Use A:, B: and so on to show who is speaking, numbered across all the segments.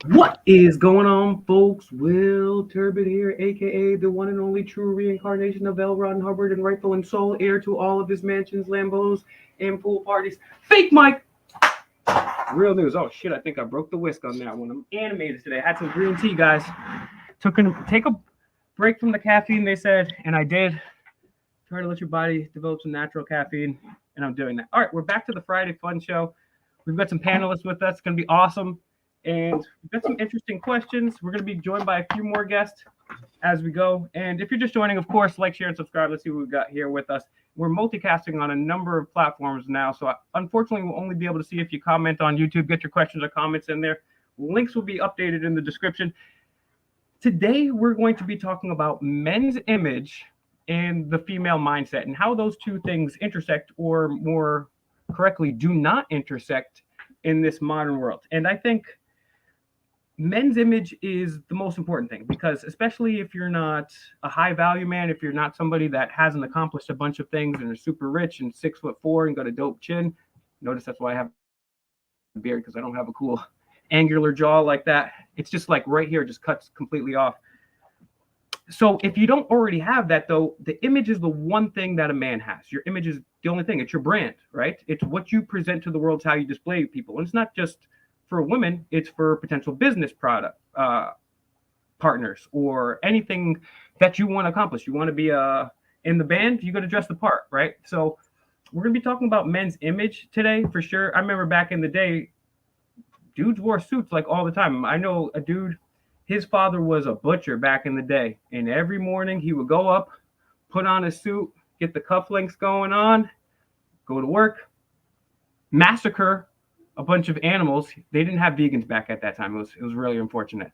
A: What is going on, folks? Will Turbid here, aka the one and only true reincarnation of L. Ron Hubbard and rightful and sole heir to all of his mansions, Lambos, and pool parties. Fake Mike! Real news. Oh shit, I think I broke the whisk on that one. I'm animated today. I had some green tea, guys. Take a break from the caffeine, they said, and I did. Try to let your body develop some natural caffeine, and I'm doing that. All right, we're back to the Friday Fun Show. We've got some panelists with us. It's going to be awesome. And we've got some interesting questions. We're going to be joined by a few more guests as we go. And if you're just joining, of course, like, share, and subscribe. Let's see what we've got here with us. We're multicasting on a number of platforms now. So unfortunately, we'll only be able to see if you comment on YouTube. Get your questions or comments in there. Links will be updated in the description. Today, we're going to be talking about men's image and the female mindset and how those two things intersect, or more correctly, do not intersect in this modern world. And I think men's image is the most important thing, because especially if you're not a high value man, if you're not somebody that hasn't accomplished a bunch of things and are super rich and 6'4" and got a dope chin. Notice that's why I have a beard, because I don't have a cool angular jaw like that. It's just like right here, just cuts completely off. So if you don't already have that, though, the image is the one thing that a man has. Your image is the only thing. It's your brand, right? It's what you present to the world. It's how you display people. And it's not just for women, it's for potential business product partners or anything that you want to accomplish. You want to be in the band, you got to dress the part, right? So we're going to be talking about men's image today for sure. I remember back in the day, dudes wore suits like all the time. I know a dude, his father was a butcher back in the day, and every morning he would go up, put on a suit, get the cufflinks going on, go to work, massacre a bunch of animals. They didn't have vegans back at that time. It was really unfortunate.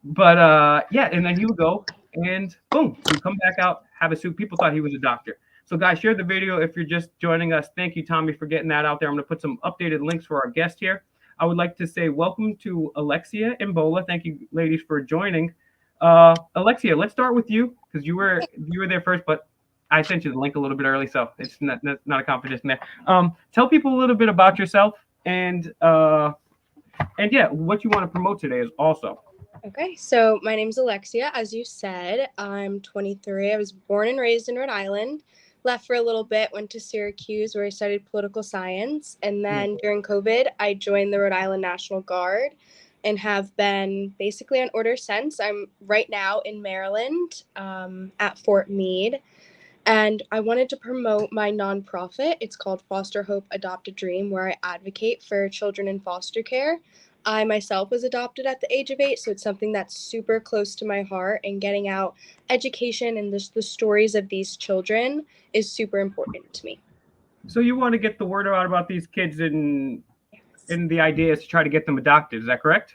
A: But yeah, and then he would go and boom, he'd come back out, have a suit. People thought he was a doctor. So guys, share the video if you're just joining us. Thank you, Tommy, for getting that out there. I'm going to put some updated links for our guest here. I would like to say welcome to Alexia and Bola. Thank you, ladies, for joining. Alexia, let's start with you, because you were there first, but I sent you the link a little bit early, so it's not a competition there. Tell people a little bit about yourself, and yeah, what you want to promote today is also.
B: Okay, so my name's Alexia. As you said, I'm 23. I was born and raised in Rhode Island. Left for a little bit, went to Syracuse where I studied political science. And then during COVID, I joined the Rhode Island National Guard and have been basically on order since. I'm right now in Maryland at Fort Meade. And I wanted to promote my nonprofit. It's called Foster Hope Adopt a Dream, where I advocate for children in foster care. I myself was adopted at the age of 8, so it's something that's super close to my heart, and getting out education and the stories of these children is super important to me.
A: So you want to get the word out about these kids, and the idea is to try to get them adopted. Is that correct?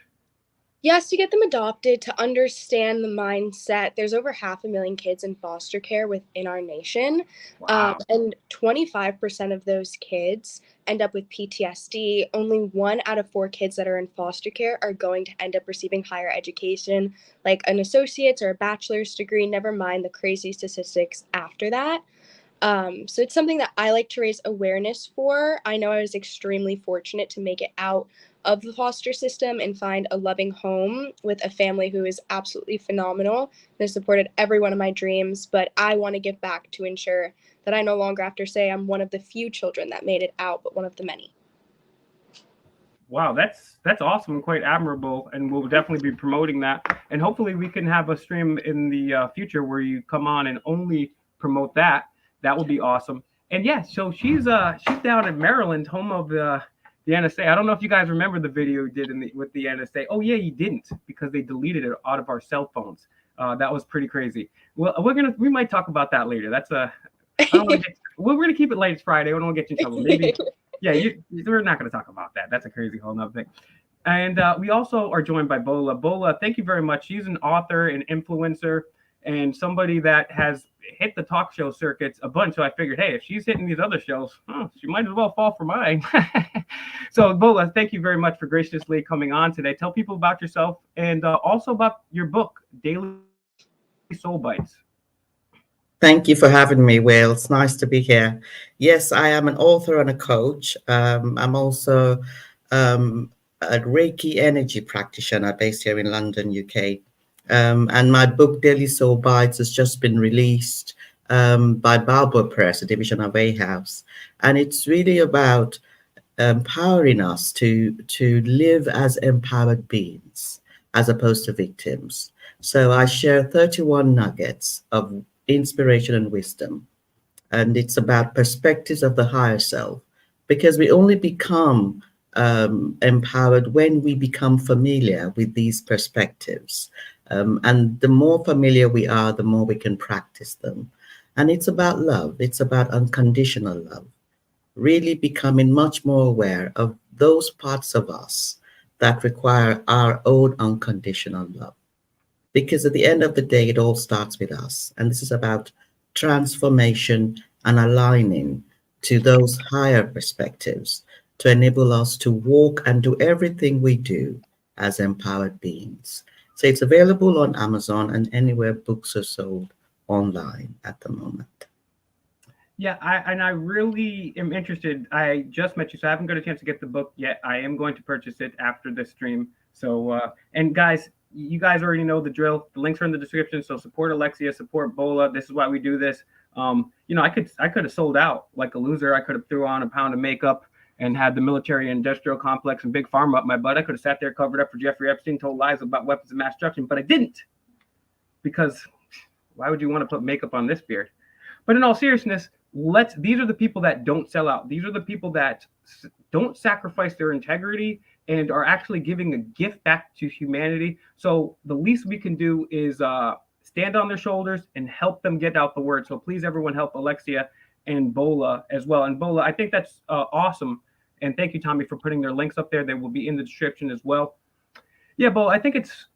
B: Yes, to get them adopted, to understand the mindset. There's over 500,000 kids in foster care within our nation.
A: Wow.
B: And 25% of those kids end up with PTSD. Only 1 out of 4 kids that are in foster care are going to end up receiving higher education, like an associate's or a bachelor's degree, never mind the crazy statistics after that. So it's something that I like to raise awareness for. I know I was extremely fortunate to make it out of the foster system and find a loving home with a family who is absolutely phenomenal. They supported every one of my dreams, but I want to give back to ensure that I no longer have to say I'm one of the few children that made it out, but one of the many.
A: Wow, that's awesome and quite admirable, and we'll definitely be promoting that. And hopefully we can have a stream in the future where you come on and only promote that. That would be awesome. And yeah, so she's down in Maryland, home of the NSA. I don't know if you guys remember the video we did with the NSA. Oh yeah, you didn't, because they deleted it out of our cell phones. That was pretty crazy. Well, we might talk about that later. That's a we're gonna keep it late. It's Friday. We don't want to get you in trouble. Maybe. Yeah, we're not going to talk about that. That's a crazy whole nother thing. And we also are joined by Bola. Bola, thank you very much. She's an author and influencer and somebody that has hit the talk show circuits a bunch. So I figured, hey, if she's hitting these other shows, she might as well fall for mine. So Bola, thank you very much for graciously coming on today. Tell people about yourself and also about your book, Daily Soul Bites.
C: Thank you for having me, Will. It's nice to be here. Yes, I am an author and a coach. I'm also a Reiki energy practitioner based here in London, UK. And my book, Daily Soul Bites, has just been released by Balbo Press, a division of A House. And it's really about empowering us to live as empowered beings as opposed to victims. So I share 31 nuggets of inspiration and wisdom, and it's about perspectives of the higher self, because we only become empowered when we become familiar with these perspectives. And the more familiar we are, the more we can practice them. And it's about love, it's about unconditional love, really becoming much more aware of those parts of us that require our own unconditional love. Because at the end of the day, it all starts with us. And this is about transformation and aligning to those higher perspectives to enable us to walk and do everything we do as empowered beings. So it's available on Amazon and anywhere books are sold online at the moment.
A: Yeah, I really am interested. I just met you, so I haven't got a chance to get the book yet. I am going to purchase it after this stream. So, and guys, you guys already know the drill. The links are in the description. So support Alexia, support Bola. This is why we do this. I could have sold out like a loser. I could have threw on a pound of makeup and had the military industrial complex and big pharma up my butt. I could have sat there covered up for Jeffrey Epstein, told lies about weapons of mass destruction, but I didn't, because why would you want to put makeup on this beard? But in all seriousness, these are the people that don't sell out. These are the people that don't sacrifice their integrity and are actually giving a gift back to humanity. So the least we can do is stand on their shoulders and help them get out the word. So please, everyone, help Alexia and Bola as well. And Bola, I think that's awesome. And thank you, Tommy, for putting their links up there. They will be in the description as well. Yeah, Bola, I think it's,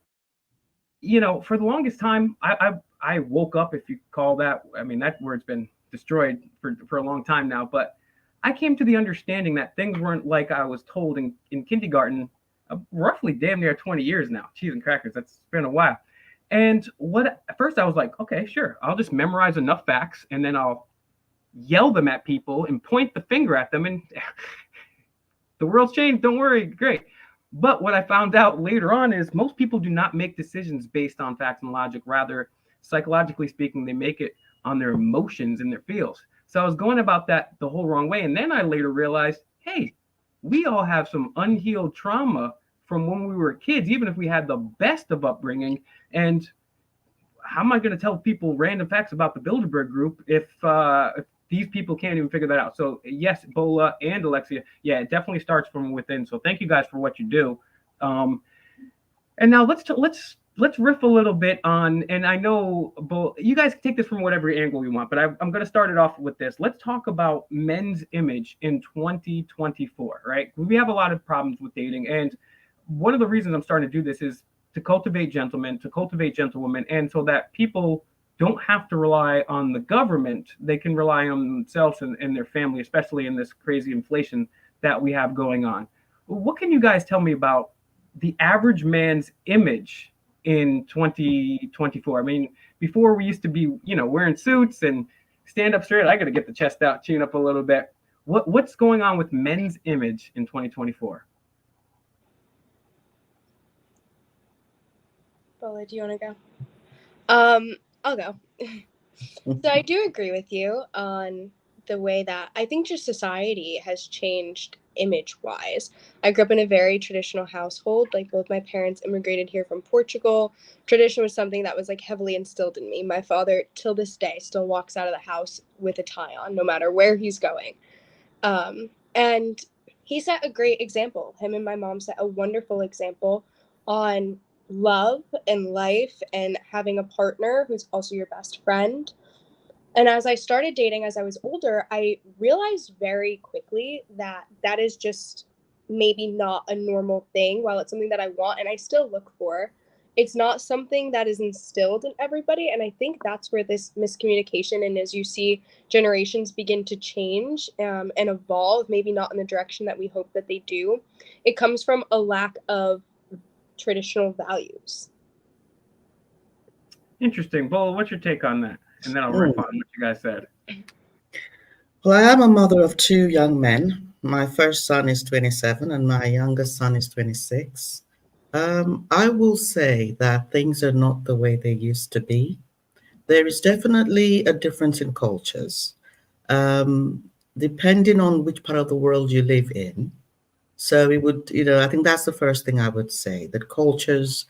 A: for the longest time, I woke up, if you call that. I mean, that word's been destroyed for a long time now. But I came to the understanding that things weren't like I was told in kindergarten, roughly damn near 20 years now. Cheese and crackers, that's been a while. And at first I was like, okay, sure, I'll just memorize enough facts and then I'll yell them at people and point the finger at them and the world's changed, don't worry, great. But what I found out later on is most people do not make decisions based on facts and logic. Rather, psychologically speaking, they make it on their emotions and their feels. So I was going about that the whole wrong way. And then I later realized, hey, we all have some unhealed trauma from when we were kids, even if we had the best of upbringing. And how am I going to tell people random facts about the Bilderberg group if these people can't even figure that out? So yes, Bola and Alexia, yeah, it definitely starts from within. So thank you guys for what you do. And now let's riff a little bit on, and I know you guys can take this from whatever angle you want, but I'm going to start it off with this. Let's talk about men's image in 2024, right? We have a lot of problems with dating, and one of the reasons I'm starting to do this is to cultivate gentlemen, to cultivate gentlewomen, and so that people don't have to rely on the government. They can rely on themselves and their family, especially in this crazy inflation that we have going on. What can you guys tell me about the average man's image in 2024? I mean, before we used to be, wearing suits and stand up straight. I got to get the chest out, chin up a little bit. What's going on with men's image in 2024?
B: Bola, do you want to go? I'll go. So I do agree with you on the way that I think just society has changed image-wise. I grew up in a very traditional household. Like, both my parents immigrated here from Portugal. Tradition was something that was like heavily instilled in me. My father, till this day, still walks out of the house with a tie on, no matter where he's going. And he set a great example. Him and my mom set a wonderful example on love and life and having a partner who's also your best friend. And as I started dating as I was older, I realized very quickly that that is just maybe not a normal thing. While it's something that I want and I still look for, it's not something that is instilled in everybody. And I think that's where this miscommunication, and as you see generations begin to change and evolve, maybe not in the direction that we hope that they do, it comes from a lack of traditional values.
A: Interesting. Bola, what's your take on that? And then I'll riff on what you guys said.
C: Well, I am a mother of two young men, My first son is 27 and my youngest son is 26. I will say that things are not the way they used to be. There is definitely a difference in cultures, um, depending on which part of the world you live in. So it would, I think that's the first thing I would say, that cultures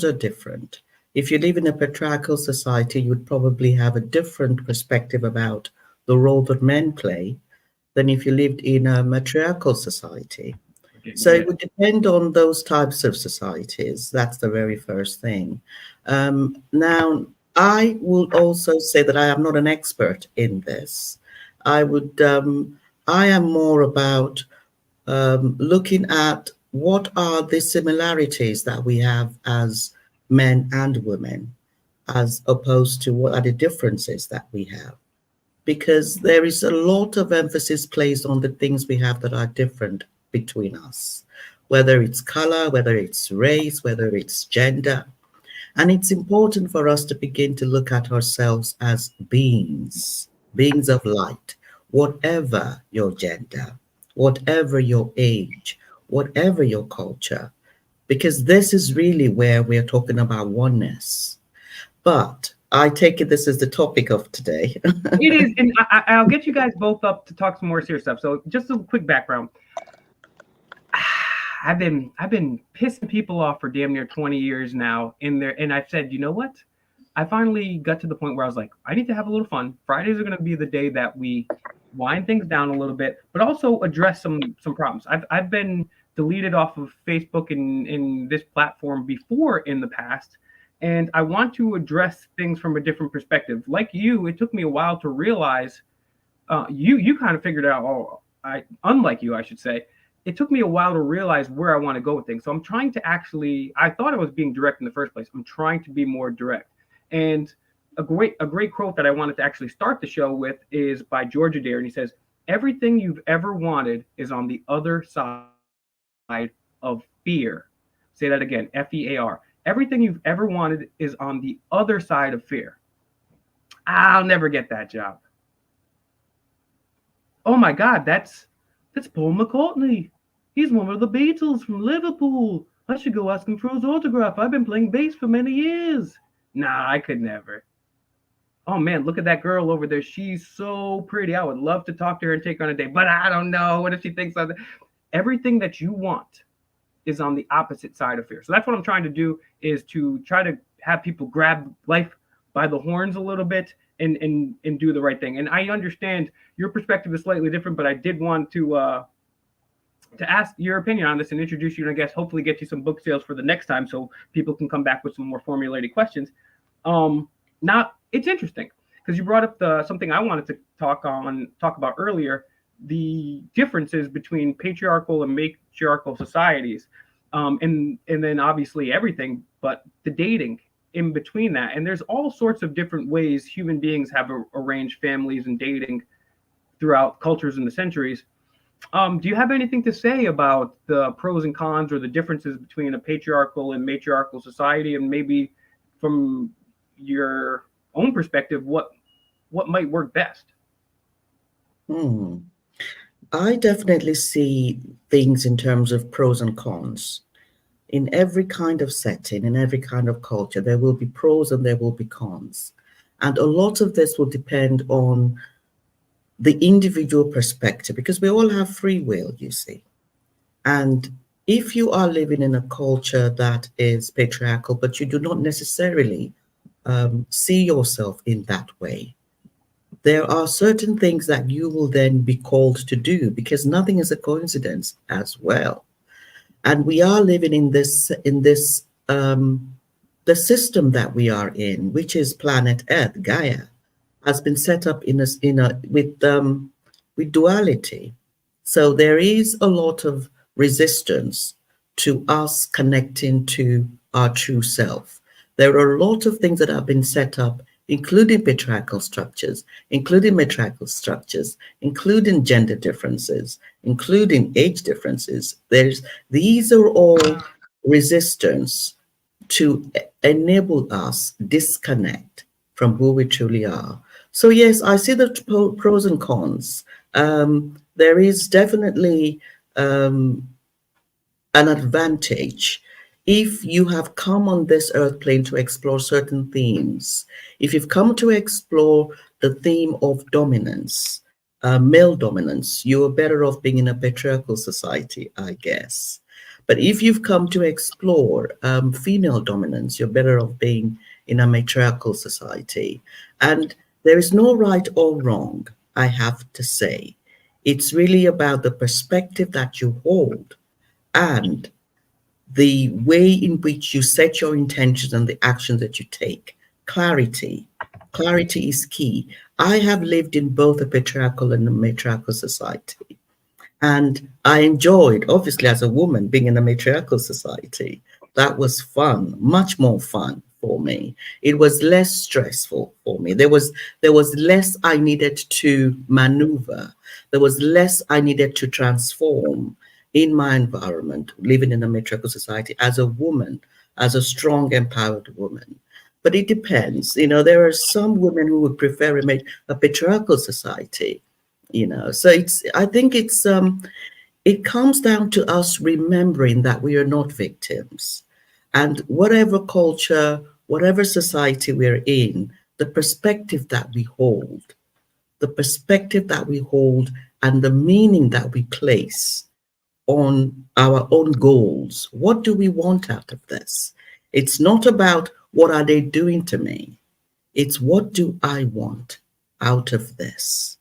C: are different. If you live in a patriarchal society, you would probably have a different perspective about the role that men play than if you lived in a matriarchal society. So
A: Yeah.
C: it would depend on those types of societies. That's the very first thing. Now, I will also say that I am not an expert in this. I would, I am more about looking at what are the similarities that we have as men and women, as opposed to what are the differences that we have. Because there is a lot of emphasis placed on the things we have that are different between us, whether it's color, whether it's race, whether it's gender. And it's important for us to begin to look at ourselves as beings, beings of light, whatever your gender, whatever your age, whatever your culture, because this is really where we're talking about oneness. But I take it this is the topic of today.
A: It is, and I'll get you guys both up to talk some more serious stuff. So, just a quick background. I've been pissing people off for damn near 20 years now in there, and I've said, you know what? I finally got to the point where I was like, I need to have a little fun. Fridays are going to be the day that we wind things down a little bit, but also address some problems. I've been deleted off of Facebook and in this platform before in the past, and I want to address things from a different perspective. Like you, it took me a while to realize. You kind of figured out. Oh, I unlike you, I should say. It took me a while to realize where I want to go with things. So I'm trying to actually. I thought I was being direct in the first place. I'm trying to be more direct. And a great quote that I wanted to actually start the show with is by George Adair, and he says, "Everything you've ever wanted is on the other side of fear." Say that again, FEAR. Everything you've ever wanted is on the other side of fear. I'll never get that job. Oh my God, that's Paul McCartney. He's one of the Beatles from Liverpool. I should go ask him for his autograph. I've been playing bass for many years. Nah, I could never. Oh man, look at that girl over there. She's so pretty. I would love to talk to her and take her on a date, but I don't know. What if she thinks of it? Everything that you want is on the opposite side of fear. So that's what I'm trying to do, is to try to have people grab life by the horns a little bit and do the right thing. And I understand your perspective is slightly different, but I did want to ask your opinion on this and introduce you, and I guess hopefully get you some book sales for the next time so people can come back with some more formulated questions. Now it's interesting because you brought up something I wanted to talk about earlier, the differences between patriarchal and matriarchal societies, and then obviously everything, but the dating in between that. And there's all sorts of different ways human beings have arranged families and dating throughout cultures and the centuries. Do you have anything to say about the pros and cons or the differences between a patriarchal and matriarchal society, and maybe from your own perspective, what might work best?
C: Hmm. I definitely see things in terms of pros and cons. In every kind of setting, in every kind of culture, there will be pros and there will be cons. And a lot of this will depend on the individual perspective because we all have free will, you see. And if you are living in a culture that is patriarchal, but you do not necessarily see yourself in that way, there are certain things that you will then be called to do because nothing is a coincidence as well. And we are living in this the system that we are in, which is planet Earth, Gaia, has been set up in a with duality. So there is a lot of resistance to us connecting to our true self. There are a lot of things that have been set up, including patriarchal structures, including matriarchal structures, including gender differences, including age differences. These are all resistance to enable us disconnect from who we truly are. So yes, I see the pros and cons. there is definitely um, an advantage if you have come on this earth plane to explore certain themes. If you've come to explore the theme of dominance, male dominance, you're better off being in a patriarchal society, I guess. But if you've come to explore female dominance, you're better off being in a matriarchal society. And there is no right or wrong, I have to say. It's really about the perspective that you hold and the way in which you set your intentions and the actions that you take. Clarity. Clarity is key. I have lived in both a patriarchal and a matriarchal society. And I enjoyed, obviously, as a woman, being in a matriarchal society. That was fun, much more fun for me. It was less stressful for me. There was less I needed to maneuver. There was less I needed to transform in my environment, living in a matriarchal society as a woman, as a strong, empowered woman. But it depends. There are some women who would prefer a patriarchal society. So I think it comes down to us remembering that we are not victims. And whatever culture, whatever society we're in, the perspective that we hold, the perspective that we hold and the meaning that we place on our own goals. What do we want out of this? It's not about what are they doing to me. It's what do I want out of this?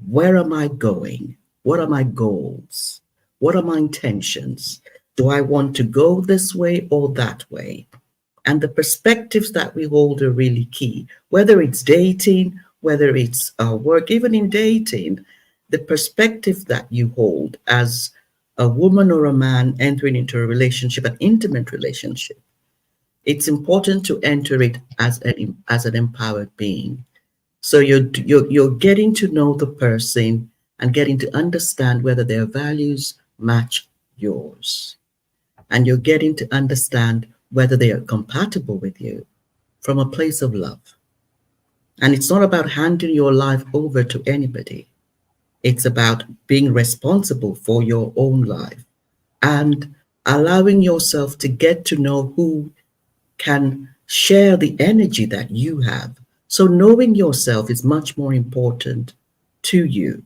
C: Where am I going? What are my goals? What are my intentions? Do I want to go this way or that way? And the perspectives that we hold are really key, whether it's dating, whether it's work, even in dating, the perspective that you hold as a woman or a man entering into a relationship, an intimate relationship, it's important to enter it as an empowered being. So you're getting to know the person and getting to understand whether their values match yours. And you're getting to understand whether they are compatible with you from a place of love. And it's not about handing your life over to anybody. It's about being responsible for your own life and allowing yourself to get to know who can share the energy that you have. So knowing yourself is much more important to you,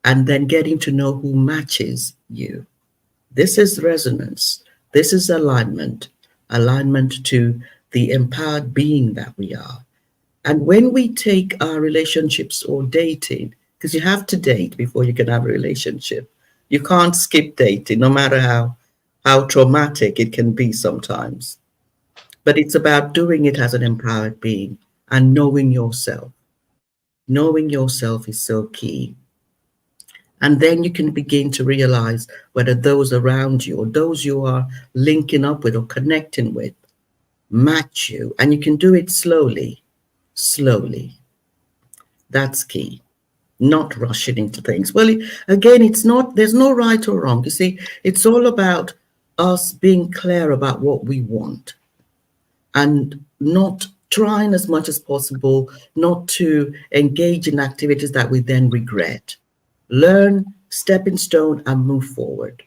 C: and then getting to know who matches you. This is resonance. This is alignment to the empowered being that we are. And when we take our relationships or dating, because you have to date before you can have a relationship. You can't skip dating, no matter how traumatic it can be sometimes. But it's about doing it as an empowered being and knowing yourself. Knowing yourself is so key. And then you can begin to realize whether those around you or those you are linking up with or connecting with match you. And you can do it slowly, slowly. That's key. Not rushing into things. Well, again, there's no right or wrong. You see, it's all about us being clear about what we want and not trying as much as possible not to engage in activities that we then regret. Learn, stepping stone, and move forward.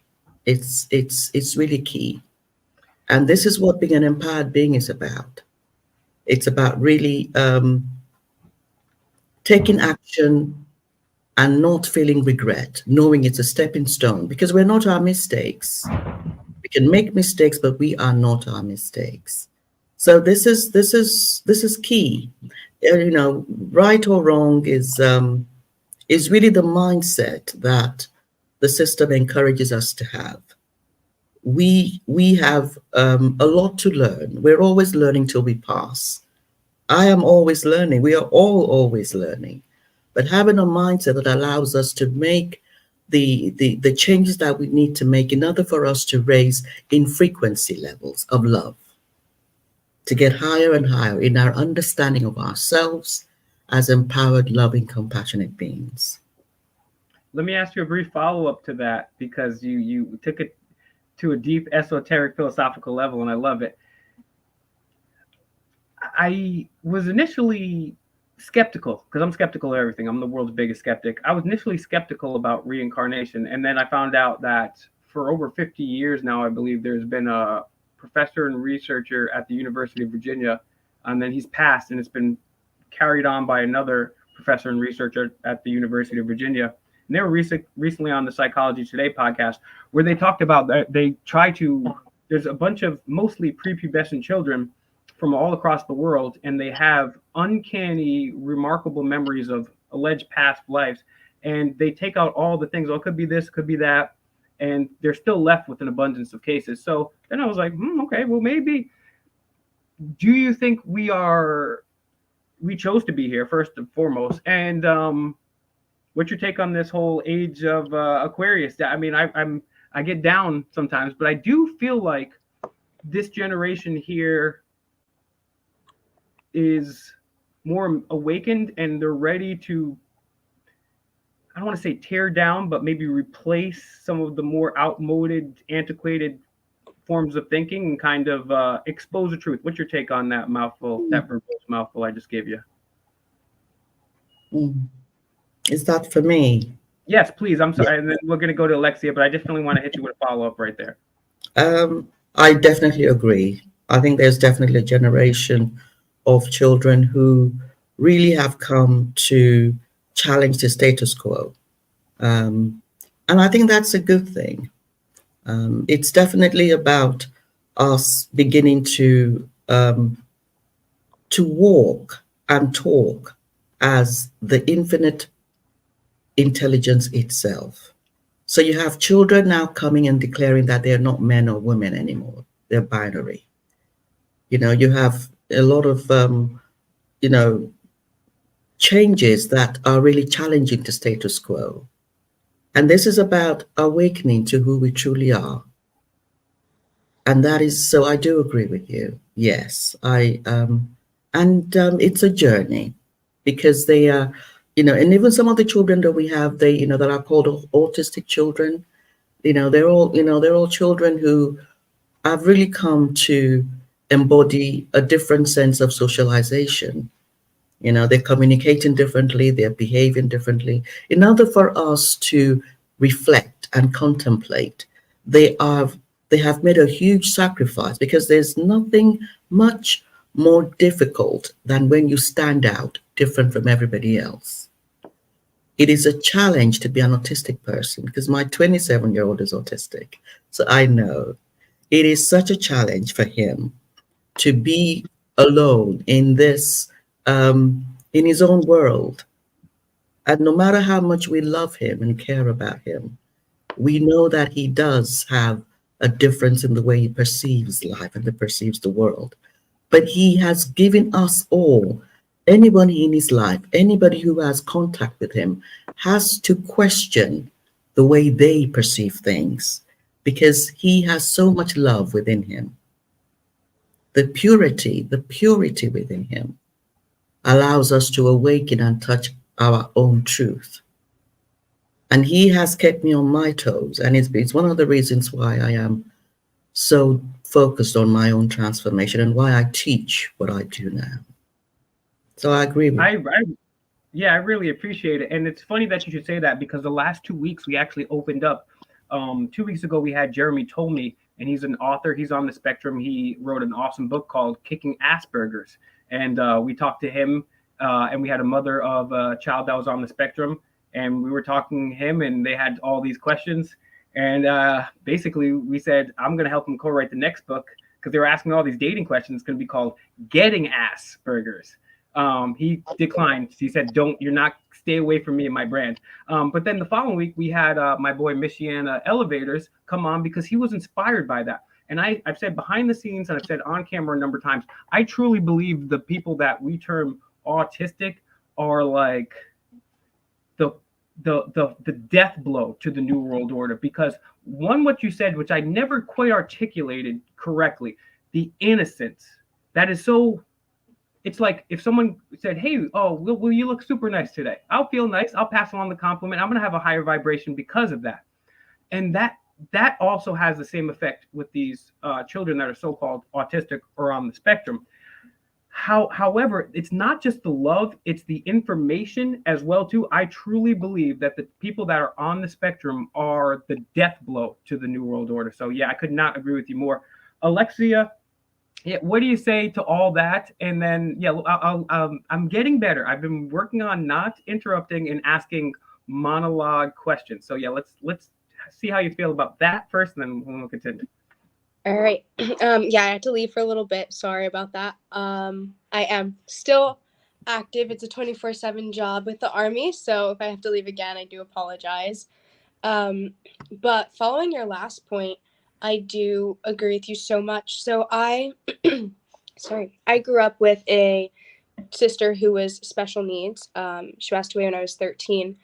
C: It's really key. And this is what being an empowered being is about. It's about really taking action and not feeling regret, knowing it's a stepping stone, because we're not our mistakes. We can make mistakes, but we are not our mistakes. So this is key. Right or wrong is really the mindset that the system encourages us to have. We have a lot to learn. We're always learning till we pass. I am always learning. We are all always learning. But having a mindset that allows us to make the changes that we need to make in order for us to raise in frequency levels of love, to get higher and higher in our understanding of ourselves as empowered, loving, compassionate beings.
A: Let me ask you a brief follow-up to that, because you took it to a deep esoteric philosophical level, and I love it. I was initially skeptical, because I'm skeptical of everything. I'm the world's biggest skeptic. I was initially skeptical about reincarnation, and then I found out that for over 50 years now, I believe there's been a professor and researcher at the University of Virginia, and then he's passed, and it's been carried on by another professor and researcher at the University of Virginia. And they were recently on the Psychology Today podcast, where they talked about that they try to. There's a bunch of mostly prepubescent children from all across the world, and they have uncanny, remarkable memories of alleged past lives. And they take out all the things. Oh, it could be this, could be that, and they're still left with an abundance of cases. So then I was like, okay, well, maybe. Do you think we chose to be here first and foremost? And what's your take on this whole age of Aquarius? I mean, I get down sometimes, but I do feel like this generation here is more awakened, and they're ready to, I don't want to say tear down, but maybe replace some of the more outmoded, antiquated forms of thinking and kind of expose the truth. What's your take on that mouthful, that verbose mouthful I just gave you?
C: Is that for me?
A: Yes, please. I'm sorry.
C: Yeah.
A: And then we're going to go to Alexia, but I definitely want to hit you with a follow-up right there.
C: I definitely agree. I think there's definitely a generation of children who really have come to challenge the status quo. And I think that's a good thing. It's definitely about us beginning to walk and talk as the infinite intelligence itself. So you have children now coming and declaring that they're not men or women anymore. They're binary. You have a lot of, changes that are really challenging the status quo. And this is about awakening to who we truly are. And that is, so I do agree with you. Yes, it's a journey, because they are, and even some of the children that we have, that are called autistic children, they're all children who have really come to embody a different sense of socialization. They're communicating differently, they're behaving differently. In order for us to reflect and contemplate, they have made a huge sacrifice, because there's nothing much more difficult than when you stand out different from everybody else. It is a challenge to be an autistic person, because my 27-year-old is autistic. So I know it is such a challenge for him to be alone in this, in his own world. And no matter how much we love him and care about him, we know that he does have a difference in the way he perceives life and he perceives the world. But he has given us all, anybody in his life, anybody who has contact with him, has to question the way they perceive things, because he has so much love within him. The purity within him allows us to awaken and touch our own truth. And he has kept me on my toes. And it's one of the reasons why I am so focused on my own transformation and why I teach what I do now. So I agree with you.
A: Yeah, I really appreciate it. And it's funny that you should say that, because the last 2 weeks we actually opened up. 2 weeks ago, we had Jeremy Tolmie, and he's an author. He's on the spectrum. He wrote an awesome book called Kicking Asperger's. And we talked to him, and we had a mother of a child that was on the spectrum. And we were talking to him, and they had all these questions. And basically, we said, I'm going to help him co-write the next book, because they were asking all these dating questions. It's going to be called Getting Asperger's. He declined. He said, stay away from me and my brand. But then the following week, we had my boy Michiana Elevators come on, because he was inspired by that. And I've said behind the scenes, and I've said on camera a number of times, I truly believe the people that we term autistic are like the death blow to the New World Order. Because what you said, which I never quite articulated correctly, the innocence, that is so. It's like if someone said, hey, will you look super nice today? I'll feel nice. I'll pass along the compliment. I'm going to have a higher vibration because of that. And that also has the same effect with these children that are so-called autistic or on the spectrum. However, it's not just the love, it's the information as well too. I truly believe that the people that are on the spectrum are the death blow to the New World Order. So yeah, I could not agree with you more. Alexia, yeah, what do you say to all that? And then, yeah, I'm getting better. I've been working on not interrupting and asking monologue questions. So yeah, let's see how you feel about that first, and then we'll continue.
B: All right. Yeah, I had to leave for a little bit. Sorry about that. I am still active. It's a 24/7 job with the Army, so if I have to leave again, I do apologize. But following your last point, I do agree with you so much. So I grew up with a sister who was special needs. She passed away when I was 13.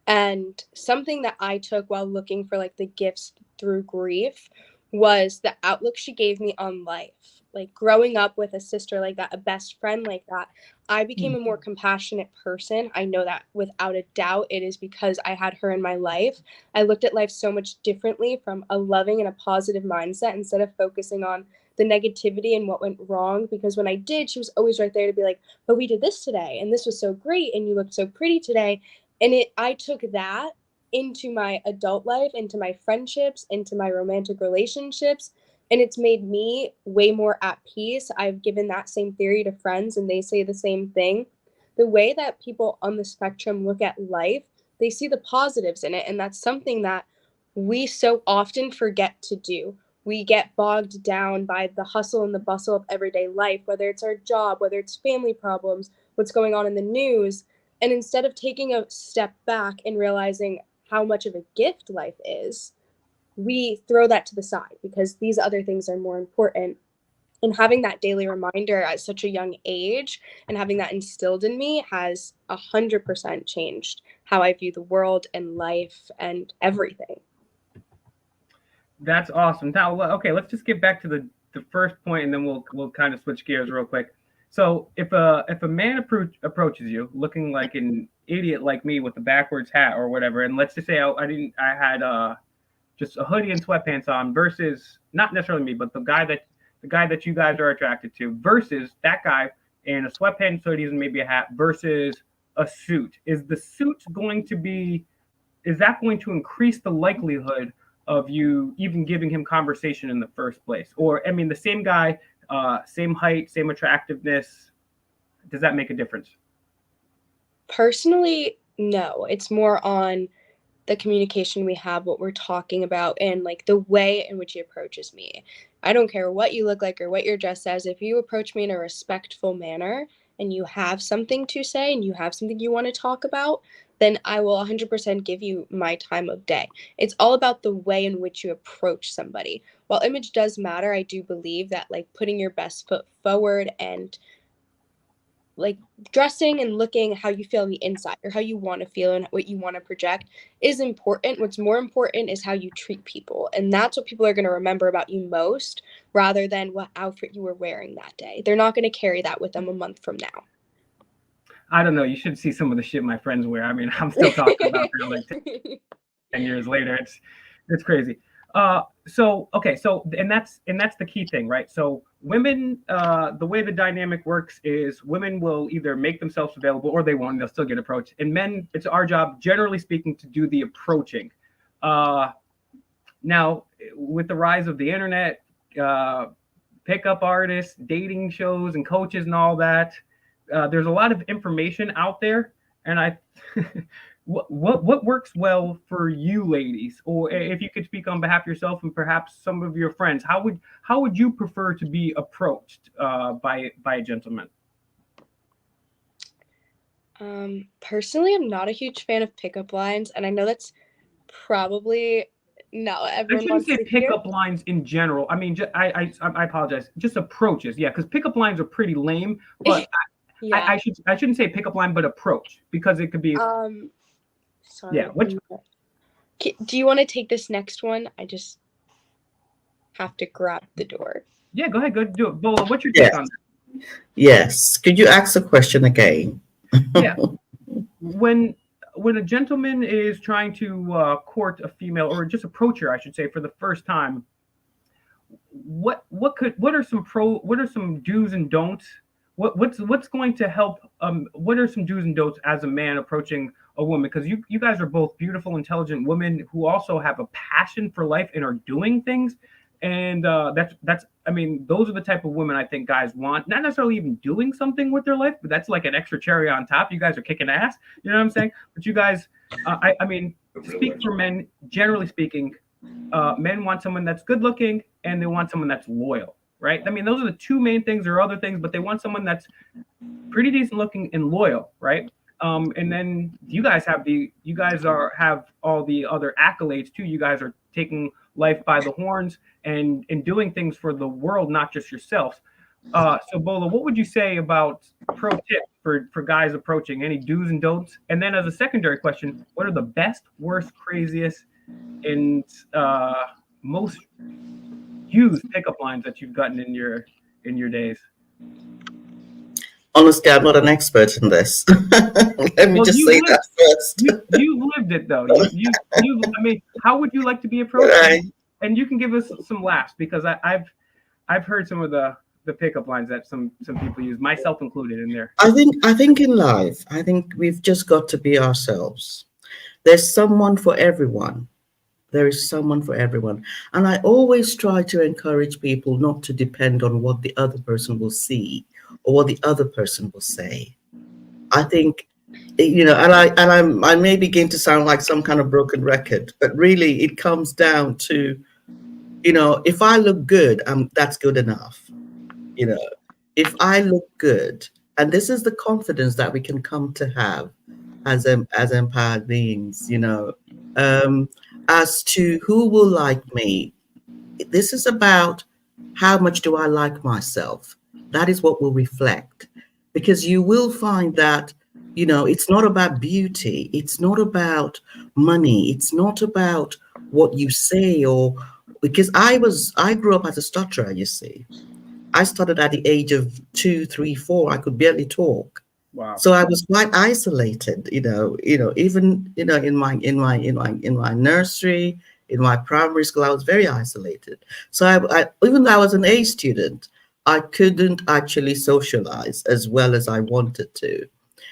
B: And something that I took while looking for like the gifts through grief was the outlook she gave me on life. Like growing up with a sister like that, a best friend like that, I became a more compassionate person. I know that without a doubt, it is because I had her in my life. I looked at life so much differently from a loving and a positive mindset instead of focusing on the negativity and what went wrong. Because when I did, she was always right there to be like, but we did this today and this was so great and you looked so pretty today. And I took that into my adult life, into my friendships, into my romantic relationships, and it's made me way more at peace. I've given that same theory to friends and they say the same thing. The way that people on the spectrum look at life, they see the positives in it, and that's something that we so often forget to do. We get bogged down by the hustle and the bustle of everyday life, whether it's our job, whether it's family problems, what's going on in the news. And instead of taking a step back and realizing how much of a gift life is, we throw that to the side because these other things are more important. And having that daily reminder at such a young age and having that instilled in me has 100% changed how I view the world and life and everything.
A: That's awesome. Now, okay, let's just get back to the first point, and then we'll kind of switch gears real quick. So, if a man approaches you looking like an idiot like me with a backwards hat or whatever, and let's just say I had just a hoodie and sweatpants on versus not necessarily me, but the guy that you guys are attracted to versus that guy in a sweatpants, hoodies, and maybe a hat versus a suit. Is that going to increase the likelihood of you even giving him conversation in the first place? Or I mean, the same guy, same height, same attractiveness. Does that make a difference?
B: Personally, no. It's more on the communication we have, what we're talking about, and like the way in which he approaches me. I don't care what you look like or what your dress says. If you approach me in a respectful manner and you have something to say and you have something you want to talk about, then I will 100% give you my time of day. It's all about the way in which you approach somebody. While image does matter, I do believe that like putting your best foot forward and like dressing and looking how you feel on the inside or how you want to feel and what you want to project is important. What's more important is how you treat people. And that's what people are going to remember about you most rather than what outfit you were wearing that day. They're not going to carry that with them a month from now.
A: I don't know. You should see some of the shit my friends wear. I mean, I'm still talking about that like 10 years later. It's crazy. So okay, so and that's the key thing, right? So women, the way the dynamic works is women will either make themselves available or they won't. They'll still get approached. And men, it's our job, generally speaking, to do the approaching. Uh, Now, with the rise of the internet, pickup artists, dating shows, and coaches, and all that, there's a lot of information out there. And what works well for you, ladies, or if you could speak on behalf of yourself and perhaps some of your friends, how would you prefer to be approached by a gentleman?
B: Personally, I'm not a huge fan of pickup lines, and I know that's probably not what
A: I
B: everyone
A: shouldn't
B: wants
A: say
B: to hear.
A: pickup lines in general. I mean, I apologize. Just approaches, yeah, because pickup lines are pretty lame. But
B: Yeah.
A: I shouldn't say pickup line, but approach because it could be yeah.
B: Sorry.
A: Which
B: Do you want to take this next one? I just have to grab the door.
A: yeah, go ahead, go do it. Bola, what's your take
C: Yes,
A: on that?
C: yes. Could you ask the question again?
A: Yeah, when when a gentleman is trying to court a female or just approach her, I should say, for the first time, what are some do's and don'ts what's going to help? What are some do's and don'ts as a man approaching a woman? Because you guys are both beautiful, intelligent women who also have a passion for life and are doing things. And that's I mean, those are the type of women I think guys want. Not necessarily even doing something with their life, but that's like an extra cherry on top. You guys are kicking ass. You know what I'm saying? But you guys, I mean, to speak for men, generally speaking, men want someone that's good looking and they want someone that's loyal, right? I mean, those are the two main things. There are other things, but they want someone that's pretty decent looking and loyal, right? And then you guys have all the other accolades too. You guys are taking life by the horns and doing things for the world, not just yourselves. So Bola, what would you say about pro tips for guys approaching? Any do's and don'ts? And then as a secondary question, what are the best, worst, craziest, and most used pickup lines that you've gotten in your days?
C: Honestly, I'm not an expert in this. Let me
A: Well,
C: just say that first.
A: you've lived it though. You. I mean, how would you like to be approached?
C: Right.
A: And you can give us some laughs because I've heard some of the pickup lines that some people use, myself included, in there.
C: I think in life, I think we've just got to be ourselves. There's someone for everyone. There is someone for everyone. And I always try to encourage people not to depend on what the other person will see or what the other person will say. I think, I may begin to sound like some kind of broken record, but really it comes down to, if I look good, that's good enough. If I look good, and this is the confidence that we can come to have as empowered beings, as to who will like me. This is about how much do I like myself. That is what will reflect, because you will find that it's not about beauty, it's not about money, it's not about what you say, or because I grew up as a stutterer, you see. I started at the age of 2, 3, 4. I could barely talk.
A: Wow.
C: So I was quite isolated, even in my nursery, in my primary school, I was very isolated. So even though I was an A student, I couldn't actually socialize as well as I wanted to.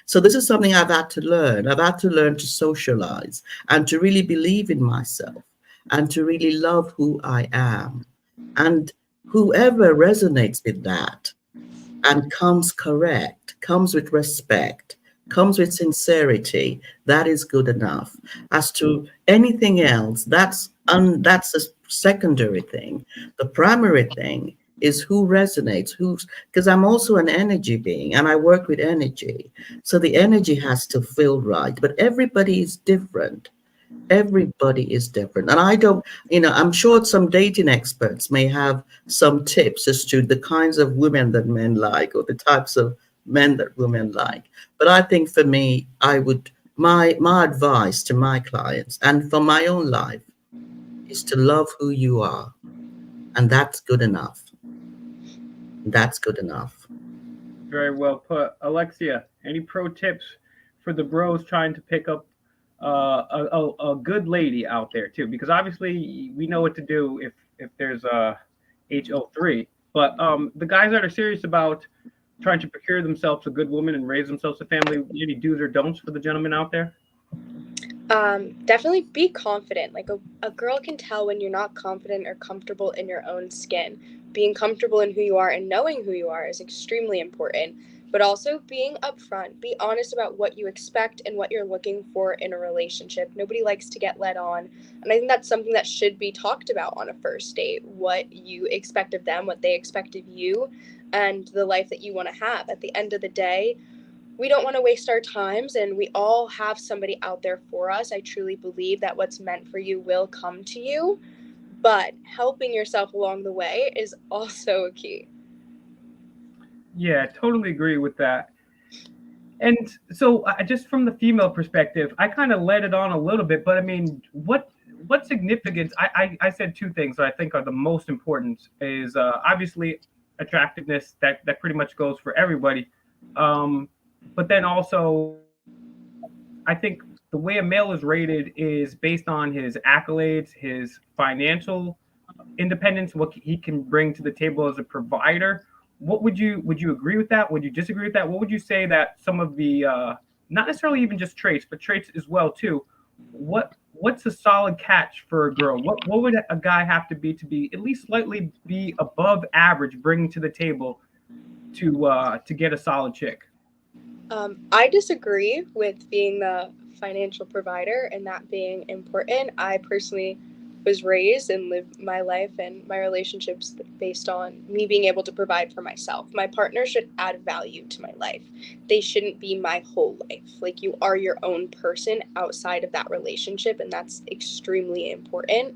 C: So this is something I've had to learn. I've had to learn to socialize and to really believe in myself and to really love who I am. And whoever resonates with that and comes correct, comes with respect, comes with sincerity, that is good enough. As to anything else, that's a secondary thing. The primary thing is who resonates, because I'm also an energy being and I work with energy. So the energy has to feel right, but everybody is different. Everybody is different. And I don't, I'm sure some dating experts may have some tips as to the kinds of women that men like or the types of men that women like. But I think for me, my advice to my clients and for my own life is to love who you are. And that's good enough. That's good enough.
A: Very well put. Alexia, any pro tips for the bros trying to pick up a good lady out there too? Because obviously we know what to do if there's a HO3, but the guys that are serious about trying to procure themselves a good woman and raise themselves a family, any do's or don'ts for the gentlemen out there?
B: Definitely be confident. Like a girl can tell when you're not confident or comfortable in your own skin. Being comfortable in who you are and knowing who you are is extremely important, but also being upfront. Be honest about what you expect and what you're looking for in a relationship. Nobody likes to get led on. And I think that's something that should be talked about on a first date. What you expect of them, what they expect of you, and the life that you want to have. At the end of the day, we don't want to waste our times, and we all have somebody out there for us. I truly believe that what's meant for you will come to you, but helping yourself along the way is also a key.
A: Yeah, I totally agree with that. And so, just from the female perspective, I kind of led it on a little bit, but I mean, what significance? I said two things that I think are the most important is obviously attractiveness. That pretty much goes for everybody. But then also, I think the way a male is rated is based on his accolades, his financial independence, what he can bring to the table as a provider, what would you agree with that? Would you disagree with that? What would you say that some of the not necessarily even just traits, but traits as well too? What's a solid catch for a girl? What would a guy have to be at least slightly be above average, bringing to the table to get a solid chick?
B: I disagree with being the financial provider and that being important. I personally was raised and lived my life and my relationships based on me being able to provide for myself. My partner should add value to my life. They shouldn't be my whole life. Like, you are your own person outside of that relationship, and that's extremely important.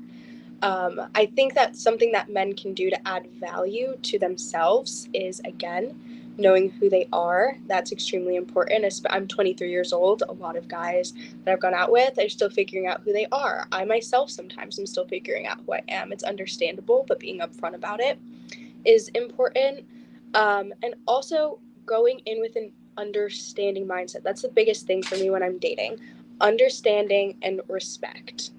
B: I think that something that men can do to add value to themselves is, again, knowing who they are. That's extremely important. I'm 23 years old. A lot of guys that I've gone out with are still figuring out who they are. I myself sometimes am still figuring out who I am. It's understandable, but being upfront about it is important. And also going in with an understanding mindset. That's the biggest thing for me when I'm dating. Understanding and respect.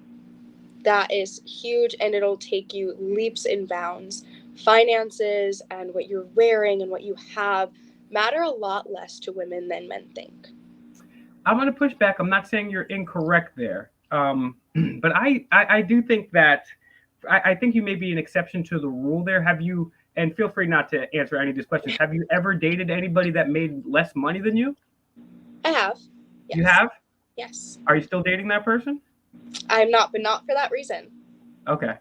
B: That is huge, and it'll take you leaps and bounds. Finances and what you're wearing and what you have matter a lot less to women than men think.
A: I'm going to push back. I'm not saying you're incorrect there, but I do think that I think you may be an exception to the rule there. Have you? And feel free not to answer any of these questions. Have you ever dated anybody that made less money than you?
B: I have.
A: You
B: Yes.
A: have?
B: Yes.
A: Are you still dating that person?
B: I'm not, but not for that reason.
A: Okay.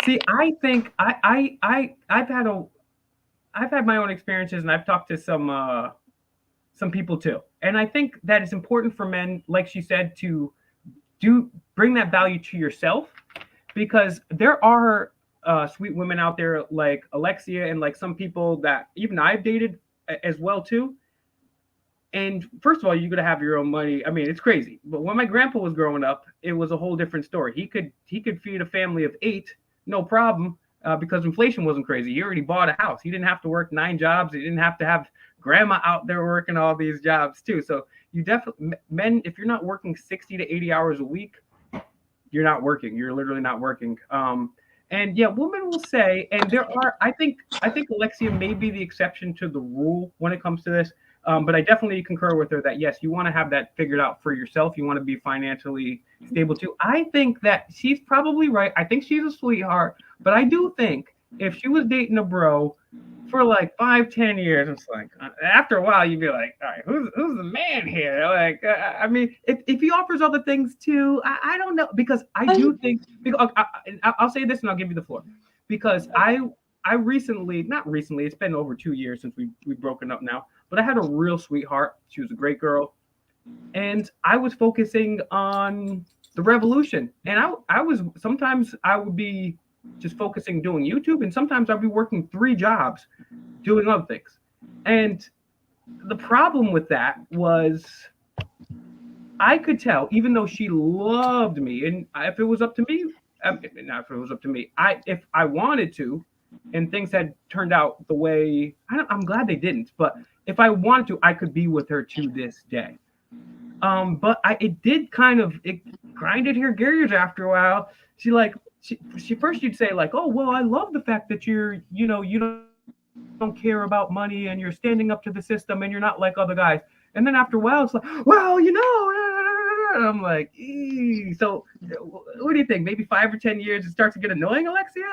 A: See, I think I've had my own experiences, and I've talked to some people too. And I think that it's important for men, like she said, to do bring that value to yourself, because there are sweet women out there like Alexia and like some people that even I've dated as well too. And first of all, you're gonna have your own money. I mean, it's crazy. But when my grandpa was growing up, it was a whole different story. He could feed a family of 8, no problem, because inflation wasn't crazy. He already bought a house. He didn't have to work 9 jobs. He didn't have to have grandma out there working all these jobs too. So you definitely men, if you're not working 60 to 80 hours a week, you're not working. You're literally not working. And yeah, women will say, and there are, I think Alexia may be the exception to the rule when it comes to this. But I definitely concur with her that yes, you want to have that figured out for yourself. You want to be financially stable too. I think that she's probably right. I think she's a sweetheart, but I do think if she was dating a bro for like 5, 10 years, it's like after a while you'd be like, all right, who's the man here? Like, I mean, if he offers other things too, I don't know, because I do think because I'll say this and I'll give you the floor, because I recently, not recently, it's been over 2 years since we've broken up now, but I had a real sweetheart. She was a great girl, and I was focusing on the revolution, and I was sometimes I would be just focusing doing YouTube, and sometimes I'd be working 3 jobs doing other things. And the problem with that was I could tell, even though she loved me, and if it was up to me, not if it was up to me, if I wanted to, and things had turned out the way I'm glad they didn't, but if I wanted to, I could be with her to this day. But it did kind of it grinded her gears after a while. She first you'd say like, oh well, I love the fact that you don't care about money and you're standing up to the system and you're not like other guys. And then after a while, it's like, well, and I'm like, so what do you think? Maybe 5 or 10 years, it starts to get annoying, Alexia?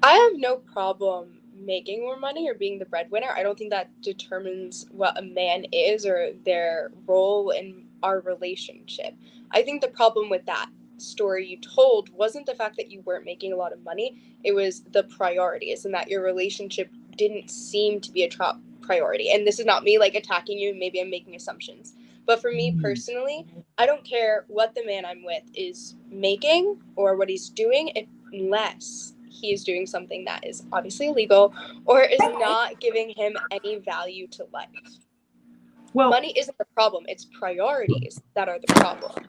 B: I have no problem making more money or being the breadwinner. I don't think that determines what a man is or their role in our relationship. I think the problem with that story you told wasn't the fact that you weren't making a lot of money. It was the priorities, and that your relationship didn't seem to be a top priority. And this is not me like attacking you. Maybe I'm making assumptions. But for me personally, I don't care what the man I'm with is making or what he's doing unless he is doing something that is obviously illegal or is not giving him any value to life.
A: Well,
B: money isn't the problem. It's priorities that are the problem.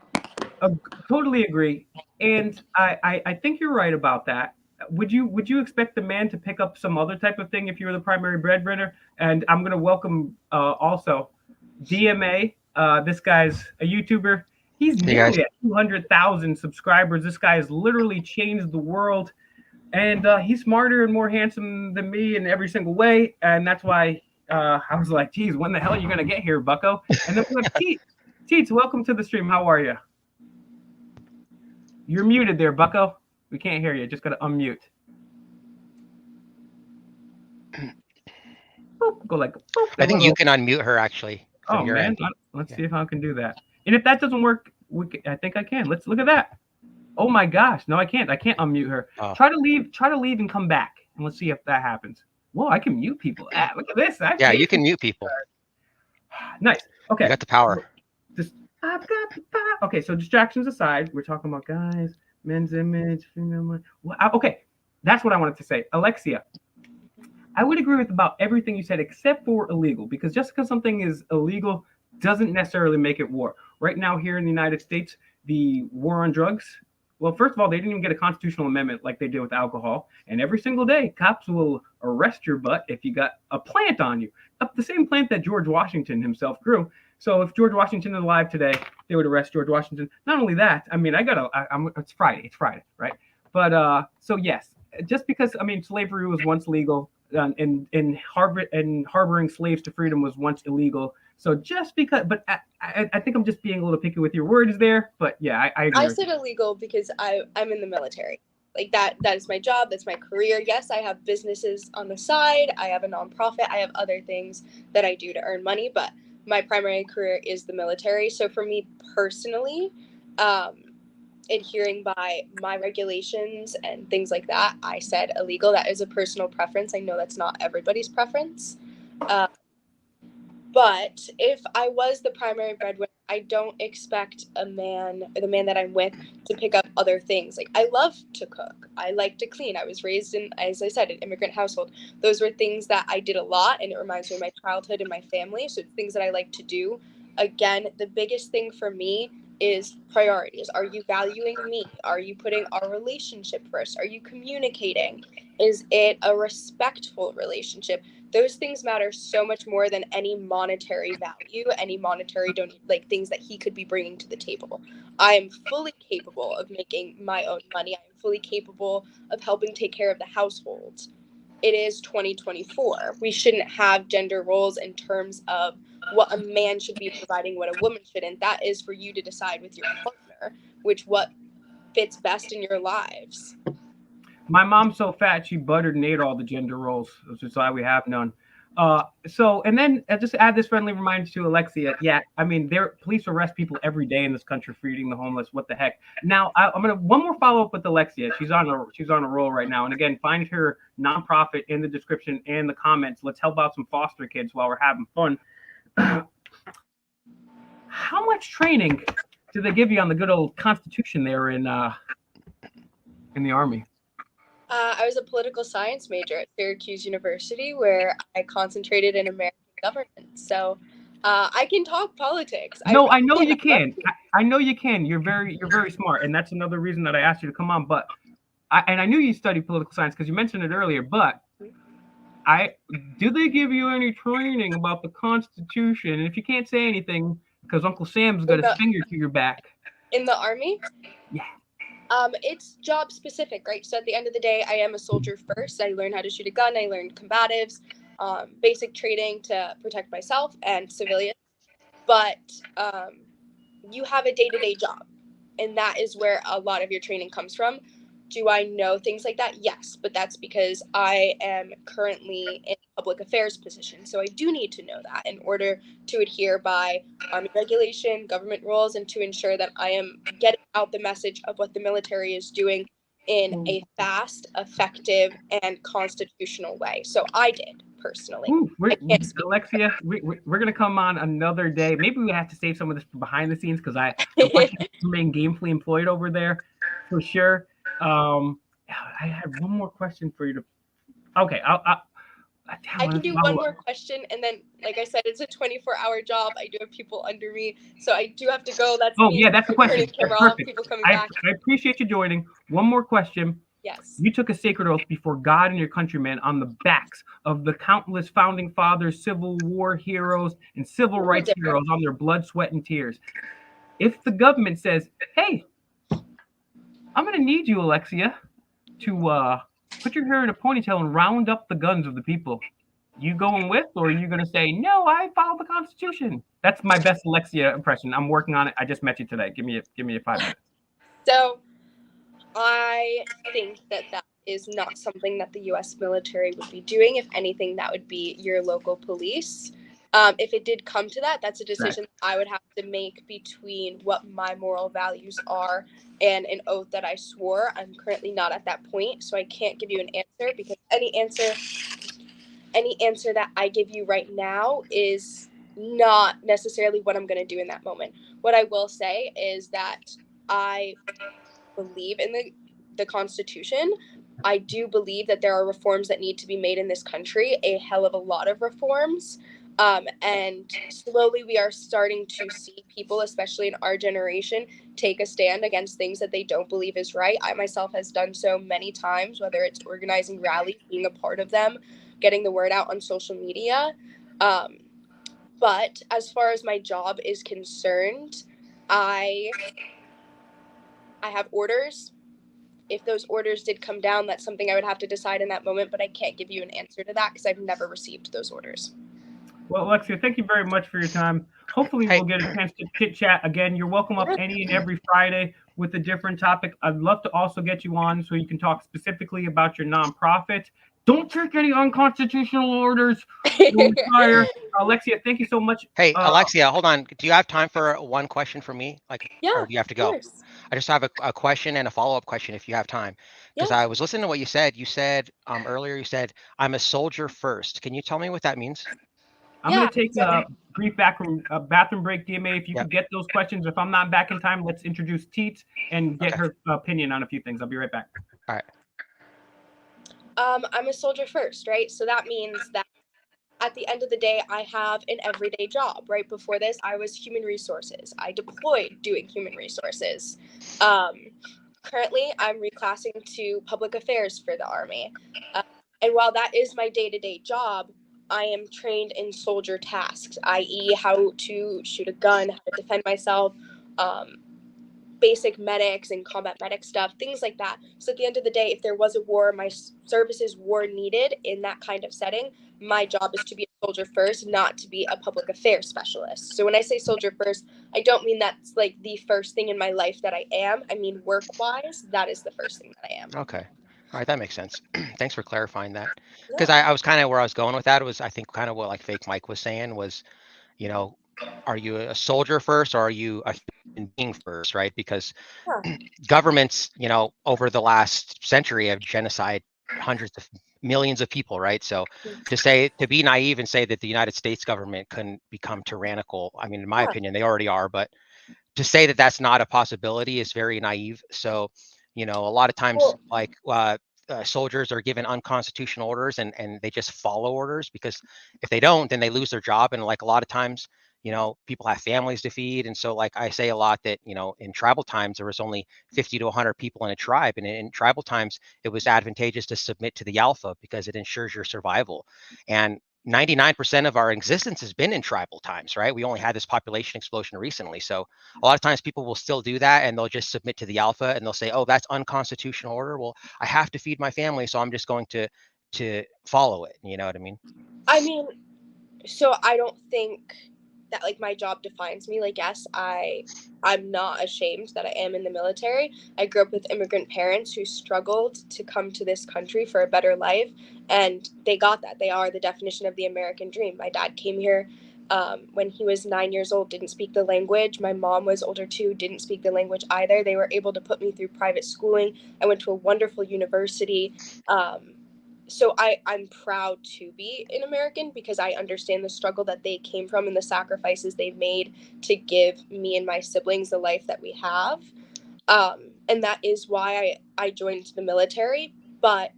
A: Totally agree. And I think you're right about that. Would you expect the man to pick up some other type of thing if you were the primary breadwinner? And I'm going to welcome also DMA. This guy's a YouTuber. He's
D: Hey guys.
A: nearly at 200,000 subscribers. This guy has literally changed the world. And he's smarter and more handsome than me in every single way, and that's why I was like, "Geez, when the hell are you gonna get here, Bucko?" And then we have Teets. Teets, welcome to the stream. How are you? You're muted there, Bucko. We can't hear you. Just gotta unmute. Boop, go like boop.
D: I think you can unmute her actually from your
A: man,
D: end.
A: let's see if I can do that. And if that doesn't work, I think I can. Let's look at that. Oh my gosh, no, I can't. I can't unmute her.
D: Oh.
A: Try to leave, and come back, and let's see if that happens. Whoa, I can mute people. Look at this.
D: Yeah, you can mute people.
A: Nice. Okay.
D: You got the power.
A: I've got the power. Okay, so distractions aside, we're talking about guys, men's image, female. Okay, that's what I wanted to say. Alexia, I would agree with about everything you said except for illegal, because just because something is illegal doesn't necessarily make it war. Right now, here in the United States, the war on drugs. Well, first of all, they didn't even get a constitutional amendment like they did with alcohol. And every single day, cops will arrest your butt if you got a plant on you. The same plant that George Washington himself grew. So if George Washington is alive today, they would arrest George Washington. Not only that, I mean, it's Friday, right? But so yes, just because, I mean, slavery was once legal, and harboring slaves to freedom was once illegal. So just because, but I think I'm just being a little picky with your words there. But yeah, I agree.
B: I said illegal because I'm in the military. Like that is my job. That's my career. Yes, I have businesses on the side. I have a nonprofit. I have other things that I do to earn money. But my primary career is the military. So for me personally, adhering by my regulations and things like that, I said illegal. That is a personal preference. I know that's not everybody's preference. But if I was the primary breadwinner, I don't expect the man that I'm with to pick up other things. Like, I love to cook. I like to clean. I was raised in, as I said, an immigrant household. Those were things that I did a lot, and it reminds me of my childhood and my family. So it's things that I like to do. Again, the biggest thing for me is priorities. Are you valuing me? Are you putting our relationship first? Are you communicating? Is it a respectful relationship? Those things matter so much more than any monetary value, any monetary like things that he could be bringing to the table. I am fully capable of making my own money. I am fully capable of helping take care of the household. It is 2024. We shouldn't have gender roles in terms of what a man should be providing, what a woman shouldn't. That is for you to decide with your partner, what fits best in your lives.
A: My mom's so fat she buttered and ate all the gender roles, which is why we have none. So, and then just add this friendly reminder to Alexia. Yeah, I mean, police arrest people every day in this country for eating the homeless. What the heck? Now, I'm gonna one more follow up with Alexia. She's on a roll right now. And again, find her nonprofit in the description and the comments. Let's help out some foster kids while we're having fun. How much training do they give you on the good old Constitution there in the Army?
B: I was a political science major at Syracuse University, where I concentrated in American government. So I can talk politics.
A: No, I know you can. I know you can. You're very smart, and that's another reason that I asked you to come on. But I knew you studied political science because you mentioned it earlier. But do they give you any training about the Constitution? And if you can't say anything, because Uncle Sam's got his finger to your back.
B: In the Army?
A: Yeah.
B: It's job specific, right? So at the end of the day, I am a soldier first. I learned how to shoot a gun. I learned combatives, basic training to protect myself and civilians. But you have a day-to-day job, and that is where a lot of your training comes from. Do I know things like that? Yes, but that's because I am currently in a public affairs position. So I do need to know that in order to adhere by Army regulation, government rules, and to ensure that I am getting out the message of what the military is doing in a fast, effective, and constitutional way. So I did personally.
A: Alexia, we're going to come on another day. Maybe we have to save some of this behind the scenes because I want you to remain gainfully employed over there for sure. I have one more question for you. Okay,
B: I can do one more question, and then, like I said, it's a 24-hour job. I do have people under me, so I do have to go. That's
A: that's the question. Perfect.
B: People coming back.
A: I appreciate you joining. One more question.
B: Yes.
A: You took a sacred oath before God and your countrymen on the backs of the countless founding fathers, Civil War heroes, and civil rights heroes on their blood, sweat, and tears. If the government says, "Hey, I'm going to need you, Alexia, to put your hair in a ponytail and round up the guns of the people. You going with, or are you going to say, no, I follow the Constitution? That's my best Alexia impression. I'm working on it. I just met you today. Give me a 5 minutes.
B: So I think that is not something that the U.S. military would be doing. If anything, that would be your local police. If it did come to that, that's a decision I would have to make between what my moral values are and an oath that I swore. I'm currently not at that point, so I can't give you an answer, because any answer that I give you right now is not necessarily what I'm going to do in that moment. What I will say is that I believe in the Constitution. I do believe that there are reforms that need to be made in this country, a hell of a lot of reforms. And slowly we are starting to see people, especially in our generation, take a stand against things that they don't believe is right. I myself has done so many times, whether it's organizing rallies, being a part of them, getting the word out on social media. But as far as my job is concerned, I have orders. If those orders did come down, that's something I would have to decide in that moment, but I can't give you an answer to that because I've never received those orders.
A: Well, Alexia, thank you very much for your time. Hopefully,
D: Hey.
A: we'll get a chance to chit chat again. You're welcome up any and every Friday with a different topic. I'd love to also get you on so you can talk specifically about your nonprofit. Don't take any unconstitutional orders. Alexia, thank you so much.
D: Hey, Alexia, hold on. Do you have time for one question for me?
B: Yeah,
D: or do you have to go?
B: course.
D: I just have a question and a follow-up question if you have time. Because
B: Yeah.
D: I was listening to what you said. You said earlier, you said, I'm a soldier first. Can you tell me what that means?
A: I'm going to take a brief bathroom break, DMA. If you could get those questions. If I'm not back in time, let's introduce Teet and get her opinion on a few things. I'll be right back.
D: All right.
B: I'm a soldier first, right? So that means that at the end of the day, I have an everyday job. Right before this, I was human resources. I deployed doing human resources. Currently, I'm reclassing to public affairs for the Army. And while that is my day-to-day job, I am trained in soldier tasks, i.e. how to shoot a gun, how to defend myself, basic medics and combat medic stuff, things like that. So at the end of the day, if there was a war, my services were needed in that kind of setting, my job is to be a soldier first, not to be a public affairs specialist. So when I say soldier first, I don't mean that's like the first thing in my life that I am. I mean, work-wise, that is the first thing that I am.
D: Okay. All right, that makes sense. Thanks for clarifying that. Because I was kind of where I was going with that. It was, I think, kind of what like Fake Mike was saying was, you know, are you a soldier first or are you a human being first, right? Because governments, over the last century have genocide hundreds of millions of people, right? So to be naive and say that the United States government couldn't become tyrannical, I mean, in my opinion, they already are, but to say that that's not a possibility is very naive. So, a lot of times, soldiers are given unconstitutional orders and they just follow orders, because if they don't, then they lose their job. And like a lot of times, people have families to feed. And so like I say a lot that, in tribal times, there was only 50 to 100 people in a tribe. And in tribal times, it was advantageous to submit to the alpha because it ensures your survival. And 99% of our existence has been in tribal times, right? We only had this population explosion recently. So a lot of times people will still do that and they'll just submit to the alpha and they'll say, oh, that's unconstitutional order. Well, I have to feed my family, so I'm just going to follow it. You know what I mean?
B: I mean, so I don't think that like my job defines me. Like, yes, I'm not ashamed that I am in the military. I grew up with immigrant parents who struggled to come to this country for a better life, and they got that. They are the definition of the American dream. My dad came here when he was 9 years old, didn't speak the language. My mom was older too, didn't speak the language either. They were able to put me through private schooling. I went to a wonderful university. So I'm proud to be an American because I understand the struggle that they came from and the sacrifices they've made to give me and my siblings the life that we have. And that is why I joined the military. But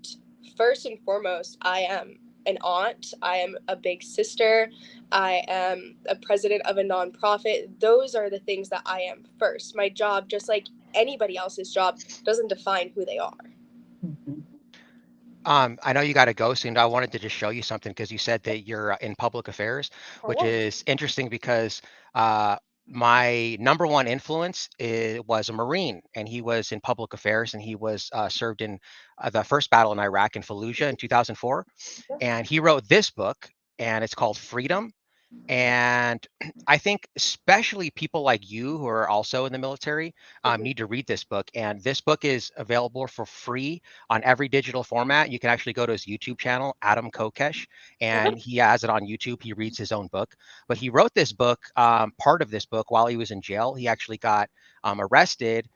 B: first and foremost, I am an aunt. I am a big sister. I am a president of a nonprofit. Those are the things that I am first. My job, just like anybody else's job, doesn't define who they are.
D: I know you got to go soon. I wanted to just show you something because you said that you're in public affairs, which is interesting because my number one influence was a Marine, and he was in public affairs, and he was served in the first battle in Iraq in Fallujah in 2004. And he wrote this book, and it's called Freedom. And I think especially people like you who are also in the military need to read this book. And this book is available for free on every digital format. You can actually go to his YouTube channel, Adam Kokesh, and he has it on YouTube. He reads his own book. But he wrote this book, part of this book, while he was in jail. He actually got arrested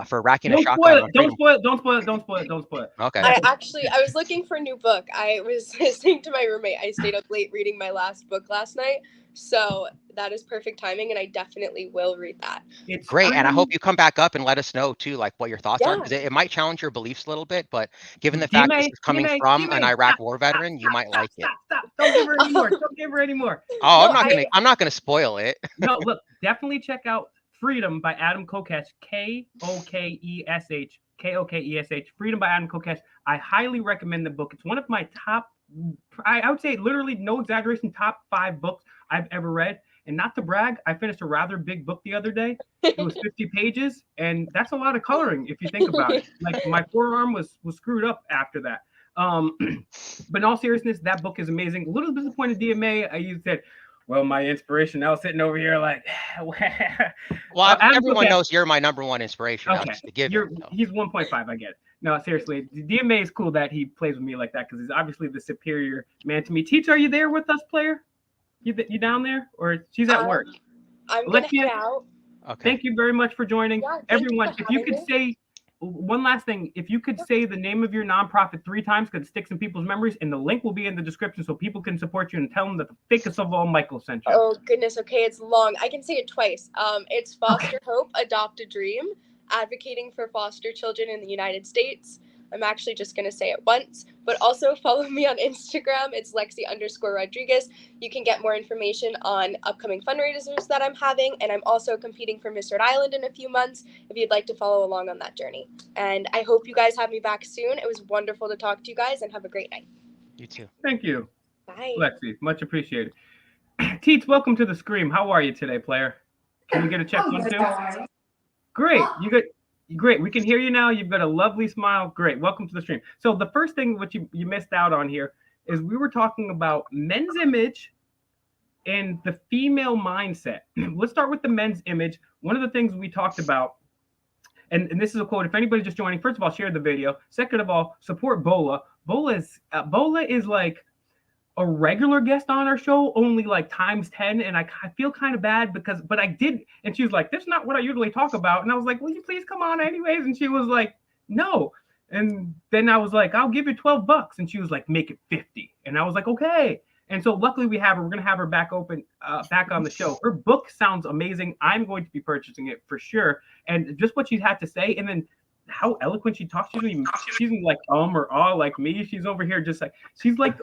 D: for racking a
A: Don't
D: shotgun
A: spoil
D: on
A: it. Don't
D: freedom.
A: spoil it. Don't spoil it. Don't spoil it. Don't spoil it.
D: Okay.
B: I was looking for a new book. I was saying to my roommate, I stayed up late reading my last book last night. So that is perfect timing, and I definitely will read that.
A: It's
D: Great. And I hope
A: free.
D: you come back up and let us know too, like what your thoughts are,
B: Yeah.
D: because it might challenge your beliefs a little bit. But given the fact this is coming from an Iraq war veteran, you might like it.
A: Stop. Don't give her any more. Don't give her any more.
D: Oh,
B: No,
D: I'm not gonna spoil it.
A: No, look, definitely check out Freedom by Adam Kokesh. Kokesh. Kokesh. Freedom by Adam Kokesh. I highly recommend the book. It's one of my top, I would say literally no exaggeration, top 5 books I've ever read. And not to brag, I finished a rather big book the other day. It was 50 pages, and that's a lot of coloring if you think about it. Like my forearm was screwed up after that. But in all seriousness, that book is amazing. A little disappointed DMA. You said, well, my inspiration. I was sitting over here like,
D: well, everyone knows you're my number one inspiration.
A: Okay,
D: just to give it, so.
A: He's 1.5. I get it. No, seriously, DMA is cool that he plays with me like that because he's obviously the superior man to me. Teach, are you there with us, player? You down there, or she's at work?
B: I'm gonna head out.
D: Okay.
A: Thank you very much for joining, everyone.
B: You
A: if you could say one last thing, if you could say the name of your nonprofit 3 times, because it sticks in people's memories, and the link will be in the description so people can support you and tell them that the fakest of all Michael sent you.
B: Oh goodness, okay, it's long. I can say it twice. It's Foster Hope, Adopt a Dream, advocating for foster children in the United States. I'm actually just gonna say it once, but also follow me on Instagram. It's Lexi_Rodriguez. You can get more information on upcoming fundraisers that I'm having, and I'm also competing for Miss Rhode Island in a few months if you'd like to follow along on that journey. And I hope you guys have me back soon. It was wonderful to talk to you guys, and have a great night.
D: You too.
A: Thank you.
B: Bye.
A: Lexi, much appreciated. Teets, welcome to the Scream. How are you today, player? Can we get a check one too? Great. You good? Great. We can hear you now. You've got a lovely smile. Great. Welcome to the stream. So the first thing what you missed out on here is we were talking about men's image and the female mindset. Let's start with the men's image. One of the things we talked about, and this is a quote, if anybody's just joining, first of all, share the video. Second of all, support Bola. Bola is like a regular guest on our show, only like times 10. And I feel kind of bad but I did. And she was like, that's not what I usually talk about. And I was like, will you please come on anyways? And she was like, no. And then I was like, I'll give you $12. And she was like, make it 50. And I was like, okay. And so luckily we have her. We're going to have her back on the show. Her book sounds amazing. I'm going to be purchasing it for sure. And just what she had to say. And then how eloquent she talks. She's like or all like me. She's over here just like, she's like,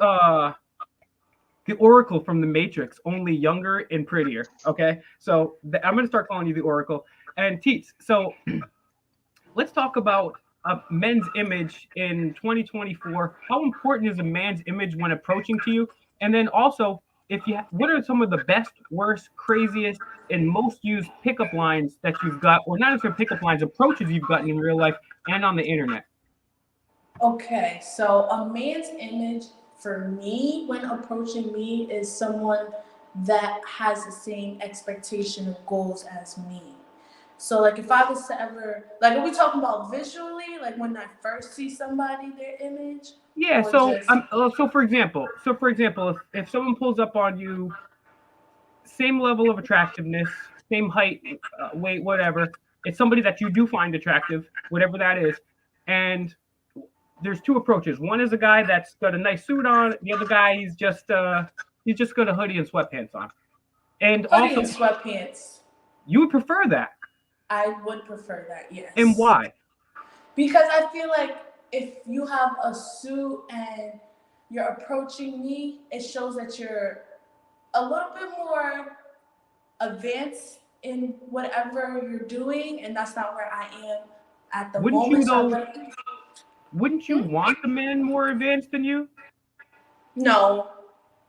A: the Oracle from the Matrix, only younger and prettier. Okay, so I'm going to start calling you the Oracle. And Teets, so let's talk about a men's image in 2024. How important is a man's image when approaching to you? And then also, what are some of the best, worst, craziest, and most used pickup lines that you've got, or not necessarily pickup lines, approaches you've gotten in real life and on the internet?
E: Okay, so a man's image for me when approaching me is someone that has the same expectation of goals as me. So like if I was to ever, like are we talking about visually, like when I first see somebody, their image?
A: Yeah, so for example, if someone pulls up on you, same level of attractiveness, same height, weight, whatever, it's somebody that you do find attractive, whatever that is, and there's 2 approaches. One is a guy that's got a nice suit on. The other guy, he's just got a hoodie and sweatpants on. And
E: hoodie and sweatpants.
A: You would prefer that?
E: I would prefer that, yes.
A: And why?
E: Because I feel like if you have a suit and you're approaching me, it shows that you're a little bit more advanced in whatever you're doing, and that's not where I am at the moment.
A: Wouldn't you want the man more advanced than you?
E: No.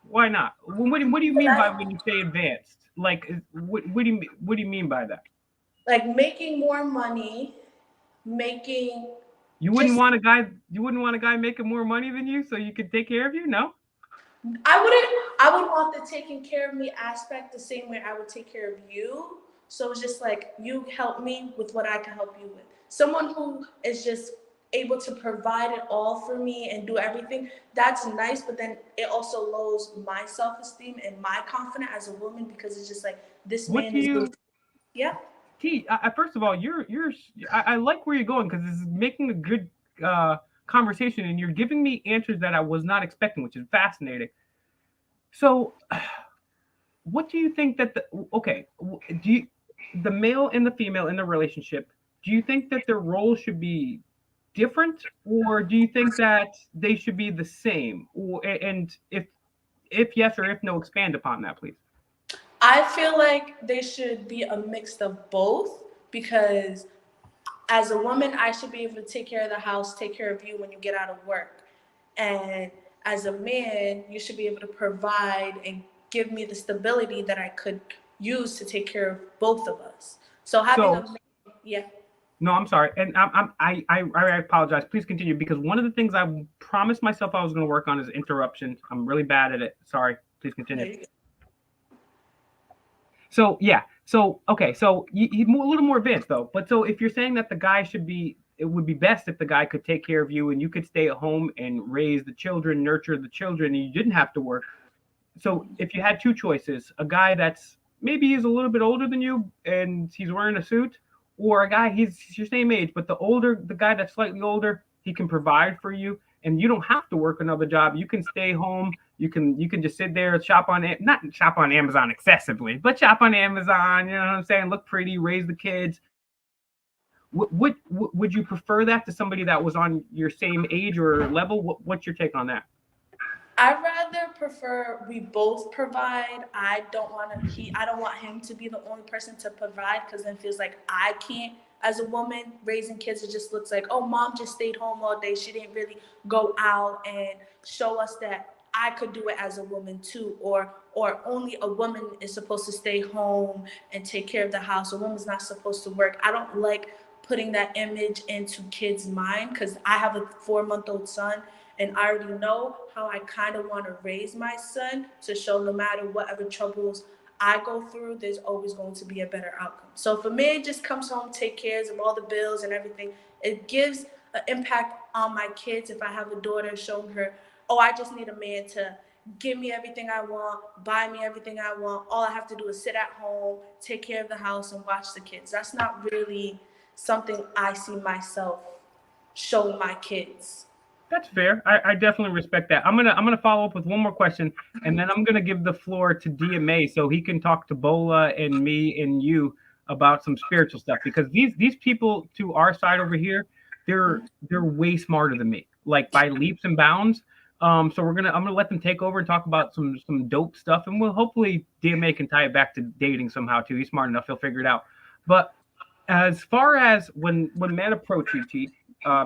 A: Why not? What do you mean by when you say advanced? Like, what do you mean by that?
E: Like making more money, making
A: You wouldn't
E: just
A: want a guy. You wouldn't want a guy making more money than you so you could take care of you. No.
E: I would want the taking care of me aspect the same way I would take care of you. So it's just like you help me with what I can help you with. Someone who is just able to provide it all for me and do everything, that's nice, but then it also lowers my self-esteem and my confidence as a woman because it's just like this
A: What
E: man
A: do
E: is doing,
A: you?
E: yeah.
A: First of all, I like where you're going because this is making a good uh, conversation, and you're giving me answers that I was not expecting, which is fascinating. So, what do you think that the okay? Do you the male and the female in the relationship? Do you think that their roles should be different, or do you think that they should be the same? And if yes or if no, expand upon that, please.
E: I feel like they should be a mix of both because as a woman, I should be able to take care of the house, take care of you when you get out of work. And as a man, you should be able to provide and give me the stability that I could use to take care of both of us. So having a
A: So
E: man, yeah.
A: no, I'm sorry, and I apologize. Please continue because one of the things I promised myself I was going to work on is interruptions. I'm really bad at it. Sorry. Please continue. So yeah, so okay, so you a little more advanced though. But so if you're saying that the guy should be, it would be best if the guy could take care of you and you could stay at home and raise the children, nurture the children, and you didn't have to work. So if you had two choices, a guy that's maybe he's a little bit older than you and he's wearing a suit, or a guy he's your same age, but the guy that's slightly older, he can provide for you and you don't have to work another job. You can stay home. You can just sit there, shop on it, not shop on Amazon excessively, but shop on Amazon. You know what I'm saying? Look pretty, raise the kids. Would you prefer that to somebody that was on your same age or level? What's your take on that?
E: I'd rather prefer we both provide. I don't want him to be the only person to provide because then it feels like I can't. As a woman raising kids, it just looks like, oh, mom just stayed home all day. She didn't really go out and show us that I could do it as a woman too. Or only a woman is supposed to stay home and take care of the house. A woman's not supposed to work. I don't like putting that image into kids' mind because I have a 4-month-old son and I already know how I kind of want to raise my son to show no matter whatever troubles I go through, there's always going to be a better outcome. So if a man just comes home, take care of all the bills and everything, it gives an impact on my kids. If I have a daughter, showing her, oh, I just need a man to give me everything I want, buy me everything I want. All I have to do is sit at home, take care of the house, and watch the kids. That's not really something I see myself showing my kids.
A: That's fair. I definitely respect that. I'm gonna follow up with one more question, and then I'm gonna give the floor to DMA so he can talk to Bola and me and you about some spiritual stuff because these people to our side over here, they're way smarter than me, like by leaps and bounds. So I'm gonna let them take over and talk about some dope stuff, and we'll hopefully DMA can tie it back to dating somehow too. He's smart enough; he'll figure it out. But as far as when men approach you, T,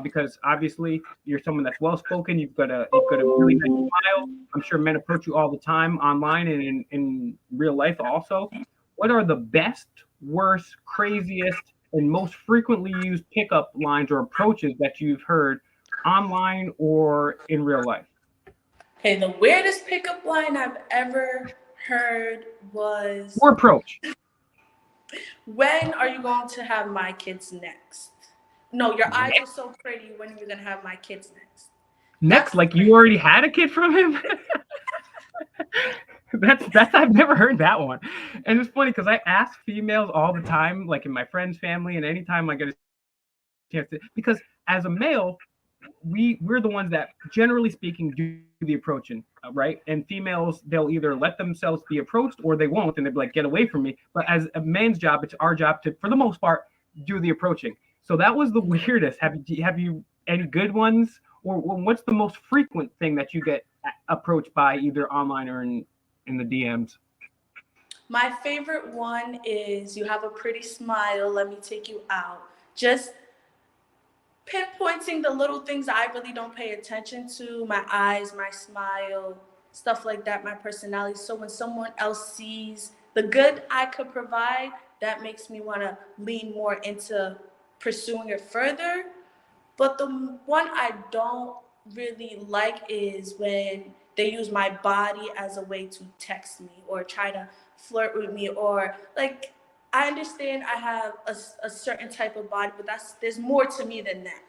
A: because obviously you're someone that's well spoken. You've got a really nice smile. I'm sure men approach you all the time online and in real life also. What are the best, worst, craziest, and most frequently used pickup lines or approaches that you've heard online or in real life?
E: Okay, the weirdest pickup line I've ever heard was,
A: Or approach.
E: when are you going to have my kids next? No, your eyes are so pretty. When are you going to have my kids next?
A: Next,
E: That's
A: like you
E: crazy.
A: already had a kid from him? That's I've never heard that one. And it's funny because I ask females all the time, like in my friends' family, and anytime I get a chance to, because as a male, we're the ones that generally speaking do the approaching, right? And females, they'll either let themselves be approached or they won't, and they'll be like, get away from me. But as a man's job, it's our job to, for the most part, do the approaching. So that was the weirdest. Have you any good ones, or what's the most frequent thing that you get approached by either online or in the DMs?
E: My favorite one is, you have a pretty smile. Let me take you out. Just pinpointing the little things I really don't pay attention to, my eyes, my smile, stuff like that, my personality. So when someone else sees the good I could provide, that makes me want to lean more into pursuing it further. But the one I don't really like is when they use my body as a way to text me or try to flirt with me, or like, I understand I have a certain type of body, but there's more to me than that.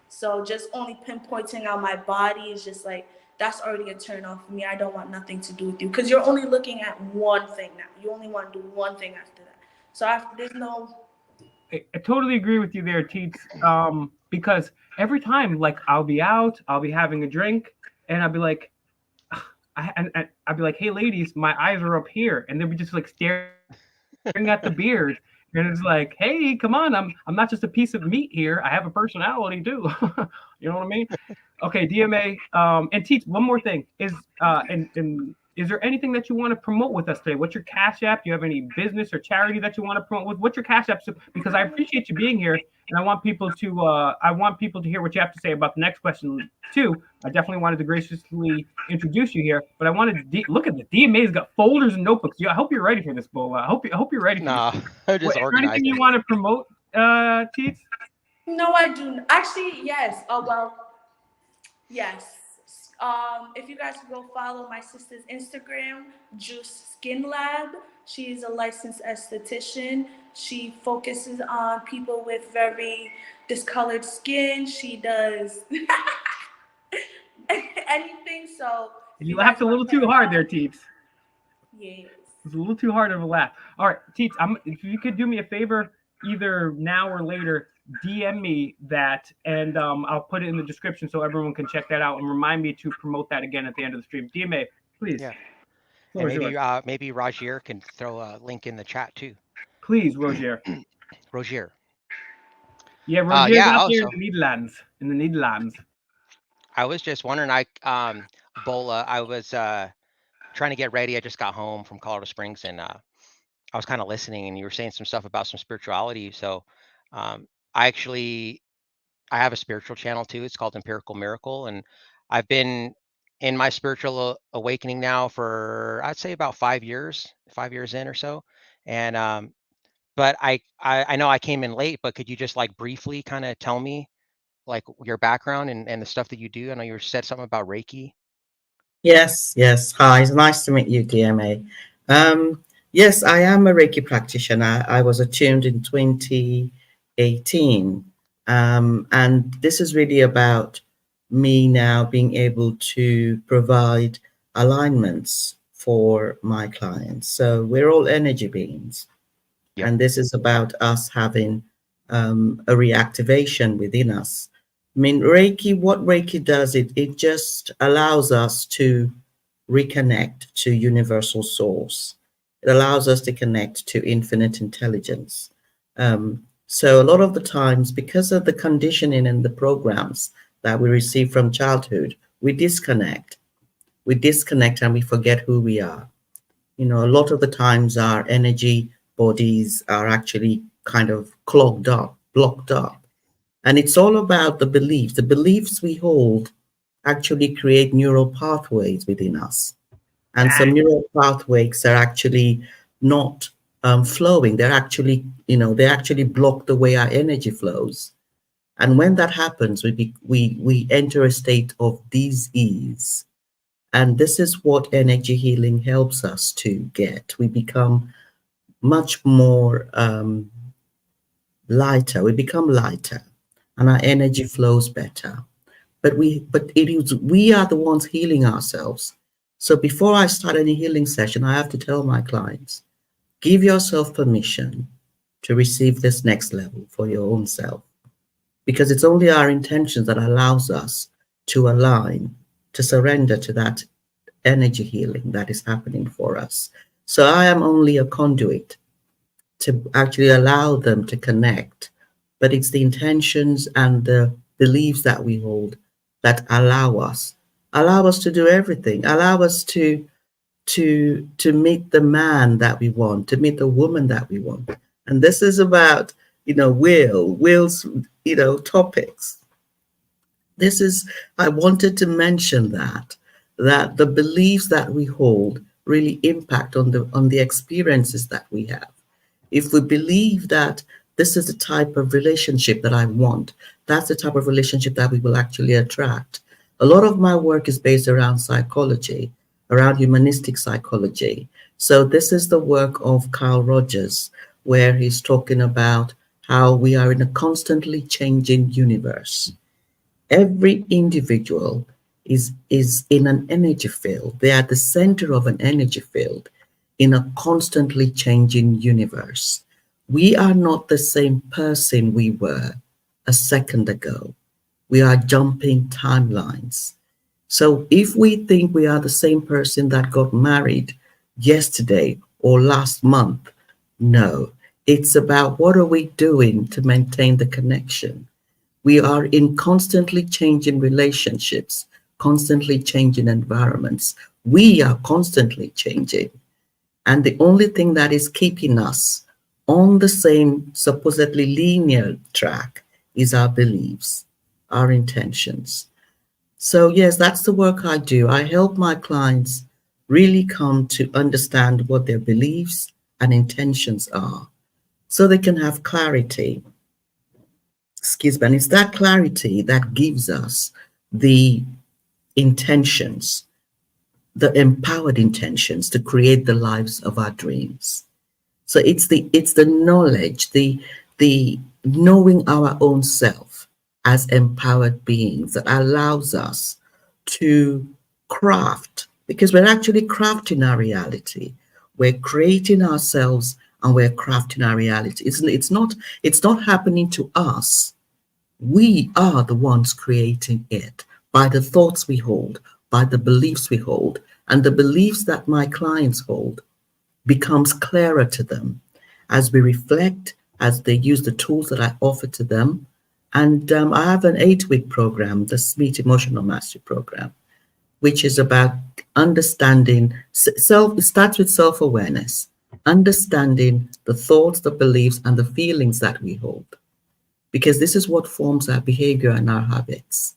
E: So just only pinpointing out my body is just like, that's already a turn off for me. I don't want nothing to do with you because you're only looking at one thing now. You only want to do one thing after that. So there's no.
A: I totally agree with you there, Teets. Because every time, like, I'll be out, I'll be having a drink, and I'll be like, and I'll be like, hey, ladies, my eyes are up here, and they'll be just like staring at the beard, and it's like, hey, come on, I'm not just a piece of meat here. I have a personality too. You know what I mean? Okay, DMA. And Teets, one more thing and is there anything that you want to promote with us today? What's your Cash App? Do you have any business or charity that you want to promote with? What's your Cash App? So, because I appreciate you being here, and I want people to hear what you have to say about the next question too. I definitely wanted to graciously introduce you here, but I wanted to look at the DMA's got folders and notebooks. Yeah, I hope you're ready for this, Bola. I hope you're ready for
D: No,
A: this.
D: I'm just
A: Is there
D: organized.
A: anything you want to promote, Teets?
E: No, I do. Actually, yes. Oh, well, yes. If you guys could go follow my sister's Instagram, Juice Skin Lab. She's a licensed esthetician. She focuses on people with very discolored skin. She does anything. So if
A: You
E: you guys
A: laughed a
E: want
A: little
E: to check
A: too
E: her
A: hard
E: out,
A: there, Teets.
E: yes.
A: It's a little too hard of a laugh. All right, Teets, if you could do me a favor, either now or later, DM me that, and I'll put it in the description so everyone can check that out, and remind me to promote that again at the end of the stream. DMA, please.
D: Yeah.
A: Floor
D: And
A: is yours.
D: maybe Rogier can throw a link in the chat too.
A: Please, Roger.
D: Rogier.
A: Yeah, Roger's
D: Yeah.
A: out there in
D: Also,
A: the Netherlands. In the Netherlands.
D: I was just wondering. Bola. I was trying to get ready. I just got home from Colorado Springs, and I was kind of listening, and you were saying some stuff about some spirituality. So, um, I actually I have a spiritual channel too. It's called Empirical Miracle, and I've been in my spiritual awakening now for, I'd say, about 5 years, 5 years in or so. And but I know I came in late, but could you just like briefly kind of tell me like your background and the stuff that you do? I know you said something about Reiki.
C: Yes, yes. Hi, it's nice to meet you, DMA. Yes, I am a Reiki practitioner. I was attuned in 2018. And this is really about me now being able to provide alignments for my clients. So we're all energy beings.
D: Yep.
C: And this is about us having a reactivation within us. I mean, Reiki, what Reiki does, it just allows us to reconnect to universal source. It allows us to connect to infinite intelligence. So a lot of the times, because of the conditioning and the programs that we receive from childhood, we disconnect. We disconnect and we forget who we are. You know, a lot of the times our energy bodies are actually kind of clogged up, blocked up. And it's all about the beliefs. The beliefs we hold actually create neural pathways within us. And some neural pathways are actually not flowing. They're actually, they actually block the way our energy flows. And when that happens, we enter a state of dis-ease. And this is what energy healing helps us to get. We become much more lighter. We become lighter, and our energy flows better. But we are the ones healing ourselves. So before I start any healing session, I have to tell my clients, give yourself permission to receive this next level for your own self, because it's only our intentions that allows us to align, to surrender to that energy healing that is happening for us. So I am only a conduit to actually allow them to connect, but it's the intentions and the beliefs that we hold that allow us to do everything, allow us to meet the man that we want, to meet the woman that we want. And this is about, will's, topics. I wanted to mention that the beliefs that we hold really impact on the experiences that we have. If we believe that this is the type of relationship that I want, that's the type of relationship that we will actually attract. A lot of my work is based around psychology, around humanistic psychology. So this is the work of Carl Rogers, where he's talking about how we are in a constantly changing universe. Every individual is in an energy field. They are the center of an energy field in a constantly changing universe. We are not the same person we were a second ago. We are jumping timelines. So if we think we are the same person that got married yesterday or last month, no. It's about what are we doing to maintain the connection. We are in constantly changing relationships, constantly changing environments. We are constantly changing. And the only thing that is keeping us on the same supposedly linear track is our beliefs, our intentions. So yes, that's the work I do. I help my clients really come to understand what their beliefs and intentions are so they can have clarity. Excuse me. And it's that clarity that gives us the intentions, the empowered intentions to create the lives of our dreams. So it's the knowledge, the knowing our own self as empowered beings that allows us to craft, because we're actually crafting our reality. We're creating ourselves and we're crafting our reality. It's not happening to us. We are the ones creating it by the thoughts we hold, by the beliefs we hold, and the beliefs that my clients hold becomes clearer to them as we reflect, as they use the tools that I offer to them. And I have an 8-week program, the SMEET Emotional Mastery Program, which is about understanding self. It starts with self-awareness, understanding the thoughts, the beliefs, and the feelings that we hold, because this is what forms our behavior and our habits.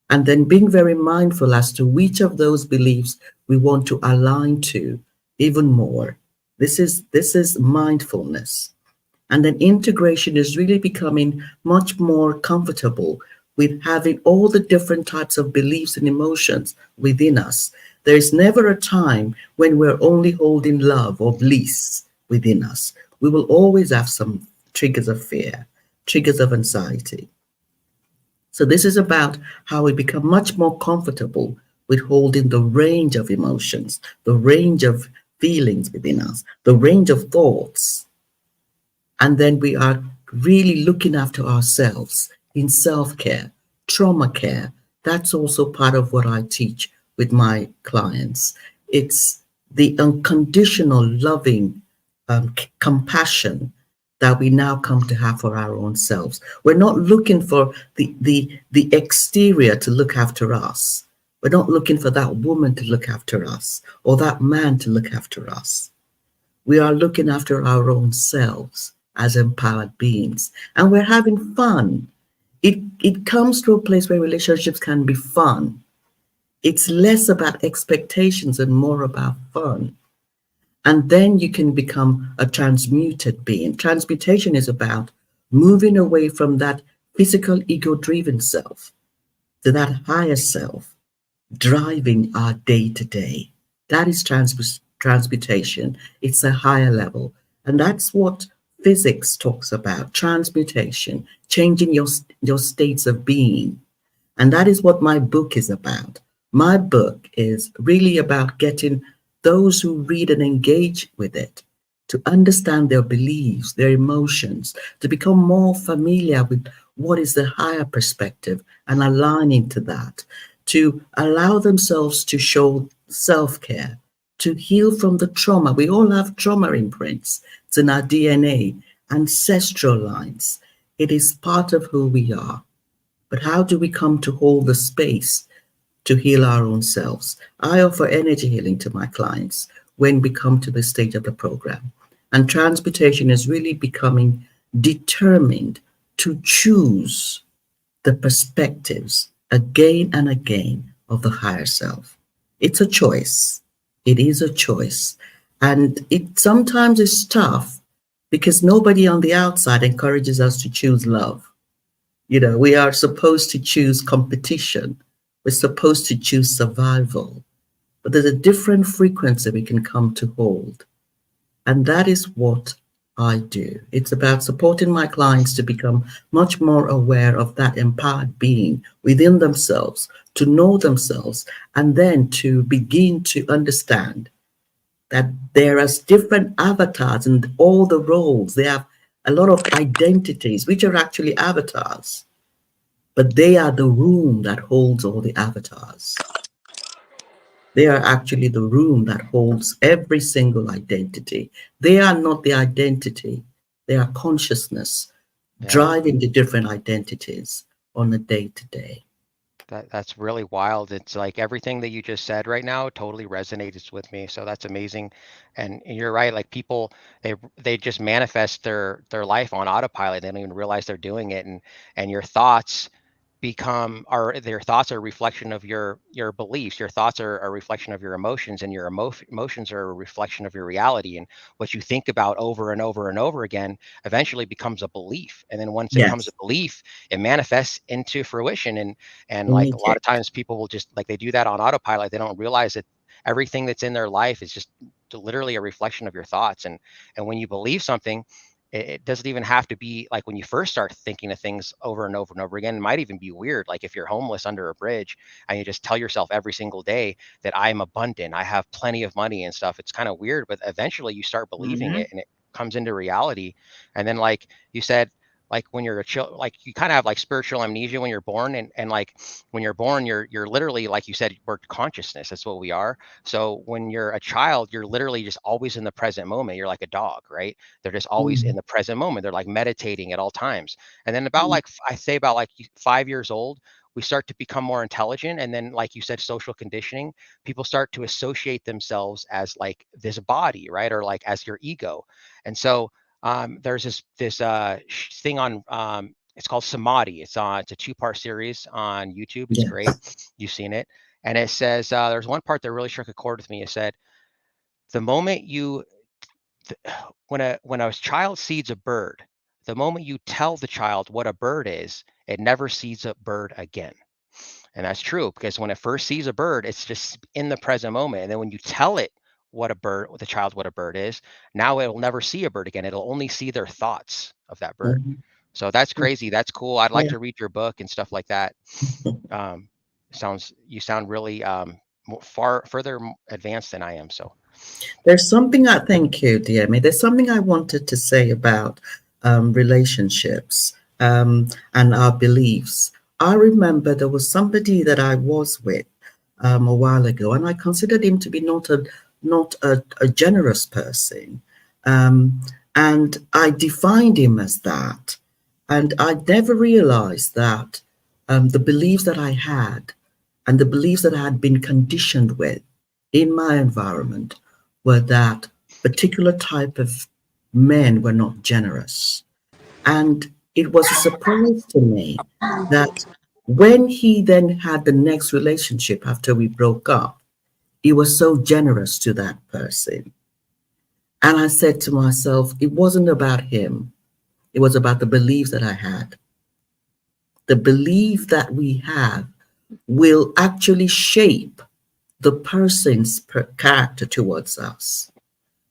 C: And then being very mindful as to which of those beliefs we want to align to even more. This is mindfulness. And then integration is really becoming much more comfortable with having all the different types of beliefs and emotions within us. There is never a time when we're only holding love or bliss within us. We will always have some triggers of fear, triggers of anxiety. So this is about how we become much more comfortable with holding the range of emotions, the range of feelings within us, the range of thoughts. And then we are really looking after ourselves in self-care, trauma care. That's also part of what I teach with my clients. It's the unconditional loving compassion that we now come to have for our own selves. We're not looking for the exterior to look after us. We're not looking for that woman to look after us or that man to look after us. We are looking after our own selves as empowered beings, and we're having fun. It comes to a place where relationships can be fun. It's less about expectations and more about fun. And then you can become a transmuted being. Transmutation is about moving away from that physical ego-driven self to that higher self, driving our day-to-day. That is transmutation. It's a higher level. And that's what physics talks about, transmutation, changing your states of being. And that is what my book is about. My book is really about getting those who read and engage with it to understand their beliefs, their emotions, to become more familiar with what is the higher perspective and aligning to that, to allow themselves to show self-care, to heal from the trauma. We all have trauma imprints. It's in our DNA, ancestral lines. It is part of who we are. But how do we come to hold the space to heal our own selves? I offer energy healing to my clients when we come to this stage of the program. And transmutation is really becoming determined to choose the perspectives again and again of the higher self. It's a choice. It is a choice. And it sometimes is tough because nobody on the outside encourages us to choose love. You know, we are supposed to choose competition. We're supposed to choose survival. But there's a different frequency we can come to hold. And that is what I do. It's about supporting my clients to become much more aware of that empowered being within themselves, to know themselves, and then to begin to understand that there are different avatars and all the roles. They have a lot of identities, which are actually avatars, but they are the room that holds all the avatars. They are actually the room that holds every single identity. They are not the identity. They are consciousness
D: Yeah.
C: driving the different identities on a day to day.
D: That's really wild. It's like everything that you just said right now totally resonates with me. So that's amazing. And you're right. Like people, they just manifest their life on autopilot. They don't even realize they're doing it. And your thoughts are their thoughts are a reflection of your beliefs. Your thoughts are a reflection of your emotions, and your emotions are a reflection of your reality. And what you think about over and over and over again eventually becomes a belief. And then once it becomes a
C: Yes,
D: belief, it manifests into fruition. And like a lot
C: immediate.
D: of times people will just like they do that on autopilot. They don't realize that everything that's in their life is just literally a reflection of your thoughts. And when you believe something, it doesn't even have to be like when you first start thinking of things over and over and over again. It might even be weird. Like if you're homeless under a bridge and you just tell yourself every single day that I'm abundant, I have plenty of money and stuff. It's kind of weird, but eventually you start believing
A: Mm-hmm.
D: it and it comes into reality. And then, like you said, like when you're a child, like you kind of have like spiritual amnesia when you're born, and like when you're born, you're literally, like you said, we're consciousness. That's what we are. So when you're a child, you're literally just always in the present moment. You're like a dog, right? They're just always in
C: Mm,
D: the present moment. They're like meditating at all times. And then about like I say about like 5 years old, we start to become more intelligent. And then, like you said, social conditioning, people start to associate themselves as like this body, right? Or like as your ego. And so there's this thing on it's called Samadhi. It's a two-part series on YouTube. It's great.
C: yes.
D: You've seen it. And it says there's one part that really struck a chord with me. It said, the moment you when a child sees a bird, the moment you tell the child what a bird is, it never sees a bird again. And that's true because when it first sees a bird, it's just in the present moment. And then when you tell it the child what a bird is, now it will never see a bird again. It'll only see their thoughts of that bird.
C: Mhm.
D: So that's crazy. That's cool. I'd like
C: Yeah.
D: to read your book and stuff like that. Um, you sound really far further advanced than I am. So
C: There's something I thank you, dear me. There's something I wanted to say about relationships and our beliefs. I remember there was somebody that I was with a while ago, and I considered him to be not a generous person, um, and I defined him as that. And I never realized that the beliefs that I had and the beliefs that I had been conditioned with in my environment were that particular type of men were not generous. And it was a surprise to me that when he then had the next relationship after we broke up, he was so generous to that person. And I said to myself, it wasn't about him, it was about the beliefs that I had. The belief that we have will actually shape the person's character towards us.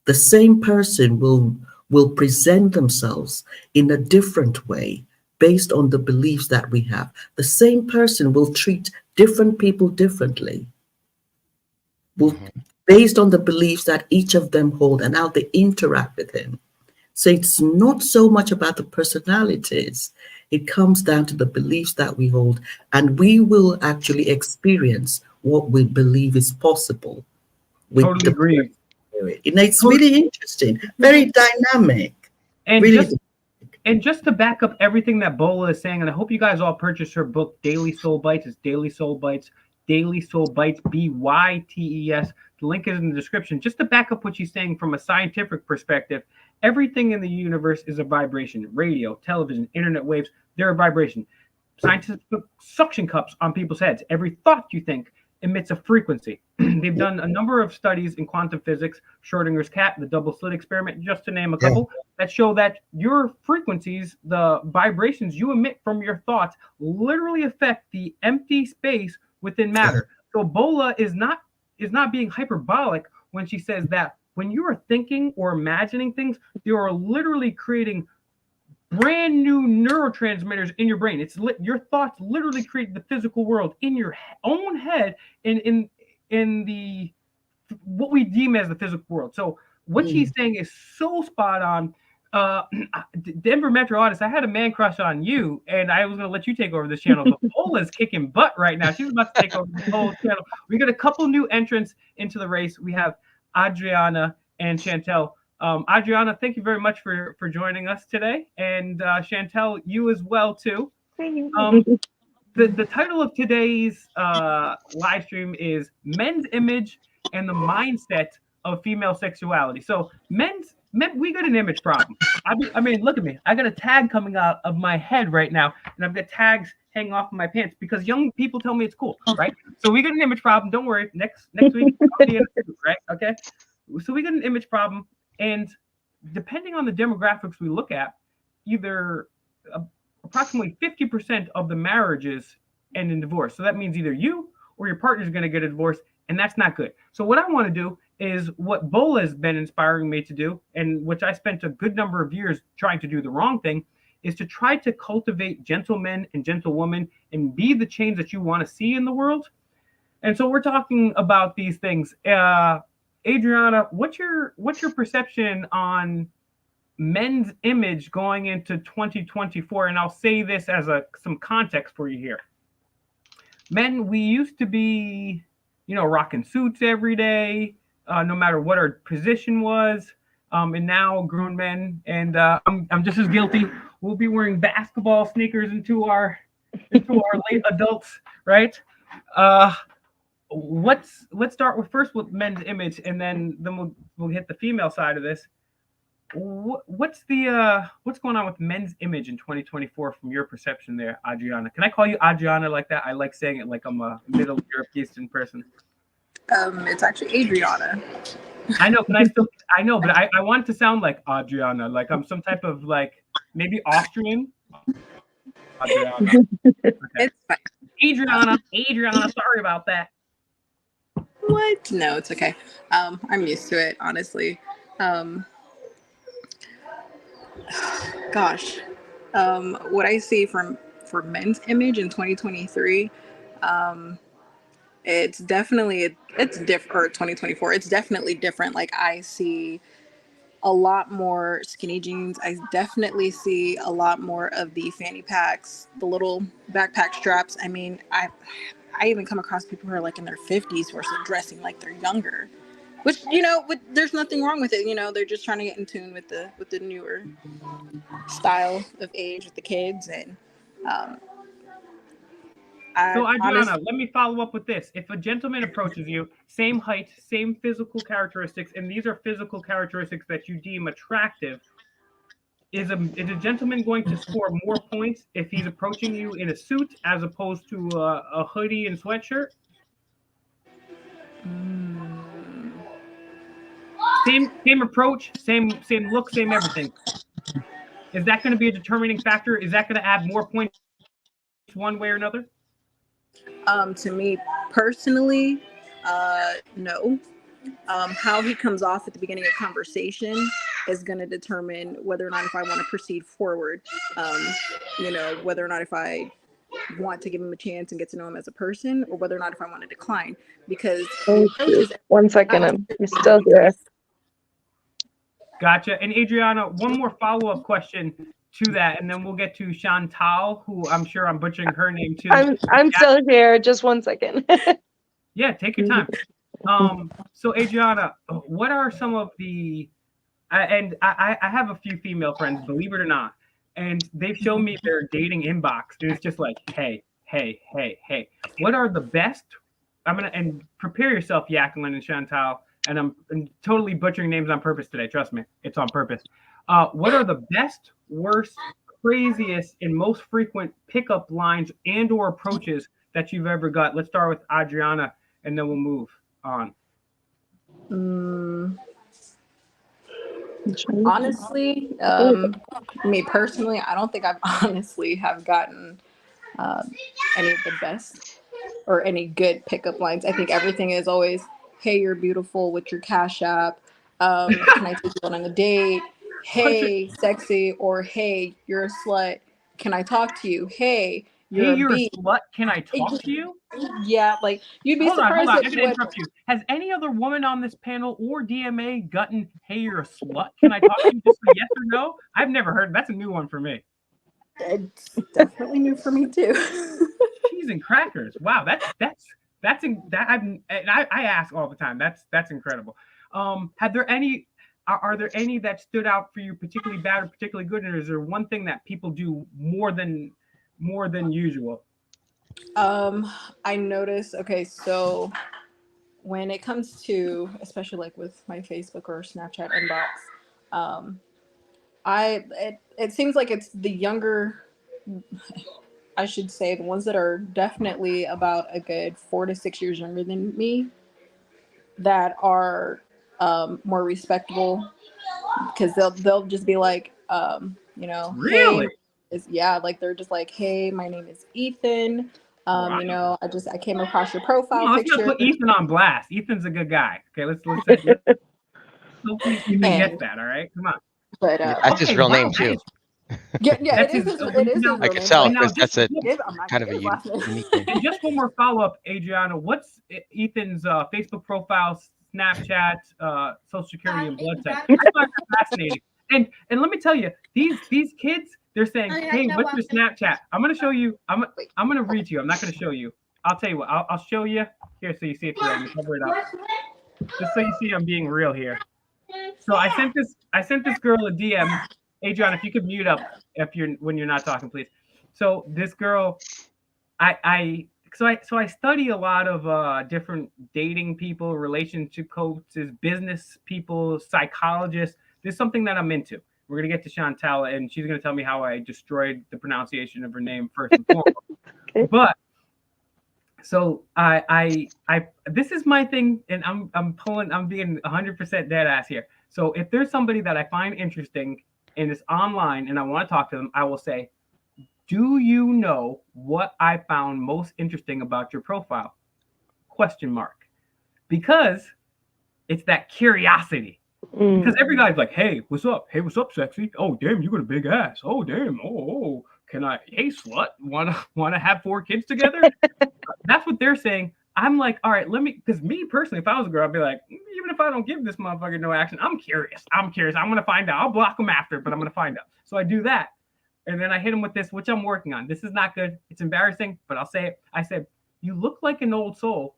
C: The same person will present themselves in a different way based on the beliefs that we have. The same person will treat different people differently, will
D: mhm.
C: based on the beliefs that each of them hold and how they interact with him. So it's not so much about the personalities. It comes down to the beliefs that we hold, and we will actually experience what we believe is possible with
A: Totally
C: the
A: agree.
C: spirit. And it's really interesting, very dynamic,
A: And
C: really.
A: just to back up everything that Bola is saying, and I hope you guys all purchase her book, Daily Soul Bites. It's Daily Soul Bites, Daily Soul Bites, BYTES. The link is in the description. Just to back up what she's saying from a scientific perspective, everything in the universe is a vibration. Radio, television, internet waves, they're a vibration. Scientists put suction cups on people's heads. Every thought you think emits a frequency. They've done a number of studies in quantum physics, Schrodinger's cat, the double slit experiment, just to name a couple, that show that your frequencies, the vibrations you emit from your thoughts, literally affect the empty space within matter. So Bola is not being hyperbolic when she says that when you are thinking or imagining things, you are literally creating brand new neurotransmitters in your brain. Your thoughts literally create the physical world in your own head, in the what we deem as the physical world. So what she's saying is so spot on. Denver Metro artist, I had a man crush on you, and I was going to let you take over this channel. But Bola's kicking butt right now. She's about to take over the whole channel. We got a couple new entrants into the race. We have Adriana and Chantelle. Adriana, thank you very much for joining us today, and Chantelle, you as well too. The title of today's live stream is "Men's Image and the Mindset of Female Sexuality." So, men, we got an image problem. I mean, look at me. I got a tag coming out of my head right now, and I've got tags hanging off of my pants because young people tell me it's cool, right? So we got an image problem. Don't worry. Next week, I'll be in a suit, right? Okay. So we got an image problem. And depending on the demographics we look at, either approximately 50% of the marriages end in divorce. So that means either you or your partner is going to get a divorce, and that's not good. So what I want to do is what Bola has been inspiring me to do, and which I spent a good number of years trying to do the wrong thing, is to try to cultivate gentlemen and gentlewomen and be the change that you want to see in the world. And so we're talking about these things. Adriana, what's your perception on men's image going into 2024? And I'll say this as some context for you here. Men, we used to be, rocking suits every day, no matter what our position was. And now grown men, and I'm just as guilty. We'll be wearing basketball sneakers into our late adults, right? Let's start first with men's image, and then we'll hit the female side of this. What's going on with men's image in 2024 from your perception there, Adriana? Can I call you Adriana like that? I like saying it like I'm a Middle European person.
F: It's actually Adriana.
A: I know, but I want to sound like Adriana, like I'm some type of like maybe Austrian. Adriana. Okay.
F: It's fine.
A: Adriana, sorry about that.
F: What? No, it's okay. I'm used to it, honestly. Gosh, what I see for men's image in 2023, it's different. Or 2024, it's definitely different. Like I see a lot more skinny jeans. I definitely see a lot more of the fanny packs, the little backpack straps. I mean, I even come across people who are like in their 50s who are still dressing like they're younger, which, there's nothing wrong with it. They're just trying to get in tune with the newer style of age with the kids. And
A: so Adriana, let me follow up with this. If a gentleman approaches you, same height, same physical characteristics, and these are physical characteristics that you deem attractive, is a gentleman going to score more points if he's approaching you in a suit as opposed to a hoodie and sweatshirt? Same approach, same look, same everything. Is that going to be a determining factor? Is that going to add more points one way or another?
F: To me personally, no. How he comes off at the beginning of conversation is going to determine whether or not if I want to proceed forward. Whether or not if I want to give him a chance and get to know him as a person, or whether or not if I want to decline. Because
G: 1 second, I'm still here.
A: Gotcha. And Adriana, one more follow-up question to that, and then we'll get to Chantelle, who I'm sure I'm butchering her name too.
G: I'm still here. Just 1 second.
A: Yeah, take your time. So Adriana, what are some of the and I have a few female friends, believe it or not, and they've shown me their dating inbox, and it's just like, hey. What are the best? And prepare yourself, Yaquelin and Chantelle, and I'm totally butchering names on purpose today. Trust me, it's on purpose. What are the best, worst, craziest, and most frequent pickup lines and/or approaches that you've ever got? Let's start with Adriana. and then we'll move on.
F: Honestly, me personally, I don't think I've honestly have gotten any of the best or any good pickup lines. I think everything is always, "Hey, you're beautiful," with your Cash App. Can I take you on a date? Hey, sexy, or hey, you're a slut. Can I talk to you? Hey,
A: Hey,
F: you're a
A: you're a
F: beast.
A: slut. Can I talk to you?
F: Yeah, like you'd be
A: Hold on.
F: surprised
A: I
F: at
A: gotta
F: what.
A: interrupt you. Has any other woman on this panel or DMA gotten, hey, you're a slut? Can I talk to you? Just a yes or no? I've never heard. That's a new one for me.
F: It's definitely new for me too.
A: Cheese and crackers. Wow, I ask all the time. That's incredible. Have there any? Are there any that stood out for you particularly bad or particularly good? Or is there one thing that people do more than usual?
F: I noticed. Okay, so when it comes to, especially like with my Facebook or Snapchat inbox, um, it seems like it's the younger, I should say, the ones that are definitely about a good 4 to 6 years younger than me, that are more respectable, because they'll just be like, hey,
A: Really?
F: yeah, like they're just like, hey, my name is Ethan.
A: Wow.
F: I came across your profile
A: Let's not
F: picture,
A: put Ethan on blast. Ethan's a good guy. Okay, let's hopefully Ethan gets
F: and
A: that. All right, come on.
F: but
D: That's his
A: Okay,
D: real
A: wow,
D: name too.
F: yeah,
A: that's
F: it
A: his.
F: is his
D: I
F: real
D: could
F: name,
D: tell
F: but
A: Now,
D: because that's a
F: I'm not
D: kind
F: gonna
D: of a
F: give his last name.
D: unique name.
A: and just one more follow up, Adriana. What's Ethan's Facebook profile, Snapchat, Social Security, and blood type? I find that fascinating. And let me tell you, these kids, they're saying, "Hey, what's your Snapchat?" I'm gonna show you. I'm gonna read to you. I'm not gonna show you. I'll tell you what. I'll show you here so you see it's real. Let me cover it up, just so you see I'm being real here. So I sent this girl a DM. Adriana, if you could mute up when you're not talking, please. So this girl, I study a lot of different dating people, relationship coaches, business people, psychologists. This is something that I'm into. We're gonna get to Chantelle, and she's gonna tell me how I destroyed the pronunciation of her name first and foremost.
G: Okay.
A: But so I this is my thing, and I'm being 100% dead ass here. So if there's somebody that I find interesting and is online and I want to talk to them, I will say, do you know what I found most interesting about your profile? Question mark. Because it's that curiosity. Because every guy's like, hey, what's up? Hey, what's up, sexy? Oh, damn, you got a big ass. Oh, damn. Oh, can I? Hey, slut, wanna have 4 kids together? That's what they're saying. I'm like, all right, because me personally, if I was a girl, I'd be like, even if I don't give this motherfucker no action, I'm curious. I'm gonna find out. I'll block him after, but I'm gonna find out. So I do that. And then I hit him with this, which I'm working on. This is not good. It's embarrassing, but I'll say it. I said, you look like an old soul,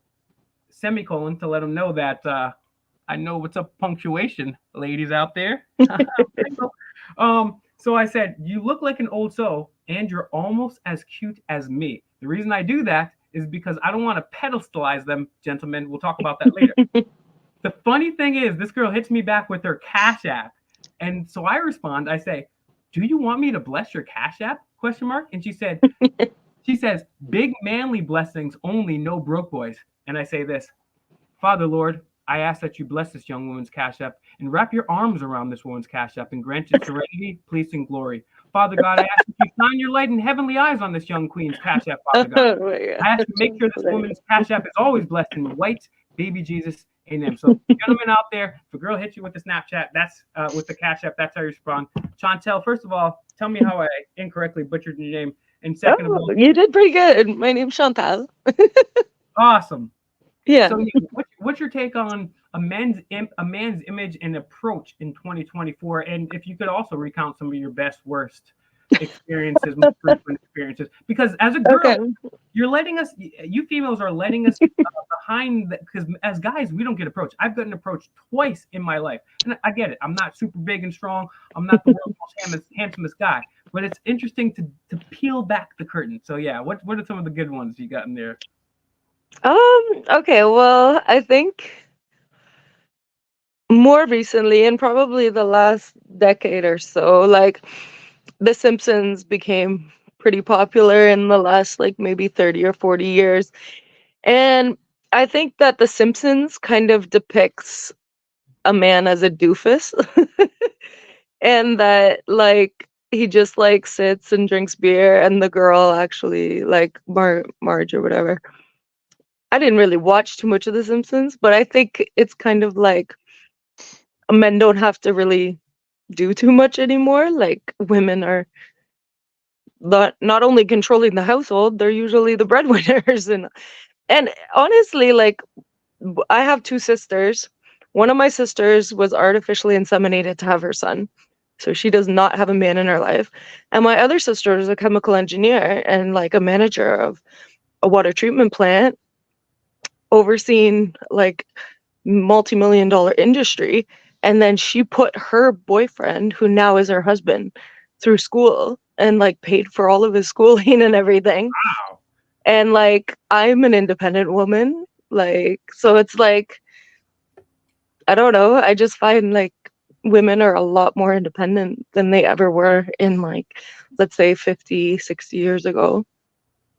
A: semicolon, to let him know that I know what's up punctuation, ladies out there. So I said, you look like an old soul and you're almost as cute as me. The reason I do that is because I don't want to pedestalize them, gentlemen. We'll talk about that later. The funny thing is, this girl hits me back with her Cash App. And so I respond, I say, do you want me to bless your Cash App? Question mark. And she says, big manly blessings only, no broke boys. And I say this, Father Lord, I ask that you bless this young woman's Cash App and wrap your arms around this woman's Cash App and grant it serenity, peace, and glory. Father God, I ask that you shine your light and heavenly eyes on this young queen's Cash App, Father God. I ask you to make sure this woman's Cash App is always blessed in white, baby Jesus. Amen. So, gentlemen out there, if a girl hits you with the Snapchat, that's with the Cash App, that's how you respond. Chantelle, first of all, tell me how I incorrectly butchered your name. And second of all,
G: you did pretty good. My name's Chantelle.
A: awesome.
G: Yeah.
A: So, what's your take on a man's image and approach in 2024? And if you could also recount some of your best, worst experiences, most frequent experiences, because as a girl, you're letting us, you females are letting us behind, because as guys, we don't get approached. I've gotten approached twice in my life, and I get it. I'm not super big and strong. I'm not the world's most handsomest guy, but it's interesting to peel back the curtain. So yeah, what are some of the good ones you got in there?
G: Okay, well, I think more recently, and probably the last decade or so, like The Simpsons became pretty popular in the last like maybe 30 or 40 years. And I think that The Simpsons kind of depicts a man as a doofus, and that like he just like sits and drinks beer, and the girl actually like Marge or whatever. I didn't really watch too much of The Simpsons, but I think it's kind of like men don't have to really do too much anymore. Like women are not only controlling the household, they're usually the breadwinners, and honestly, like I have two sisters. One of my sisters was artificially inseminated to have her son. So she does not have a man in her life. And my other sister is a chemical engineer and like a manager of a water treatment plant, overseeing like multi-million dollar industry. And then she put her boyfriend, who now is her husband, through school and like paid for all of his schooling and everything.
A: Wow.
G: And like I'm an independent woman. Like, so it's like, I don't know. I just find like women are a lot more independent than they ever were in like, let's say 50, 60 years ago.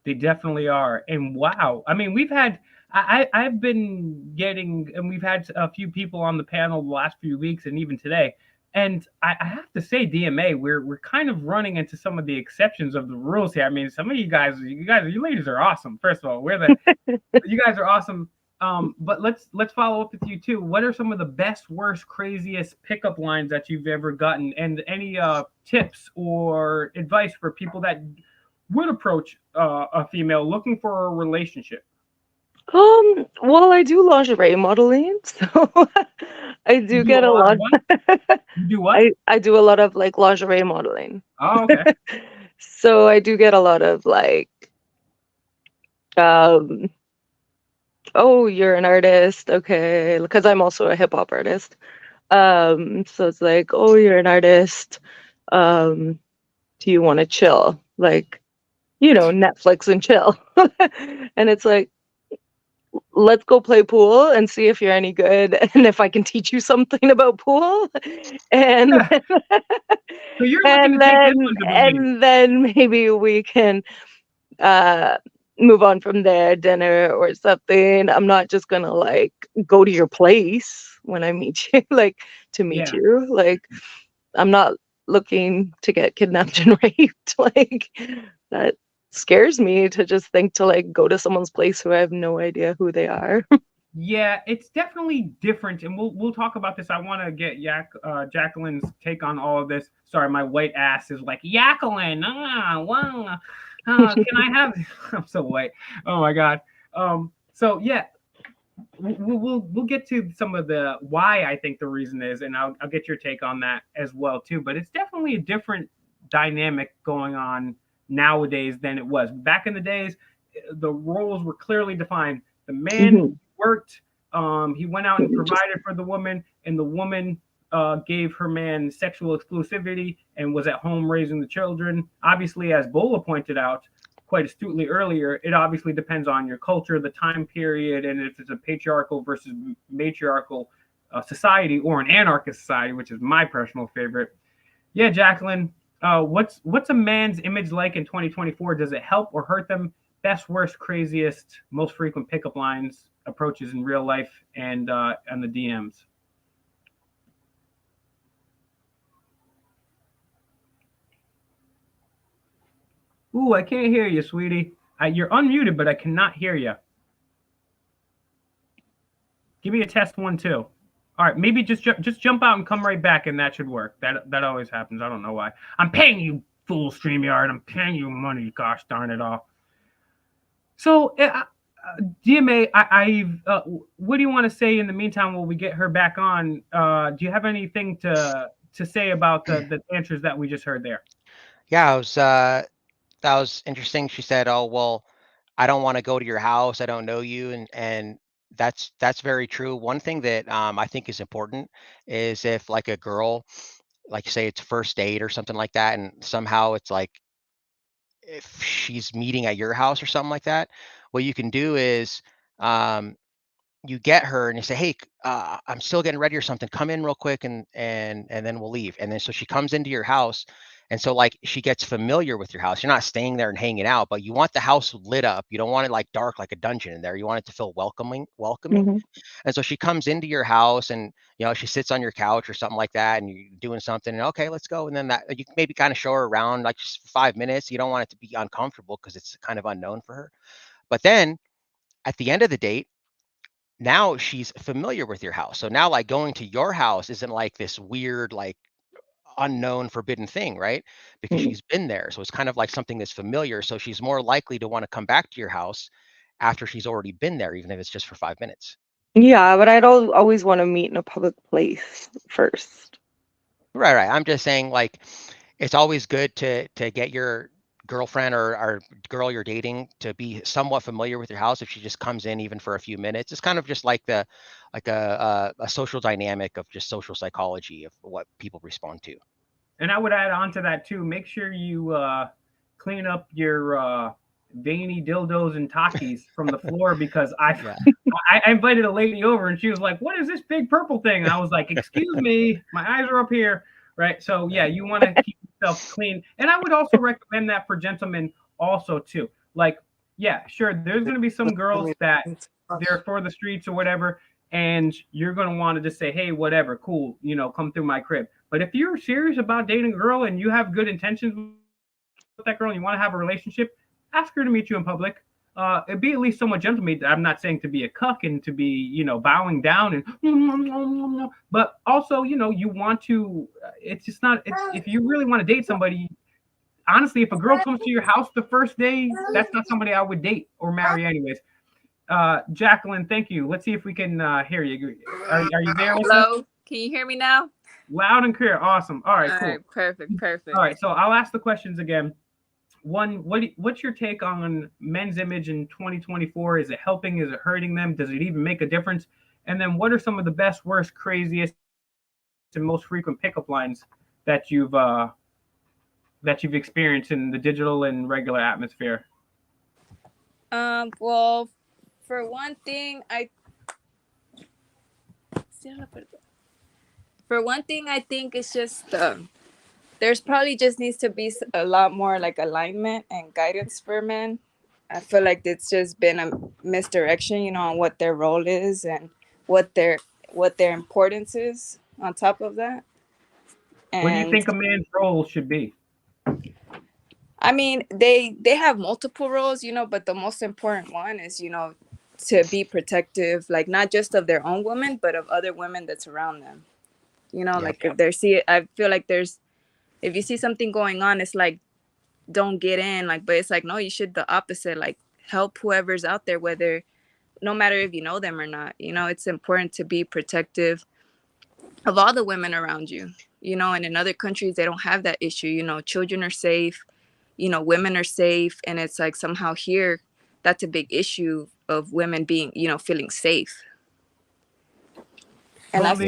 A: They definitely are. And wow, I mean, I've been getting, and we've had a few people on the panel the last few weeks and even today. And I have to say, DMA, we're kind of running into some of the exceptions of the rules here. I mean, some of you ladies are awesome. First of all, you guys are awesome. But let's follow up with you too. What are some of the best, worst, craziest pickup lines that you've ever gotten, and any tips or advice for people that would approach a female looking for a relationship?
G: Well, I do lingerie modeling, so I
A: You
G: do
A: do a
G: get a
A: lot of
G: lot.
A: what? You do what?
G: I do a lot of like lingerie modeling.
A: Oh, okay.
G: So I do get a lot of like, um, oh, you're an artist, okay, because I'm also a hip hop artist. So it's like, oh, you're an artist. Um, do you want to chill? Like, Netflix and chill. And it's like, let's go play pool and see if you're any good and if I can teach you something about pool. And
A: So you're looking to
G: and
A: take them
G: then
A: under the wing.
G: and then maybe we can uh move on from there, dinner or something. I'm not just gonna like go to your place when I meet you, like to meet
A: Yeah.
G: you. Like I'm not looking to get kidnapped and raped. Like that scares me to just think to like go to someone's place who I have no idea who they are.
A: Yeah, it's definitely different, and we'll talk about this. I want to get Jacqueline's take on all of this. Sorry, my white ass is like Yaquelin. Wow. Can I have? I'm so white. Oh my god. So yeah, we'll get to some of the why I think the reason is, and I'll get your take on that as well too. But it's definitely a different dynamic going on nowadays than it was back in the days. The roles were clearly defined. The man
G: Mhm.
A: worked, he went out and
G: Just
A: provided for the woman, and the woman gave her man sexual exclusivity and was at home raising the children. Obviously, as Bola pointed out quite astutely earlier, it obviously depends on your culture, the time period, and if it's a patriarchal versus matriarchal society or an anarchist society, which is my personal favorite. Yeah, Jacqueline, what's a man's image like in 2024? Does it help or hurt them? Best, worst, craziest, most frequent pickup lines, approaches in real life, and the DMs. Ooh, I can't hear you, sweetie. You're unmuted, but I cannot hear you. Give me a test 1 2. All right, maybe just jump out and come right back, and that should work. That always happens. I don't know why. I'm paying you, fool Streamyard. I'm paying you money. Gosh darn it all. So, DMA, what do you want to say in the meantime while we get her back on? Do you have anything to say about the answers that we just heard there?
D: Yeah, that was interesting. She said, "Oh, well, I don't want to go to your house. I don't know you," and that's very true. One thing that I think is important is if like a girl, like say it's first date or something like that, and somehow it's like if she's meeting at your house or something like that, what you can do is um, you get her and you say, "Hey, I'm still getting ready or something. Come in real quick and then we'll leave." And then so she comes into your house And so like she gets familiar with your house. You're not staying there and hanging out, but you want the house lit up. You don't want it like dark like a dungeon in there. You want it to feel welcoming.
G: Mhm.
D: And so she comes into your house and, she sits on your couch or something like that and you're doing something and okay, let's go. And then that you can maybe kind of show her around like just for 5 minutes. You don't want it to be uncomfortable because it's kind of unknown for her. But then at the end of the date, now she's familiar with your house. So now like going to your house isn't like this weird, like unknown forbidden thing, right? Because
G: Mm.
D: she's been there. So it's kind of like something that's familiar. So she's more likely to want to come back to your house after she's already been there, even if it's just for 5 minutes.
G: Yeah, but I'd always want to meet in a public place first.
D: Right. I'm just saying like it's always good to get your girlfriend or girl you're dating to be somewhat familiar with your house if she just comes in even for a few minutes. It's kind of just like a social dynamic of just social psychology of what people respond to.
A: And I would add on to that too. Make sure you clean up your veiny dildos and takis from the floor because
D: Yeah.
A: I invited a lady over and she was like, "What is this big purple thing?" And I was like, "Excuse me, my eyes are up here." Right. So yeah, you want to keep yourself clean. And I would also recommend that for gentlemen also too. Like, yeah, sure, there's gonna be some girls that they're for the streets or whatever, and you're gonna want to just say, "Hey, whatever, cool, come through my crib." But if you're serious about dating a girl and you have good intentions with that girl and you want to have a relationship, ask her to meet you in public. It'd be at least somewhat gentlemanly. I'm not saying to be a cuck and to be, bowing down and, but also, you want to. It's just not. It's if you really want to date somebody. Honestly, if a girl comes to your house the first day, that's not somebody I would date or marry, anyways. Jacqueline, thank you. Let's see if we can hear you. Are you there with us?
F: Hello, can you hear me now?
A: Loud and clear. Awesome. All right,
F: All
A: cool.
F: right, perfect.
A: All right, so I'll ask the questions again. One, what's your take on men's image in 2024? Is it helping? Is it hurting them? Does it even make a difference? And then what are some of the best, worst, craziest, and most frequent pickup lines that you've experienced in the digital and regular atmosphere?
F: Well, for one thing, I think it's just there's probably just needs to be a lot more like alignment and guidance for men. I feel like it's just been a misdirection, on what their role is and what their importance is on top of that.
A: What do you
F: And
A: think a man's role should be?
F: I mean, they have multiple roles, but the most important one is, to be protective, like not just of their own women, but of other women that's around them.
D: Yep.
F: Like if they see it, I feel like if you see something going on, it's like don't get in, like, but it's like no, you should the opposite, like help whoever's out there, whether no matter if you know them or not. It's important to be protective of all the women around you. And in other countries they don't have that issue. Children are safe, women are safe, and it's like somehow here that's a big issue of women being, feeling safe. And I
A: Totally.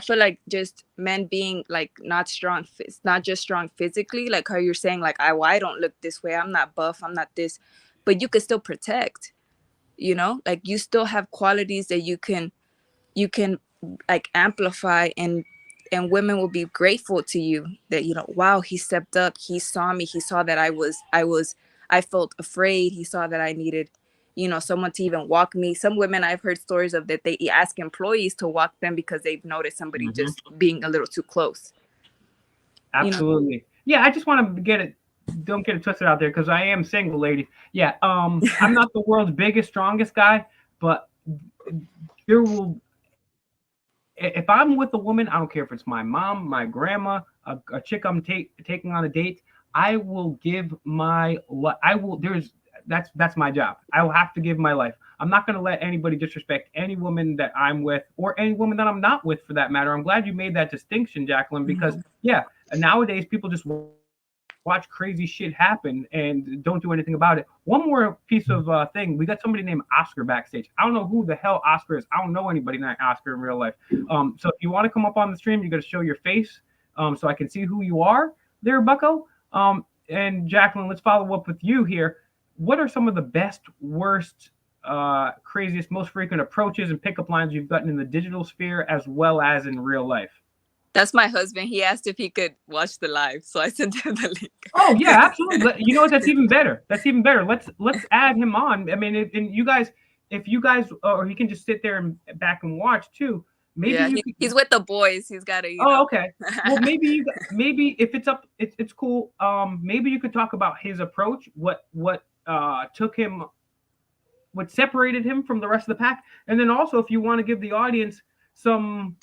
F: feel like just men being like not strong, not just strong physically, like how you're saying, like I don't look this way, I'm not buff, I'm not this, but you can still protect, like you still have qualities that you can like amplify, and women will be grateful to you that, wow, he stepped up, he saw me, he saw that I felt afraid, he saw that I needed, someone to even walk me. Some women, I've heard stories of that they ask employees to walk them because they've noticed somebody just being a little too close.
A: Absolutely. Yeah, I just want to don't get it twisted out there because I am single, lady. Yeah, I'm not the world's biggest, strongest guy, but there will, if I'm with a woman, I don't care if it's my mom, my grandma, a chick I'm taking on a date, I will give I will, that's my job. I will have to give my life. I'm not going to let anybody disrespect any woman that I'm with or any woman that I'm not with for that matter. I'm glad you made that distinction, Jacqueline, because yeah, nowadays people just watch crazy shit happen and don't do anything about it. One more piece of thing. We got somebody named Oscar backstage. I don't know who the hell Oscar is. I don't know anybody named Oscar in real life. So if you want to come up on the stream, you got to show your face so I can see who you are there, Bucko. And Jacqueline, let's follow up with you here. What are some of the best, worst, craziest, most frequent approaches and pickup lines you've gotten in the digital sphere as well as in real life?
H: That's my husband. He asked if he could watch the live, so I sent him the link.
A: Oh yeah, absolutely. You know what? That's even better. That's even better. Let's add him on. I mean, and you guys, if you guys, or he can just sit there and back and watch too. Maybe
H: Yeah,
A: you could.
H: he's with the boys. He's got to,
A: Oh, okay. Well, maybe if it's up, it's cool. Maybe you could talk about his approach. What took him, what separated him from the rest of the pack, and then also if you want to give the audience some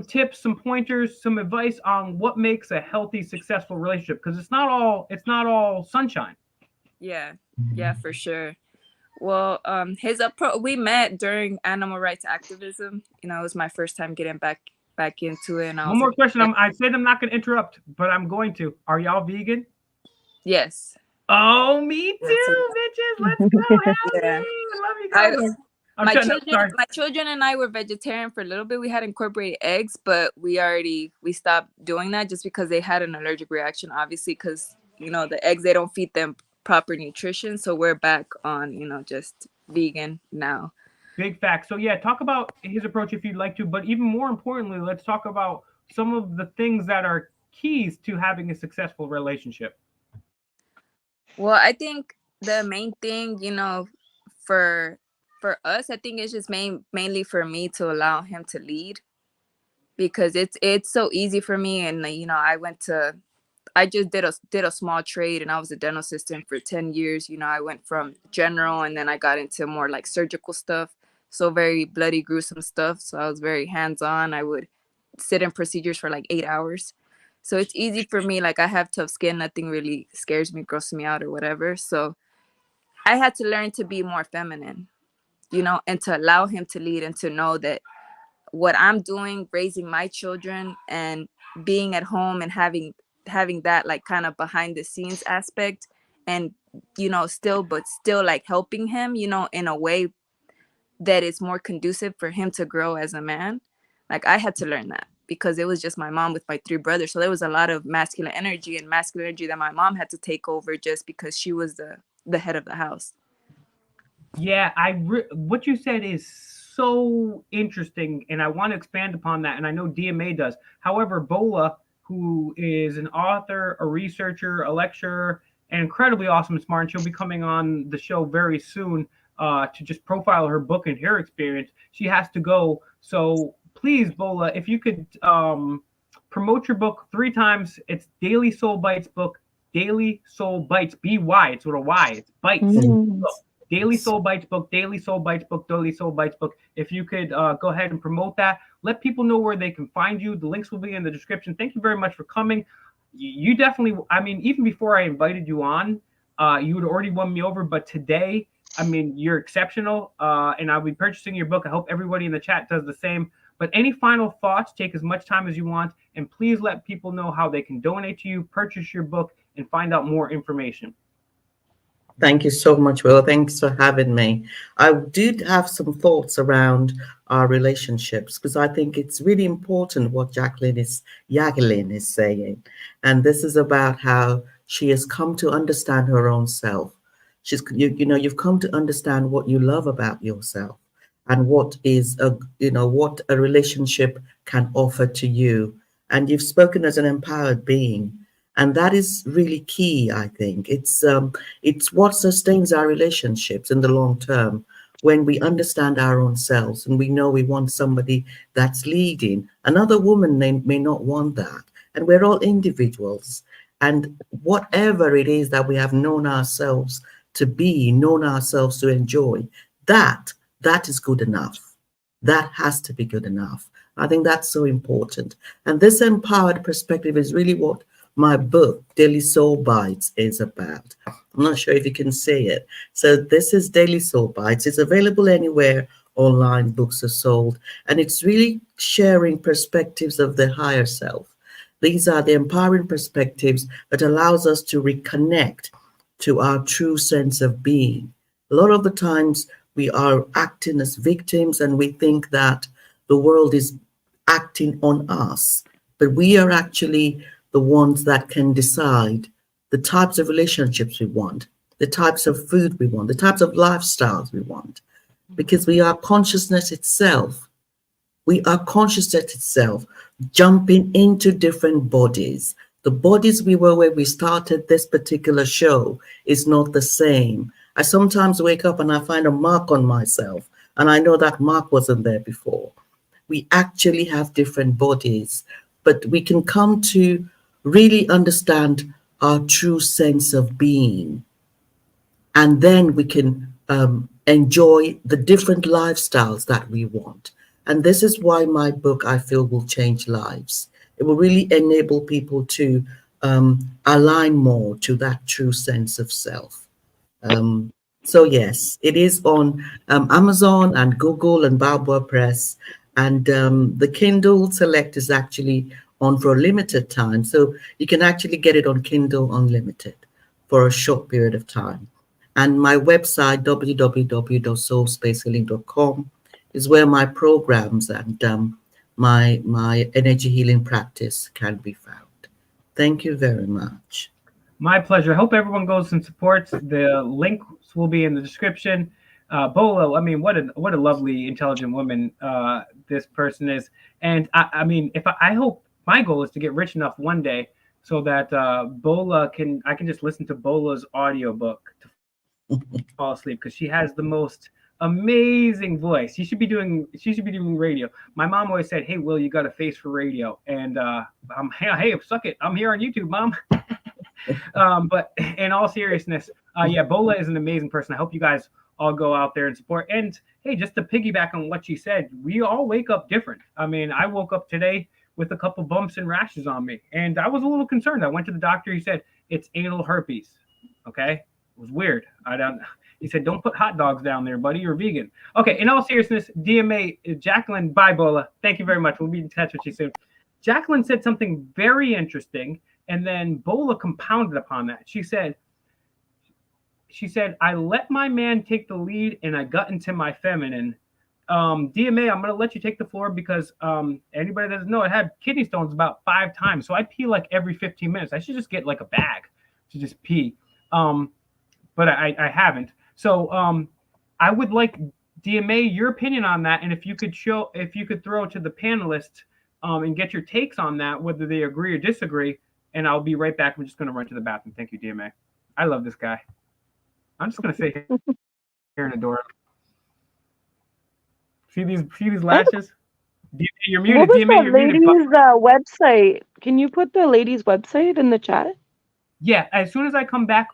A: tips, some pointers, some advice on what makes a healthy, successful relationship, because it's not all sunshine.
H: Yeah, for sure. Well, his approach, we met during animal rights activism. You know, it was my first time getting back into it. And
A: One more question. I said I'm not going to interrupt, but I'm going to. Are y'all vegan?
H: Yes.
A: Oh, me too, bitches. Let's go. Hell yeah. I love you guys.
H: My children and I were vegetarian for a little bit. We had incorporated eggs, but we stopped doing that just because they had an allergic reaction, obviously, because, you know, the eggs, they don't feed them proper nutrition. So we're back on, you know, just vegan now.
A: Big fact. So yeah, talk about his approach if you'd like to, but even more importantly, let's talk about some of the things that are keys to having a successful relationship.
H: Well, I think the main thing, you know, for us, I think it's just mainly for me to allow him to lead, because it's so easy for me. And, you know, I just did a small trade, and I was a dental assistant for 10 years. You know, I went from general, and then I got into more like surgical stuff. So very bloody, gruesome stuff. So I was very hands-on. I would sit in procedures for like 8 hours. So it's easy for me. Like, I have tough skin. Nothing really scares me, grosses me out or whatever. So I had to learn to be more feminine, you know, and to allow him to lead, and to know that what I'm doing, raising my children and being at home and having that like kind of behind the scenes aspect, and, you know, still like helping him, you know, in a way that is more conducive for him to grow as a man. Like, I had to learn that, because it was just my mom with my 3 brothers. So there was a lot of masculine energy that my mom had to take over, just because she was the head of the house.
A: Yeah, what you said is so interesting, and I want to expand upon that, and I know DMA does. However, Bola, who is an author, a researcher, a lecturer, and incredibly awesome and smart, and she'll be coming on the show very soon to just profile her book and her experience. She has to go, so please, Bola, if you could promote your book 3 times. It's Daily Soul Bites book, Daily Soul Bites, B-Y, it's with a Y, it's bites. Daily Soul Bites book, Daily Soul Bites book, Daily Soul Bites book. If you could go ahead and promote that, let people know where they can find you. The links will be in the description. Thank you very much for coming. You definitely, I mean, even before I invited you on, you had already won me over. But today, I mean, you're exceptional, and I'll be purchasing your book. I hope everybody in the chat does the same. But any final thoughts, take as much time as you want, and please let people know how they can donate to you, purchase your book, and find out more information.
C: Thank you so much, Will. Thanks for having me. I did have some thoughts around our relationships, because I think it's really important what Yaquelin is saying. And this is about how she has come to understand her own self. You've come to understand what you love about yourself, and what a relationship can offer to you. And you've spoken as an empowered being. And that is really key, I think. It's what sustains our relationships in the long term, when we understand our own selves and we know we want somebody that's leading. Another woman may not want that. And we're all individuals. And whatever it is that we have known ourselves to be, known ourselves to enjoy, that is good enough. That has to be good enough. I think that's so important. And this empowered perspective is really what my book, Daily Soul Bites, is about. I'm not sure if you can see it. So this is Daily Soul Bites. It's available anywhere online books are sold. And it's really sharing perspectives of the higher self. These are the empowering perspectives that allows us to reconnect to our true sense of being. A lot of the times we are acting as victims, and we think that the world is acting on us. But we are actually the ones that can decide the types of relationships we want, the types of food we want, the types of lifestyles we want, because we are consciousness itself. We are consciousness itself, jumping into different bodies. The bodies we were when we started this particular show is not the same. I sometimes wake up and I find a mark on myself, and I know that mark wasn't there before. We actually have different bodies, but we can come to really understand our true sense of being, and then we can enjoy the different lifestyles that we want. And this is why my book, I feel, will change lives. It will really enable people to align more to that true sense of self. Um, so yes, it is on Amazon and Google and Balboa Press, and the Kindle Select is actually on for a limited time. So you can actually get it on Kindle Unlimited for a short period of time. And my website, www.soulspacehealing.com, is where my programs and my energy healing practice can be found. Thank you very much.
A: My pleasure. I hope everyone goes and supports. The links will be in the description. Bola, I mean, what a lovely, intelligent woman this person is. And I mean, if I hope my goal is to get rich enough one day so that I can just listen to Bola's audiobook to fall asleep, because she has the most amazing voice. She should be doing radio. My mom always said, "Hey, Will, you got a face for radio," and hey, suck it, I'm here on YouTube, Mom. But in all seriousness, yeah, Bola is an amazing person. I hope you guys all go out there and support. And hey, just to piggyback on what she said, we all wake up different. I mean, I woke up today with a couple bumps and rashes on me, and I was a little concerned. I went to the doctor. He said it's anal herpes. Okay, it was weird. I don't. He said, "Don't put hot dogs down there, buddy. You're vegan." Okay. In all seriousness, DMA, Yaquelin, bye, Bola. Thank you very much. We'll be in touch with you soon. Yaquelin said something very interesting, and then Bola compounded upon that. She said, I let my man take the lead and I got into my feminine. DMA, I'm going to let you take the floor because anybody that doesn't know, I had kidney stones about 5 times. So I pee like every 15 minutes. I should just get like a bag to just pee. But I haven't. So I would like, DMA, your opinion on that. And if you could throw to the panelists and get your takes on that, whether they agree or disagree. And I'll be right back. I'm just going to run to the bathroom. Thank you, DMA. I love this guy. I'm just going to sit here and adore him. See these lashes? DMA, you're muted.
G: What was
A: DMA,
G: that
A: you're muted.
G: lady's website? Can you put the lady's website in the chat?
A: Yeah, as soon as I come back,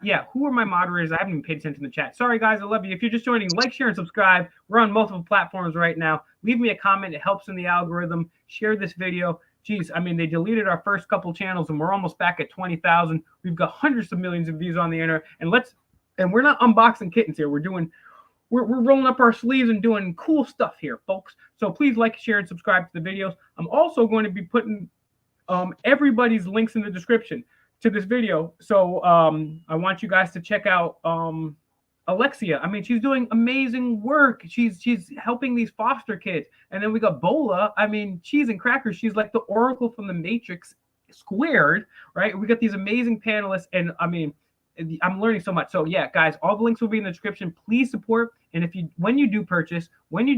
A: yeah, who are my moderators? I haven't even paid attention to the chat. Sorry, guys, I love you. If you're just joining, like, share, and subscribe. We're on multiple platforms right now. Leave me a comment. It helps in the algorithm. Share this video. Geez, I mean, they deleted our first couple channels, and we're almost back at 20,000. We've got hundreds of millions of views on the internet, and we're not unboxing kittens here. We're rolling up our sleeves and doing cool stuff here, folks. So please like, share, and subscribe to the videos. I'm also going to be putting everybody's links in the description to this video. So I want you guys to check out Alexia. I mean, she's doing amazing work. She's helping these foster kids. And then we got Bola. I mean, cheese and crackers. She's like the Oracle from the Matrix squared, right? We got these amazing panelists, and I mean, I'm learning so much. So yeah, guys, all the links will be in the description. Please support. And when you do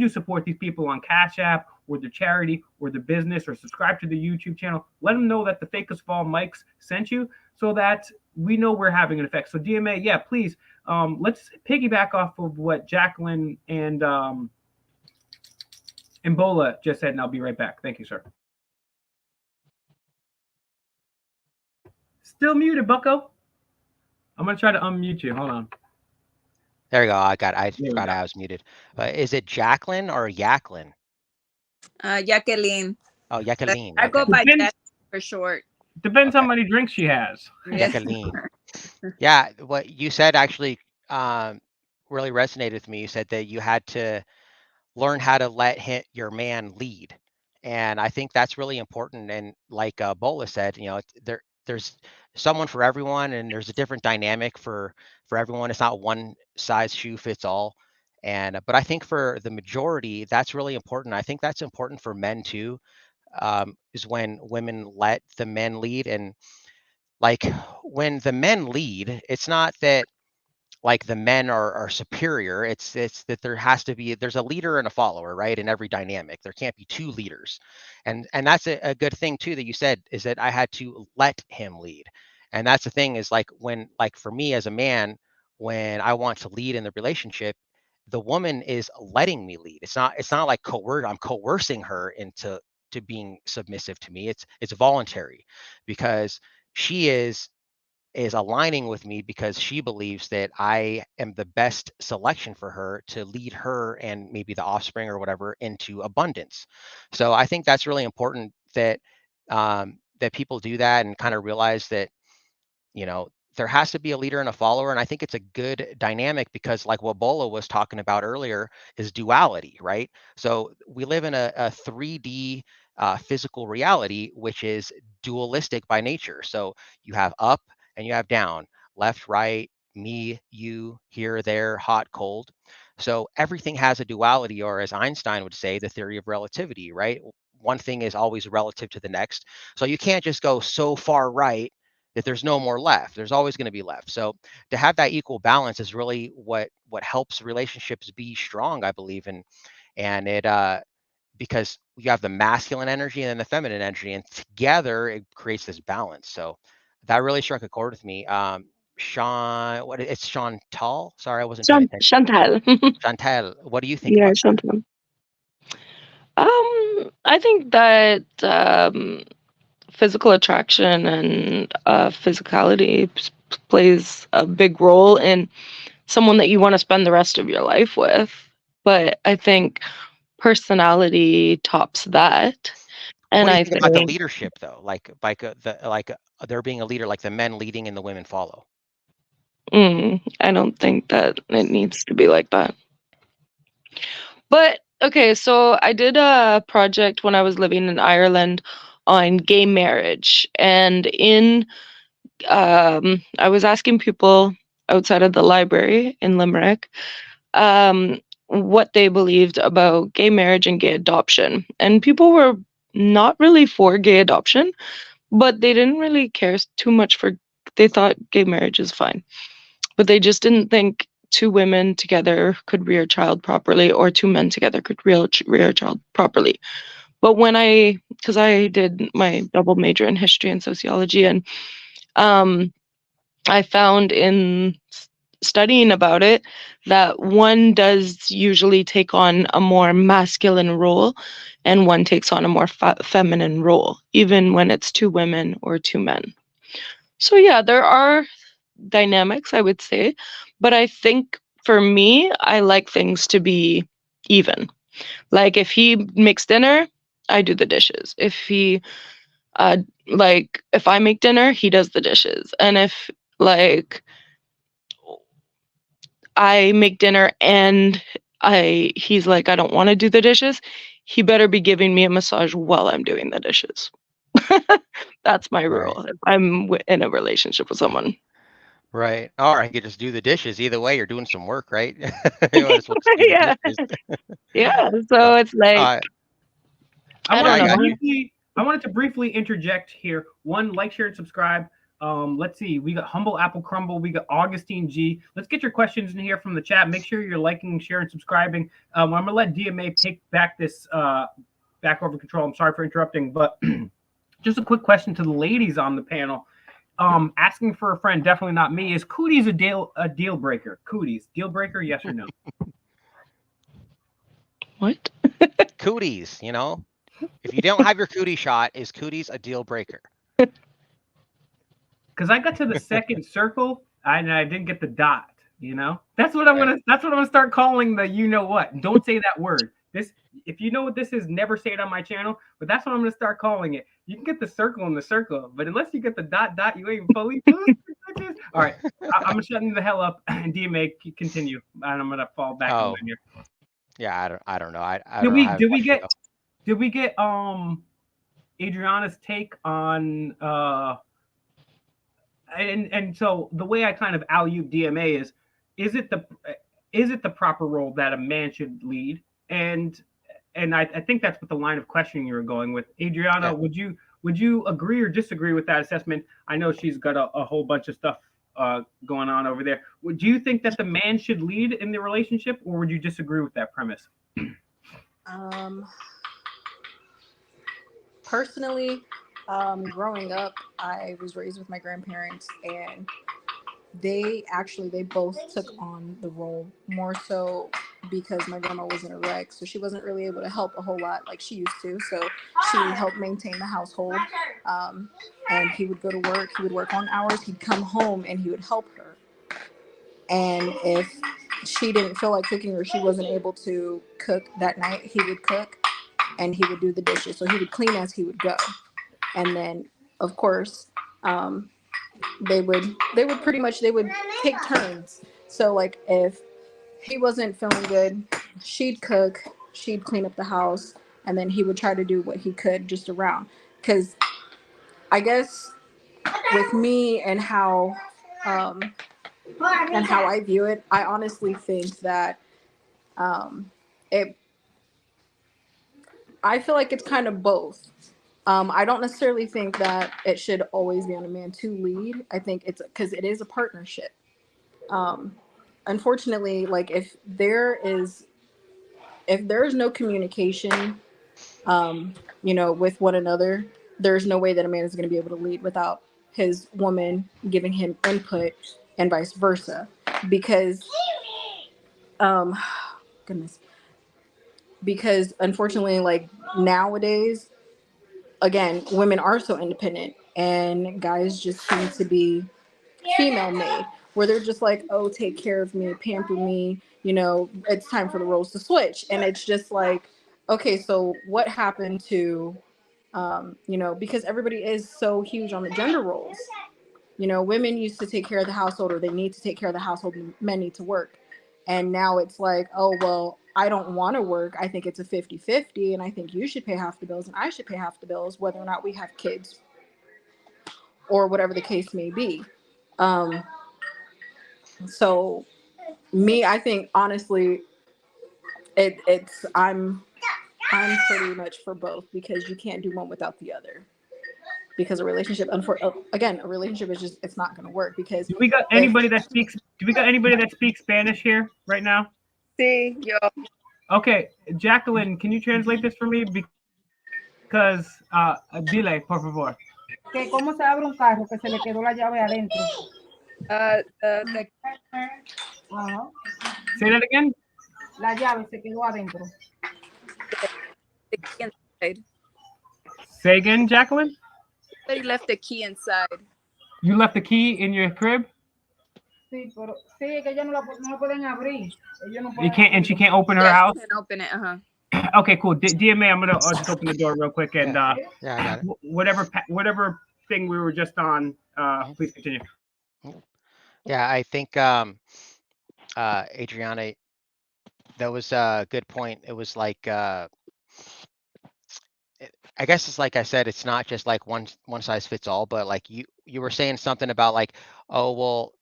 A: support these people on Cash App or the charity or the business, or subscribe to the YouTube channel, let them know that the Fake as Fall mics sent you, so that we know we're having an effect. So DMA, yeah, please, let's piggyback off of what Yaquelin and Bola just said, and I'll be right back. Thank you, sir. Still muted, bucko. I'm going to try to unmute you. Hold on.
D: There you go. I forgot I was muted. Is it Yaquelin or Yaquelin?
H: Yaquelin.
D: Oh, Yaquelin.
H: I go
D: Okay.
H: by Jack for short.
A: Depends how many drinks she has.
H: Yeah.
D: Yaquelin. Yeah, what you said actually really resonated with me. You said that you had to learn how to let your man lead, and I think that's really important. And like Bola said, there's someone for everyone, and there's a different dynamic for everyone. It's not one size shoe fits all. And but I think for the majority, that's really important. I think that's important for men too, is when women let the men lead. And like when the men lead, it's not that, like the men are superior. It's that there's a leader and a follower, right? In every dynamic, there can't be two leaders, and that's a good thing too that you said, is that I had to let him lead. And that's the thing, is like, when, like for me as a man, when I want to lead in the relationship, the woman is letting me lead. It's not like I'm coercing her into being submissive to me. It's voluntary, because she is aligning with me, because she believes that I am the best selection for her to lead her and maybe the offspring or whatever into abundance. So I think that's really important, that that people do that and kind of realize that, there has to be a leader and a follower. And I think it's a good dynamic, because like what Bola was talking about earlier is duality, right? So we live in a 3D physical reality, which is dualistic by nature. So you have up and you have down, left, right, me, you, here, there, hot, cold. So everything has a duality, or as Einstein would say, the theory of relativity, right? One thing is always relative to the next. So you can't just go so far right that there's no more left. There's always going to be left. So to have that equal balance is really what helps relationships be strong, I believe. And it because you have the masculine energy and then the feminine energy, and together it creates this balance. So that really struck a chord with me. It's Chantelle. Sorry, I wasn't paying attention.
G: Chantal.
D: Chantelle, what do you think
G: Yeah,
D: about that?
G: Chantal. I think that physical attraction and physicality plays a big role in someone that you want to spend the rest of your life with. But I think personality tops that.
D: What
G: And
D: do you
G: I
D: think about the
G: think,
D: leadership, though? There being a leader, like the men leading and the women follow.
G: I don't think that it needs to be like that. But okay, so I did a project when I was living in Ireland on gay marriage, and I was asking people outside of the library in Limerick what they believed about gay marriage and gay adoption, and people were not really for gay adoption, but they didn't really care too much for. They thought gay marriage is fine, but they just didn't think two women together could rear a child properly, or two men together could rear a child properly. But because I did my double major in history and sociology, and um, I found in studying about it that one does usually take on a more masculine role, and one takes on a more feminine role, even when it's two women or two men. So yeah, there are dynamics, I would say, but I think for me, I like things to be even. Like if he makes dinner, I do the dishes. Uh if I make dinner, he does the dishes. And if like I make dinner and he's like, I don't want to do the dishes, he better be giving me a massage while I'm doing the dishes. That's my
D: Right.
G: rule if I'm in a relationship with someone.
D: Right. Or I could just do the dishes. Either way, you're doing some work, right? You might as well just do the
G: Yeah.
D: dishes.
G: Yeah.
D: So,
G: So it's like,
D: uh,
G: I
D: yeah,
G: don't
D: I got
G: know.
D: you.
A: I wanted to briefly interject here. One, like, share, and subscribe. Let's see. We got Humble Apple Crumble. We got Augustine G. Let's get your questions in here from the chat. Make sure you're liking, sharing, subscribing. I'm gonna let DMA take back this back over control. I'm sorry for interrupting, but just a quick question to the ladies on the panel. Asking for a friend, definitely not me. Is cooties a deal breaker? Cooties, deal breaker, yes or no?
G: What?
D: Cooties, if you don't have your cootie shot, is cooties a deal breaker?
A: Because I got to the second circle and I didn't get the dot. That's what I'm
D: Right.
A: gonna. That's what I'm gonna start calling the. You know what? Don't say that word. This. If you know what this is, never say it on my channel. But that's what I'm gonna start calling it. You can get the circle in the circle, but unless you get the dot, you ain't fully. All right, I'm shutting the hell up. And DMA continue, and I'm gonna fall back in line
D: Oh,
A: here.
D: yeah. I don't know. I
A: Did
D: don't know
A: we
D: how
A: did we
D: much you
A: get
D: know.
A: did we get Adriana's take on and so the way I kind of alley-oop DMA is it the proper role that a man should lead? And I think that's what the line of questioning you were going with. Adriana,
D: Yeah.
A: would you agree or disagree with that assessment? I know she's got a whole bunch of stuff going on over there. Would you think that the man should lead in the relationship, or would you disagree with that premise?
F: Personally, growing up, I was raised with my grandparents, and they both took on the role more so because my grandma was in a wreck, so she wasn't really able to help a whole lot like she used to. So she helped maintain the household, and he would go to work. He would work long hours. He'd come home and he would help her. And if she didn't feel like cooking or she wasn't able to cook that night, he would cook and he would do the dishes. So he would clean as he would go. And then, of course, they would take turns. So like if he wasn't feeling good, she'd cook, she'd clean up the house, and then he would try to do what he could just around. Because I guess with me and how I view it, I honestly think that it. I feel like it's kind of both. I don't necessarily think that it should always be on a man to lead. I think it's because it is a partnership. Unfortunately, like if there is no communication, with one another, there's no way that a man is going to be able to lead without his woman giving him input and vice versa. Because, goodness, because unfortunately, like nowadays, again, women are so independent and guys just seem to be female made, where they're just like, oh, take care of me, pamper me, it's time for the roles to switch. And it's just like, okay, so what happened to, because everybody is so huge on the gender roles. Women used to take care of the household, or they need to take care of the household, and men need to work. And now it's like, oh, well, I don't want to work. I think it's a 50-50, and I think you should pay half the bills and I should pay half the bills, whether or not we have kids or whatever the case may be. So me, I think honestly, I'm pretty much for both, because you can't do one without the other. Because a relationship, a relationship is just, it's not going to work. Because
A: Do we got anybody that speaks Spanish here right now?
H: Sí, yo.
A: Okay, Yaquelin, can you translate this for me? Because dile, por favor.
I: Que cómo se abre un carro que se le quedó la llave adentro.
H: The
A: Say that again.
I: La llave se quedó adentro.
H: key inside.
A: Say again, Yaquelin.
H: Somebody left the key inside.
A: You left the key in your crib.
I: Sí, pero sí, que ellos no lo pueden abrir. Ellos no
A: You
I: pueden
A: can't, and she can't open her
H: Yeah,
A: house.
H: she can't open it.
A: Okay, cool. DMA, I'm gonna just open the door real quick, and
D: Yeah, I got it.
A: whatever thing we were just on, please continue.
D: Yeah, I think Adriana, that was a good point. It was like I guess it's like I said, it's not just like one size fits all, but like you were saying something about like, oh well,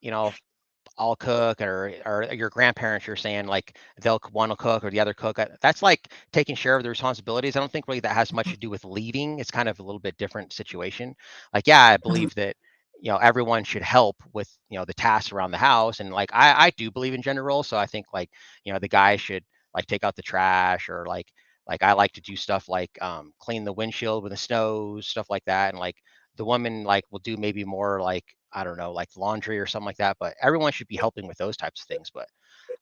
D: I'll cook, or your grandparents, you're saying like they'll want to cook or the other cook. That's like taking share of the responsibilities. I don't think really that has much to do with leading. It's kind of a little bit different situation. Like, yeah, I believe that everyone should help with the tasks around the house, and like I do believe in gender roles. So I think like the guy should like take out the trash, or like I like to do stuff like clean the windshield when the snows, stuff like that, and like the woman like will do maybe more like, I don't know, like laundry or something like that. But everyone should be helping with those types of things. But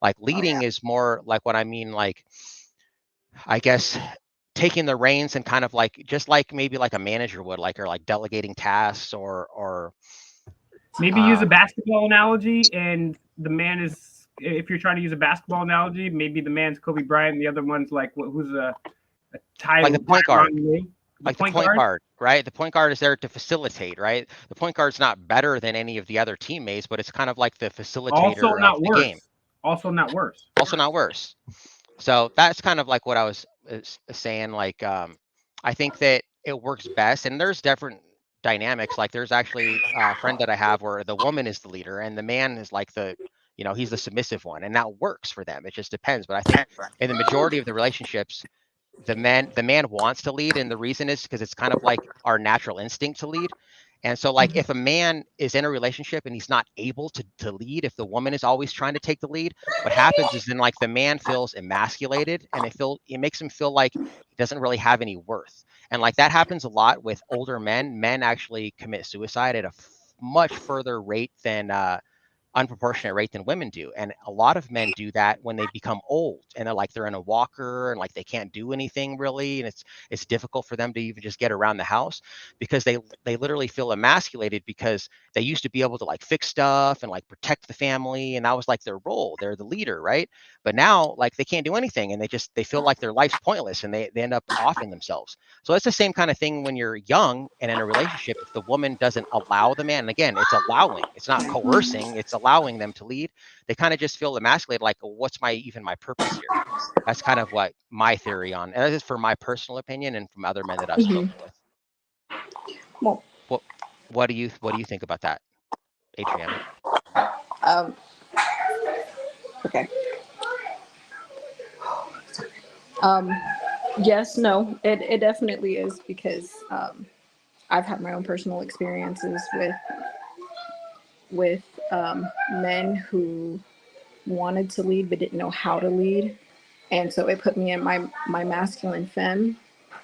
D: like leading is more like what I mean, like I guess taking the reins and kind of like just like maybe like a manager would, like, or like delegating tasks, or
A: maybe use a basketball analogy, and the man is, if you're trying to use a basketball analogy, maybe the man's Kobe Bryant, and the other one's like who's a title,
D: like the point guard.
A: The
D: point guard, right? The point guard is there to facilitate, right? The point guard's not better than any of the other teammates, but it's kind of like the facilitator of the game.
A: Also not worse.
D: Also not worse. So that's kind of like what I was saying. Like, I think that it works best, and there's different dynamics. Like, there's actually a friend that I have where the woman is the leader and the man is like he's the submissive one, and that works for them. It just depends. But I think in the majority of the relationships, the man wants to lead, and the reason is because it's kind of like our natural instinct to lead. And so like if a man is in a relationship and he's not able to lead, if the woman is always trying to take the lead, what happens is then like the man feels emasculated, and it makes him feel like he doesn't really have any worth. And like that happens a lot with older men. Men actually commit suicide at a much further rate than unproportionate rate than women do. And a lot of men do that when they become old and they're in a walker and like they can't do anything really, and it's difficult for them to even just get around the house because they literally feel emasculated because they used to be able to like fix stuff and like protect the family, and that was like their role. They're the leader, right? But now like they can't do anything, and they feel like their life's pointless, and they end up offing themselves. So it's the same kind of thing when you're young and in a relationship. If the woman doesn't allow the man, and again, it's allowing, it's not coercing, it's allowing them to lead, they kind of just feel emasculated, like, well, what's my purpose here? That's kind of what my theory on, and this is for my personal opinion and from other men that I've spoken with.
F: Well,
D: What what do you think about that, Adriana?
F: um, okay. Yes, no, it definitely is because I've had my own personal experiences with men who wanted to lead but didn't know how to lead, and so it put me in my masculine femme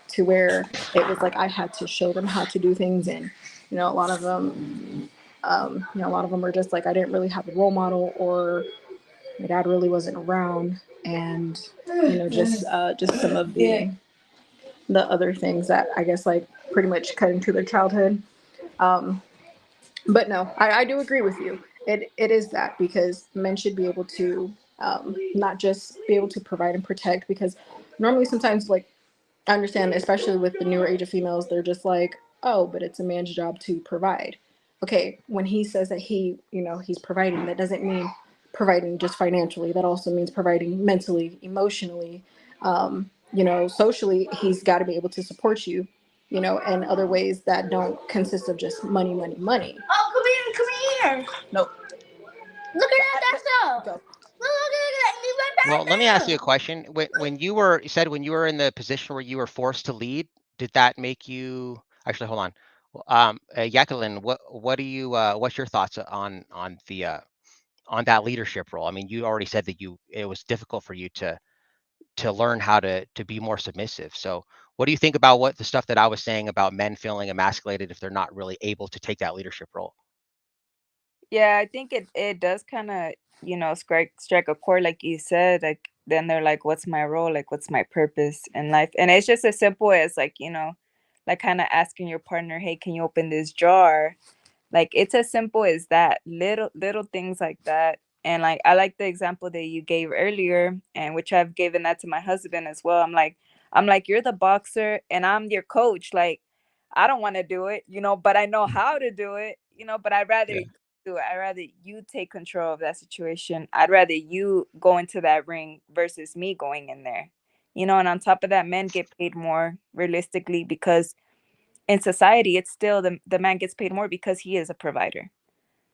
F: to where it was like I had to show them how to do things, and a lot of them, a lot of them were just like I didn't really have a role model, or my dad really wasn't around, and just some of the other things that I guess like pretty much cut into their childhood. But no, I do agree with you. It is that because men should be able to not just be able to provide and protect, because normally sometimes like I understand, especially with the newer age of females, they're just like, oh, but it's a man's job to provide. Okay, when he says that he's providing, that doesn't mean providing just financially. That also means providing mentally, emotionally, socially. He's got to be able to support you, in other ways that don't consist of just money, money, money. Oh, come here. Nope. Look at that stuff. Go.
D: Well, let me ask you a question. You said when you were in the position where you were forced to lead, did that make you actually hold on? Yaquelin, what's your thoughts on that leadership role? I mean, you already said that it was difficult for you to learn how to be more submissive. So what do you think about what the stuff that I was saying about men feeling emasculated if they're not really able to take that leadership role?
H: Yeah, I think it does kind of, strike a chord, like you said. Like then they're like, "What's my role? Like, what's my purpose in life?" And it's just as simple as like, like kind of asking your partner, "Hey, can you open this jar?" Like it's as simple as that. Little things like that. And like I like the example that you gave earlier, and which I've given that to my husband as well. I'm like, you're the boxer and I'm your coach. Like I don't want to do it, but I know how to do it, but I'd rather
C: Yeah.
H: you do it. I'd rather you take control of that situation. I'd rather you go into that ring versus me going in there. And on top of that, men get paid more realistically because in society it's still the man gets paid more because he is a provider.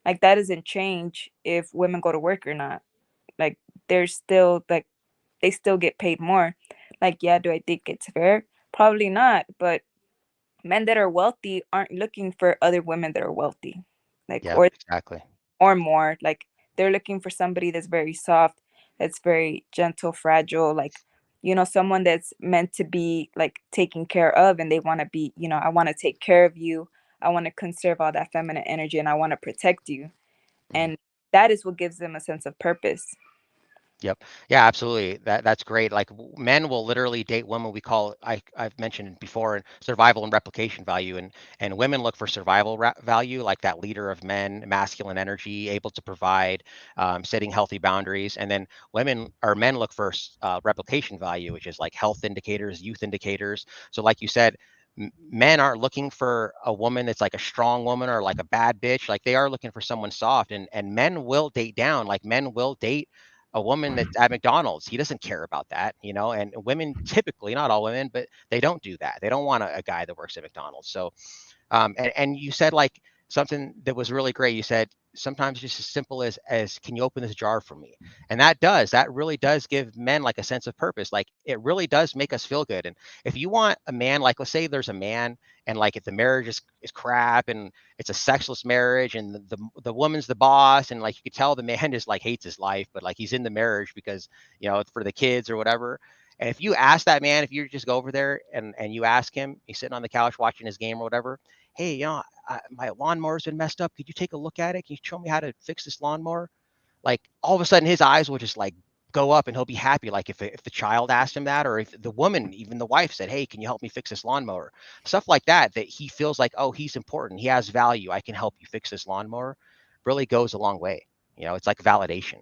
H: Like that doesn't change if women go to work or not. Like they're still like they still get paid more. Like yeah, do I think it's fair? Probably not, but men that are wealthy aren't looking for other women that are wealthy. Like
D: Yeah, exactly.
H: or more. Like they're looking for somebody that's very soft, that's very gentle, fragile, like someone that's meant to be like taken care of, and they want to be, I want to take care of you. I want to conserve all that feminine energy and I want to protect you.
D: Mhm.
H: And that is what gives them a sense of purpose.
D: Yep. Yeah, absolutely. That's great. Like men will literally date women we call I've mentioned before survival and replication value, and women look for survival value, like that leader of men, masculine energy, able to provide, setting healthy boundaries, and then men look for replication value, which is like health indicators, youth indicators. So like you said, men aren't looking for a woman that's like a strong woman or like a bad bitch. Like they are looking for someone soft, and men will date down. Like men will date a woman that's at McDonald's. He doesn't care about that, and women typically, not all women, but they don't do that. They don't want a guy that works at McDonald's. So, and you said like something that was really great. You said sometimes just as simple as can you open this jar for me? And that really does give men like a sense of purpose. Like it really does make us feel good. And if you want a man, like let's say there's a man and like if the marriage is crap and it's a sexless marriage and the woman's the boss and like you could tell the man just like hates his life, but like he's in the marriage because for the kids or whatever. And if you ask that man, if you just go over there and you ask him, he's sitting on the couch watching his game or whatever, hey, my lawnmower's been messed up. Could you take a look at it? Can you show me how to fix this lawnmower? Like all of a sudden his eyes will just like go up and he'll be happy. Like if the child asked him that, or if the woman, even the wife said, hey, can you help me fix this lawnmower? Stuff like that he feels like, oh, he's important. He has value. I can help you fix this lawnmower. Really goes a long way. It's like validation.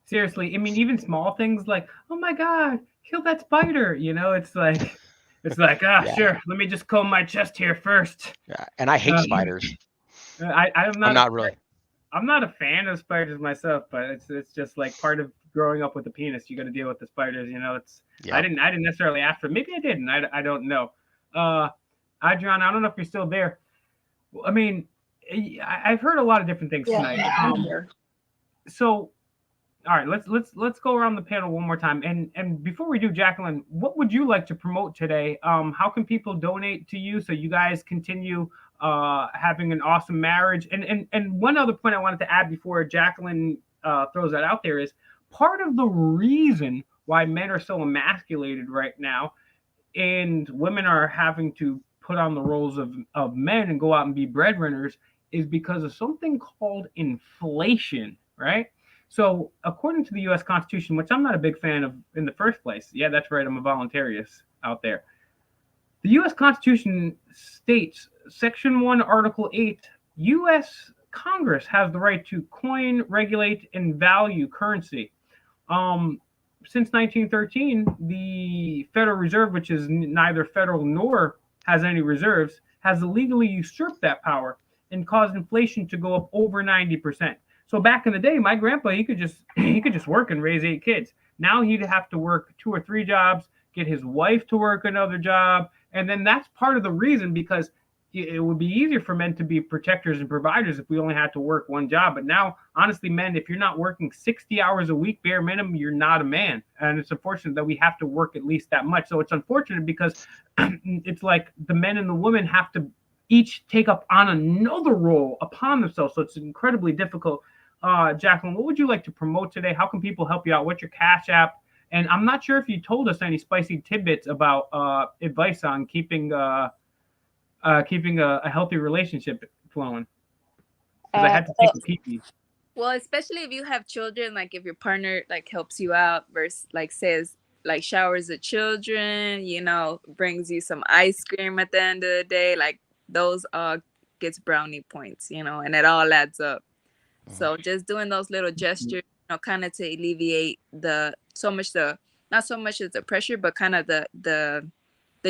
A: Seriously, I mean, even small things like, oh my God, kill that spider. It's like,
D: Yeah.
A: sure, let me just comb my chest here first.
D: Yeah. And I hate spiders.
A: I'm
D: I'm not really.
A: I'm not a fan of spiders myself, but it's just like part of growing up with a penis. You got to deal with the spiders.
D: Yeah.
A: I didn't necessarily ask for it. Maybe I didn't. I don't know. Adrian, I don't know if you're still there. I mean, I've heard a lot of different things tonight. So, all right, let's go around the panel one more time. And before we do, Yaquelin, what would you like to promote today? How can people donate to you so you guys continue having an awesome marriage? And one other point I wanted to add before Yaquelin throws that out there is part of the reason why men are so emasculated right now and women are having to put on the roles of men and go out and be breadwinners is because of something called inflation, right? So according to the U.S. Constitution, which I'm not a big fan of in the first place, yeah, that's right, I'm a voluntarius out there. The U.S. Constitution states, Section 1, Article 8, U.S. Congress has the right to coin, regulate, and value currency. Since 1913, the Federal Reserve, which is neither federal nor has any reserves, has illegally usurped that power and caused inflation to go up over 90%. So back in the day, my grandpa, he could just work and raise 8 kids. Now he'd have to work 2 or 3 jobs, get his wife to work another job. And then that's part of the reason, because it would be easier for men to be protectors and providers if we only had to work 1 job. But now, honestly, men, if you're not working 60 hours a week, bare minimum, you're not a man. And it's unfortunate that we have to work at least that much. So it's unfortunate because it's like the men and the women have to each take up on another role upon themselves. So it's incredibly difficult. Yaquelin, what would you like to promote today? How can people help you out? What's your Cash App? And I'm not sure if you told us any spicy tidbits about advice on keeping a healthy relationship flowing. Because I had to take a pee-pee.
H: Well, especially if you have children, like if your partner like helps you out versus like says like showers the children, brings you some ice cream at the end of the day, like those gets brownie points, and it all adds up. So just doing those little gestures, kind of to alleviate not so much as the pressure, but kind of the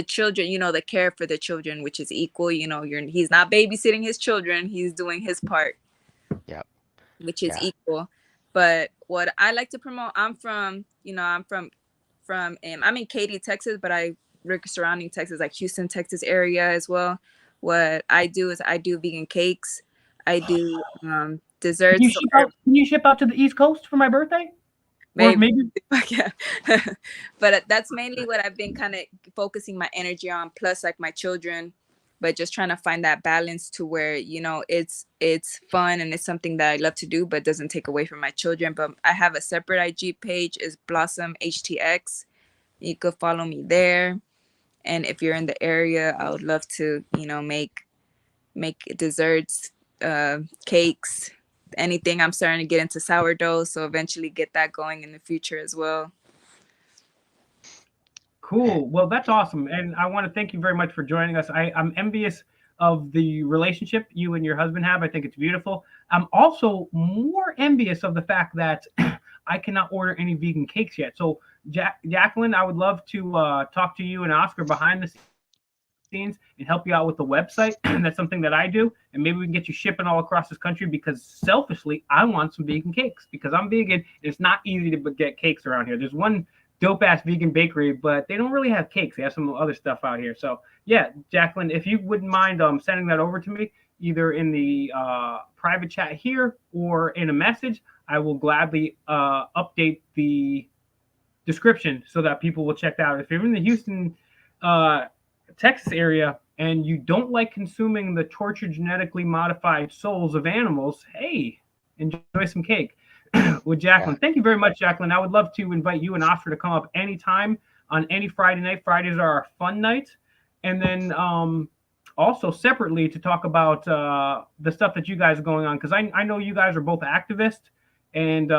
H: children, the care for the children, which is equal. He's not babysitting his children; he's doing his part.
D: Yep.
H: Which is equal. But what I like to promote, I'm in Katy, Texas, but I work surrounding Texas, like Houston, Texas area as well. What I do is I do vegan cakes. I do desserts.
A: Can you ship out to the East Coast for my birthday?
H: Maybe. Yeah. But that's mainly what I've been kind of focusing my energy on, plus like my children, but just trying to find that balance to where, it's fun and it's something that I love to do, but doesn't take away from my children. But I have a separate IG page, is Blossom HTX. You could follow me there. And if you're in the area, I would love to, make desserts, cakes, anything. I'm starting to get into sourdough, so eventually get that going in the future as well.
A: Cool. Well, that's awesome. And I want to thank you very much for joining us. I'm envious of the relationship you and your husband have. I think it's beautiful. I'm also more envious of the fact that I cannot order any vegan cakes yet. So, Yaquelin, I would love to talk to you and Oscar behind the scenes and help you out with the website. That's something that I do. And maybe we can get you shipping all across this country, because selfishly, I want some vegan cakes because I'm vegan. It's not easy to get cakes around here. There's one dope ass vegan bakery, but they don't really have cakes. They have some other stuff out here. So yeah, Yaquelin, if you wouldn't mind sending that over to me, either in the private chat here or in a message, I will gladly update the description so that people will check that out. If you're in the Houston, uh, Texas area and you don't like consuming the tortured genetically modified souls of animals, hey, enjoy some cake with Jacqueline.
D: Yeah.
A: Thank you very much, Jacqueline. I would love to invite you and Oscar to come up anytime on any Friday night. Fridays are our fun night. And then also separately to talk about the stuff that you guys are going on, because I know you guys are both activists and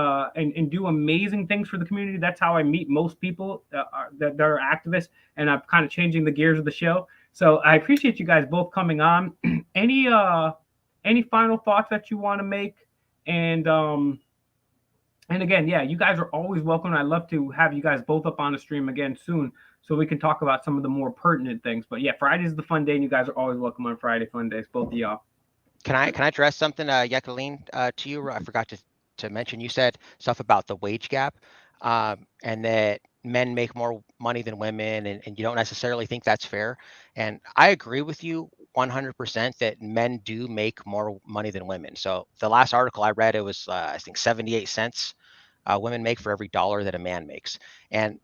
A: do amazing things for the community. That's how I meet most people that are activists, and I'm kind of changing the gears of the show. So I appreciate you guys both coming on. Any final thoughts that you want to make? And again, yeah, you guys are always welcome. I'd love to have you guys both up on the stream again soon so we can talk about some of the more pertinent things. But yeah, Friday's the fun day, and you guys are always welcome on Friday fun days, both of y'all.
D: Can I address something, Yaquelin, to you? I forgot to mention. You said stuff about the wage gap, and that men make more money than women, and you don't necessarily think that's fair. And I agree with you 100% that men do make more money than women. So the last article I read, it was I think 78 cents women make for every dollar that a man makes. And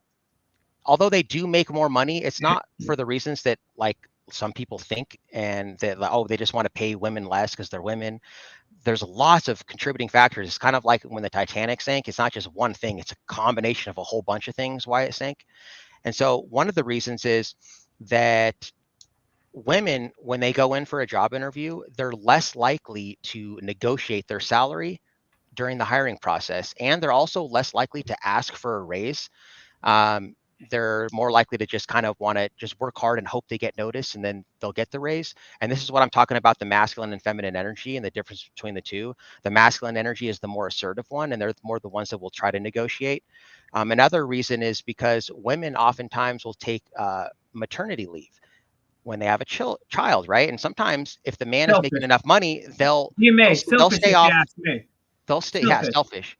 D: although they do make more money, it's not for the reasons that like some people think, and that oh, they just want to pay women less because they're women. There's lots of contributing factors. It's kind of like when the Titanic sank. It's not just one thing, it's a combination of a whole bunch of things why it sank. And so one of the reasons is that women, when they go in for a job interview, they're less likely to negotiate their salary during the hiring process, and they're also less likely to ask for a raise. They're more likely to just kind of want to just work hard and hope they get noticed, and then they'll get the raise. And this is what I'm talking about, the masculine and feminine energy and the difference between the two. The masculine energy is the more assertive one, and they're more the ones that will try to negotiate. Another reason is because women oftentimes will take maternity leave when they have a child, right? And sometimes if the man is making
A: Selfish.
D: enough money, they'll
A: Selfish
D: stay
A: if you
D: off.
A: ask me.
D: They'll stay, yeah,
A: Selfish.
D: selfish.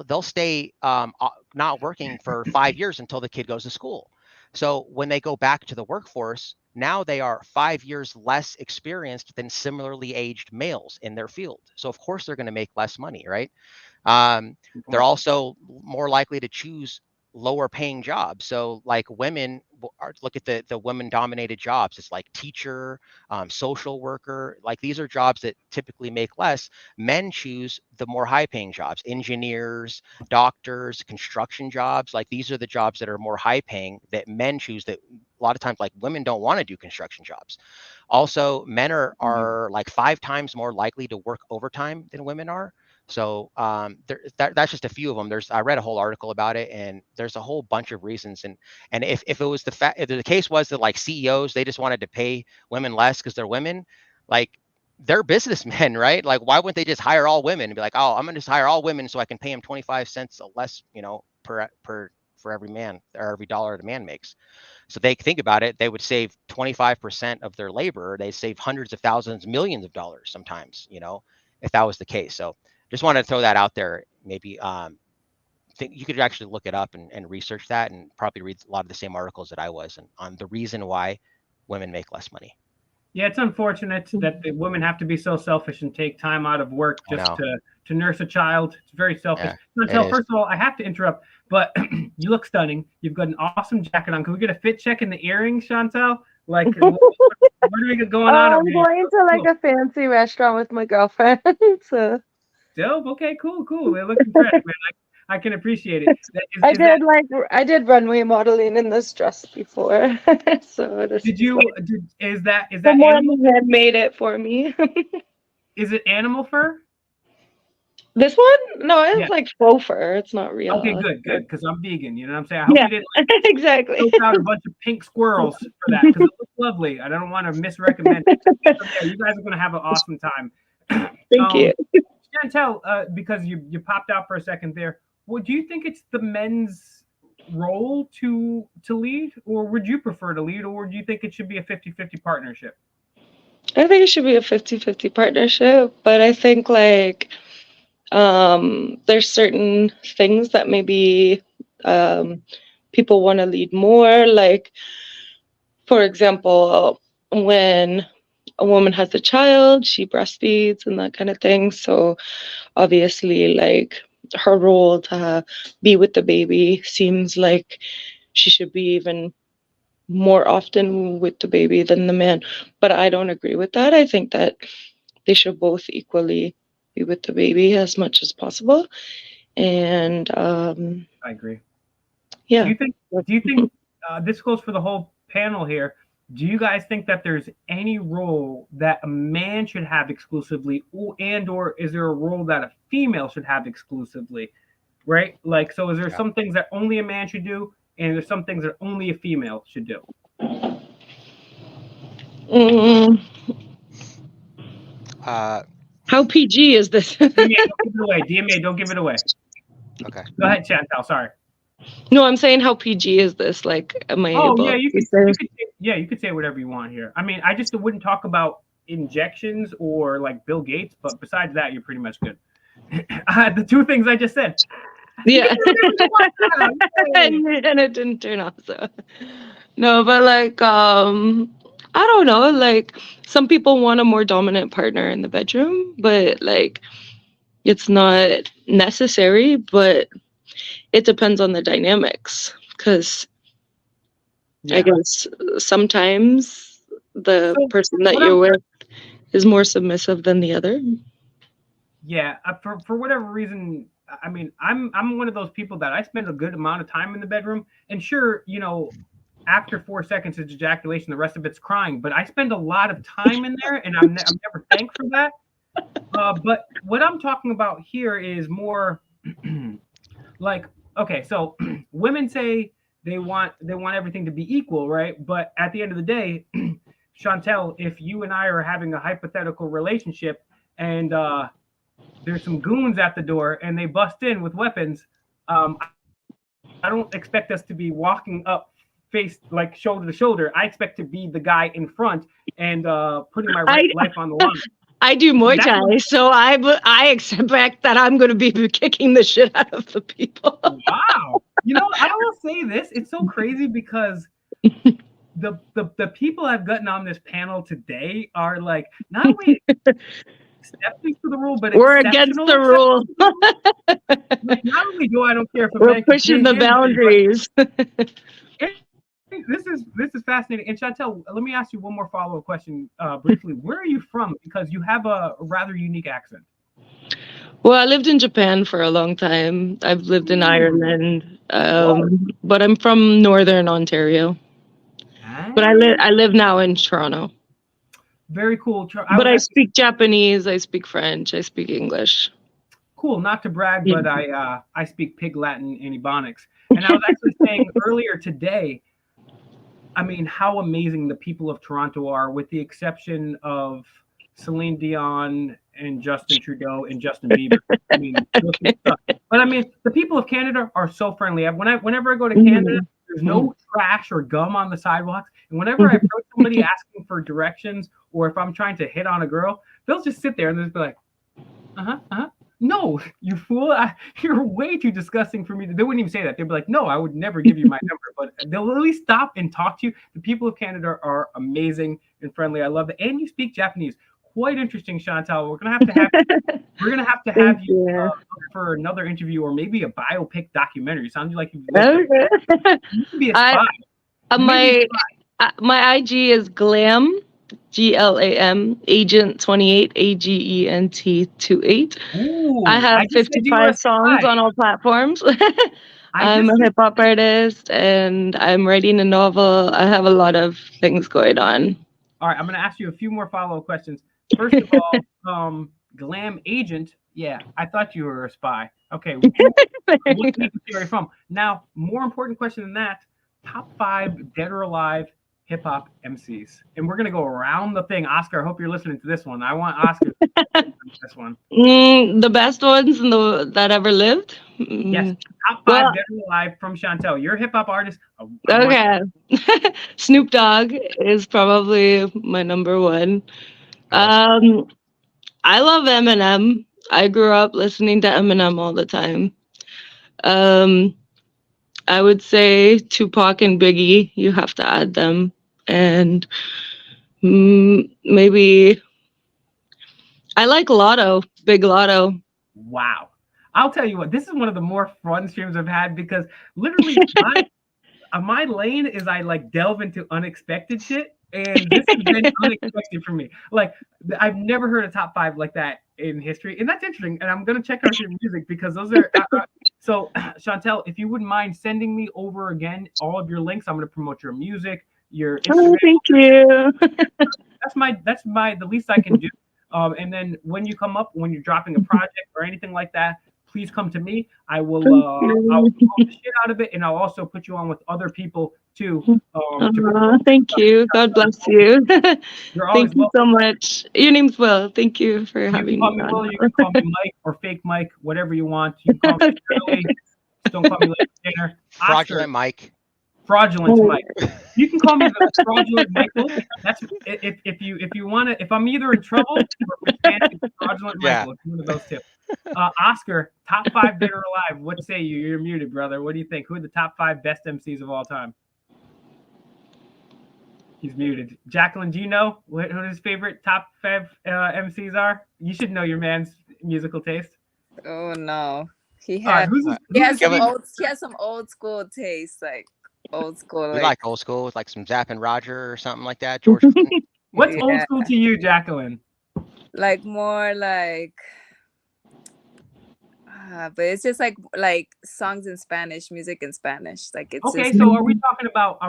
D: They'll stay not working for 5 years until the kid goes to school. So when they go back to the workforce, now they are 5 years less experienced than similarly aged males in their field. So of course they're going to make less money, right? They're also more likely to choose lower paying jobs. So like women look at the women dominated jobs. It's like teacher, social worker, like these are jobs that typically make less. Men choose the more high paying jobs, engineers, doctors, construction jobs. Like these are the jobs that are more high paying that men choose, that a lot of times like women don't want to do construction jobs. Also, men are like 5 times more likely to work overtime than women are. So that's just a few of them. I read a whole article about it, and there's a whole bunch of reasons. And if it was if the case was that like CEOs, they just wanted to pay women less because they're women, like they're businessmen, right? Like why wouldn't they just hire all women and be like, oh, I'm gonna just hire all women so I can pay them 25 cents less, per for every man or every dollar the man makes. So they think about it, they would save 25% of their labor. They save hundreds of thousands, millions of dollars sometimes, if that was the case. So just wanted to throw that out there. Maybe think you could actually look it up and research that, and probably read a lot of the same articles that I was on the reason why women make less money.
A: Yeah, it's unfortunate that the women have to be so selfish and take time out of work just to nurse a child. It's very selfish.
D: Yeah,
A: Chantelle, first of all, I have to interrupt, but you look stunning. You've got an awesome jacket on. Can we get a fit check in the earrings, Chantelle? Like, what are we going on over
G: I'm
A: here?
G: going to like a fancy restaurant with my girlfriend. So
A: dope. Okay, cool. They're looking fresh, man. I can appreciate it.
G: I did runway modeling in this dress before. So someone had made it for me.
A: Is it animal fur?
G: This one? No, it's like faux fur. It's not real.
A: Okay, good. Because I'm vegan. You know what I'm saying? I hope you didn't
G: exactly
A: choke out a bunch of pink squirrels for that, because it looks lovely. I don't want to misrecommend it. So, yeah, you guys are going to have an awesome time.
G: Thank you.
A: Chantelle, because you popped out for a second there, well, do you think it's the men's role to lead, or would you prefer to lead, or do you think it should be a 50-50 partnership?
G: I think it should be a 50-50 partnership, but I think like there's certain things that maybe people want to lead more. Like, for example, when a woman has a child, she breastfeeds and that kind of thing. So obviously, like, her role to be with the baby seems like she should be even more often with the baby than the man. But I don't agree with that. I think that they should both equally be with the baby as much as possible. And
A: I agree.
G: yeah.
A: Do you think this goes for the whole panel here? Do you guys think that there's any role that a man should have exclusively, or is there a role that a female should have exclusively? Right? Like, so is there
D: Yeah.
A: some things that only a man should do, and there's some things that only a female should do?
G: Mm,
D: Uh,
G: how PG is this?
A: DMA, don't give it away. DMA, don't give it away.
D: okay.
A: Go ahead, Chantelle. Sorry.
G: No, I'm saying how PG is this? Like, am I
A: Oh
G: able
A: yeah,
G: to say?
A: you could say whatever you want here. I mean, I just wouldn't talk about injections or like Bill Gates, but besides that, you're pretty much good. The two things I just said.
G: Yeah.
A: Yay.
G: And it didn't turn off, so no, but like I don't know, like some people want a more dominant partner in the bedroom, but like it's not necessary, but it depends on the dynamics, because I
A: Yeah.
G: guess sometimes the
A: So,
G: person that
A: what
G: you're
A: I'm
G: with is more submissive than the other.
A: Yeah, for whatever reason, I mean, I'm one of those people that I spend a good amount of time in the bedroom, and sure, after 4 seconds is ejaculation, the rest of it's crying. But I spend a lot of time in there, and I'm never thanked for that. But what I'm talking about here is more like, okay, so women say they want everything to be equal, right? But at the end of the day, Chantelle, if you and I are having a hypothetical relationship and there's some goons at the door and they bust in with weapons, I don't expect us to be walking up face like shoulder to shoulder. I expect to be the guy in front and putting my life on the line.
G: I do Muay
A: That's
G: Thai,
A: what-
G: so I expect that I'm going to be kicking the shit out of the people.
A: Wow. I will say this. It's so crazy because the people I've gotten on this panel today are like not only exceptions to the rule, but
G: We're against
A: exceptional
G: the rule.
A: Like, not only do I don't care if a
G: We're
A: man can
G: pushing
A: dig
G: the
A: in,
G: boundaries.
A: this is fascinating. And Chantelle, let me ask you one more follow-up question briefly. Where are you from? Because you have a rather unique accent.
G: Well, I lived in Japan for a long time. I've lived in Ireland, but I'm from Northern Ontario. But I live now in Toronto.
A: Very cool.
G: But I speak Japanese, I speak French, I speak English.
A: Cool. Not to brag, but I speak Pig Latin and Ebonics. And I was actually saying earlier today, I mean, how amazing the people of Toronto are, with the exception of Celine Dion and Justin Trudeau and Justin Bieber. I mean, but I mean, the people of Canada are so friendly. Whenever I go to Canada, there's no trash or gum on the sidewalks. And whenever I approach somebody asking for directions, or if I'm trying to hit on a girl, they'll just sit there and they'll just be like, no, you fool. You're way too disgusting for me. They wouldn't even say that. They'd be like, no, I would never give you my number. But they'll really stop and talk to you. The people of Canada are amazing and friendly. I love it. And you speak Japanese. Quite interesting, Chantelle. We're gonna have to have you for another interview, or maybe a biopic documentary. It sounds like you could be a spy.
G: My IG is glam, GLAM, agent 28, AGENT 28.
A: Ooh,
G: I have 55 songs on all platforms. I'm a hip hop artist and I'm writing a novel. I have a lot of things going on.
A: All right, I'm going to ask you a few more follow-up questions. First of all, glam agent. Yeah, I thought you were a spy. Okay, what state are you from? Now, more important question than that: top 5 dead or alive hip hop MCs, and we're gonna go around the thing. Oscar, I hope you're listening to this one. I want Oscar to listen to this one.
G: The best ones that ever lived.
A: Yes, top 5 dead or alive from Chantelle. You're a hip hop artist.
G: Okay, Snoop Dogg is probably my number one. I love Eminem. I grew up listening to Eminem all the time. I would say Tupac and Biggie. You have to add them. And Maybe I like Lotto, Big Lotto.
A: Wow. I'll tell you what, this is one of the more fun streams I've had because literally my lane is I like delve into unexpected shit, and this has been unexpected for me. Like I've never heard a top five like that in history, and that's interesting. And I'm gonna check out your music because those are so. Chantelle, if you wouldn't mind sending me over again all of your links, I'm gonna promote your music, your Instagram.
G: Oh, thank you.
A: That's the least I can do. And then when you come up, when you're dropping a project or anything like that, please come to me. I'll promote the shit out of it, and I'll also put you on with other people too. To promote
G: Thank you. God bless you.
A: You're always
G: Thank you so
A: welcome.
G: much. Your name's Will. Thank you for
A: You can
G: having
A: call
G: me
A: me
G: on.
A: Will. You can call me Mike or Fake Mike, whatever you want. You can call me Shirley. Just don't call me late for dinner.
D: Fraudulent
A: Oscar,
D: Mike.
A: fraudulent Mike. You can call me the fraudulent Michael. That's if you want to. If I'm either in trouble or if it's fancy, fraudulent
D: Yeah.
A: Michael. It's one of those two. Oscar, top five dead or alive. What say you? You're muted, brother. What do you think? Who are the top five best MCs of all time? He's muted. Yaquelin, do you know what his favorite top five MCs are? You should know your man's musical taste.
H: Oh no, he
A: All right,
H: had
A: who's his,
H: he
A: who's
H: has
A: his
H: some
A: favorite?
H: old he has some old school taste, like old school,
D: We
H: like
D: like old school with like some Zapp and Roger or something like that. George Clinton.
A: What's old
H: yeah,
A: school to you, Yaquelin?
H: like more like. But it's just like songs in Spanish, music in Spanish. Like it's
A: Okay,
H: just
A: so are we talking about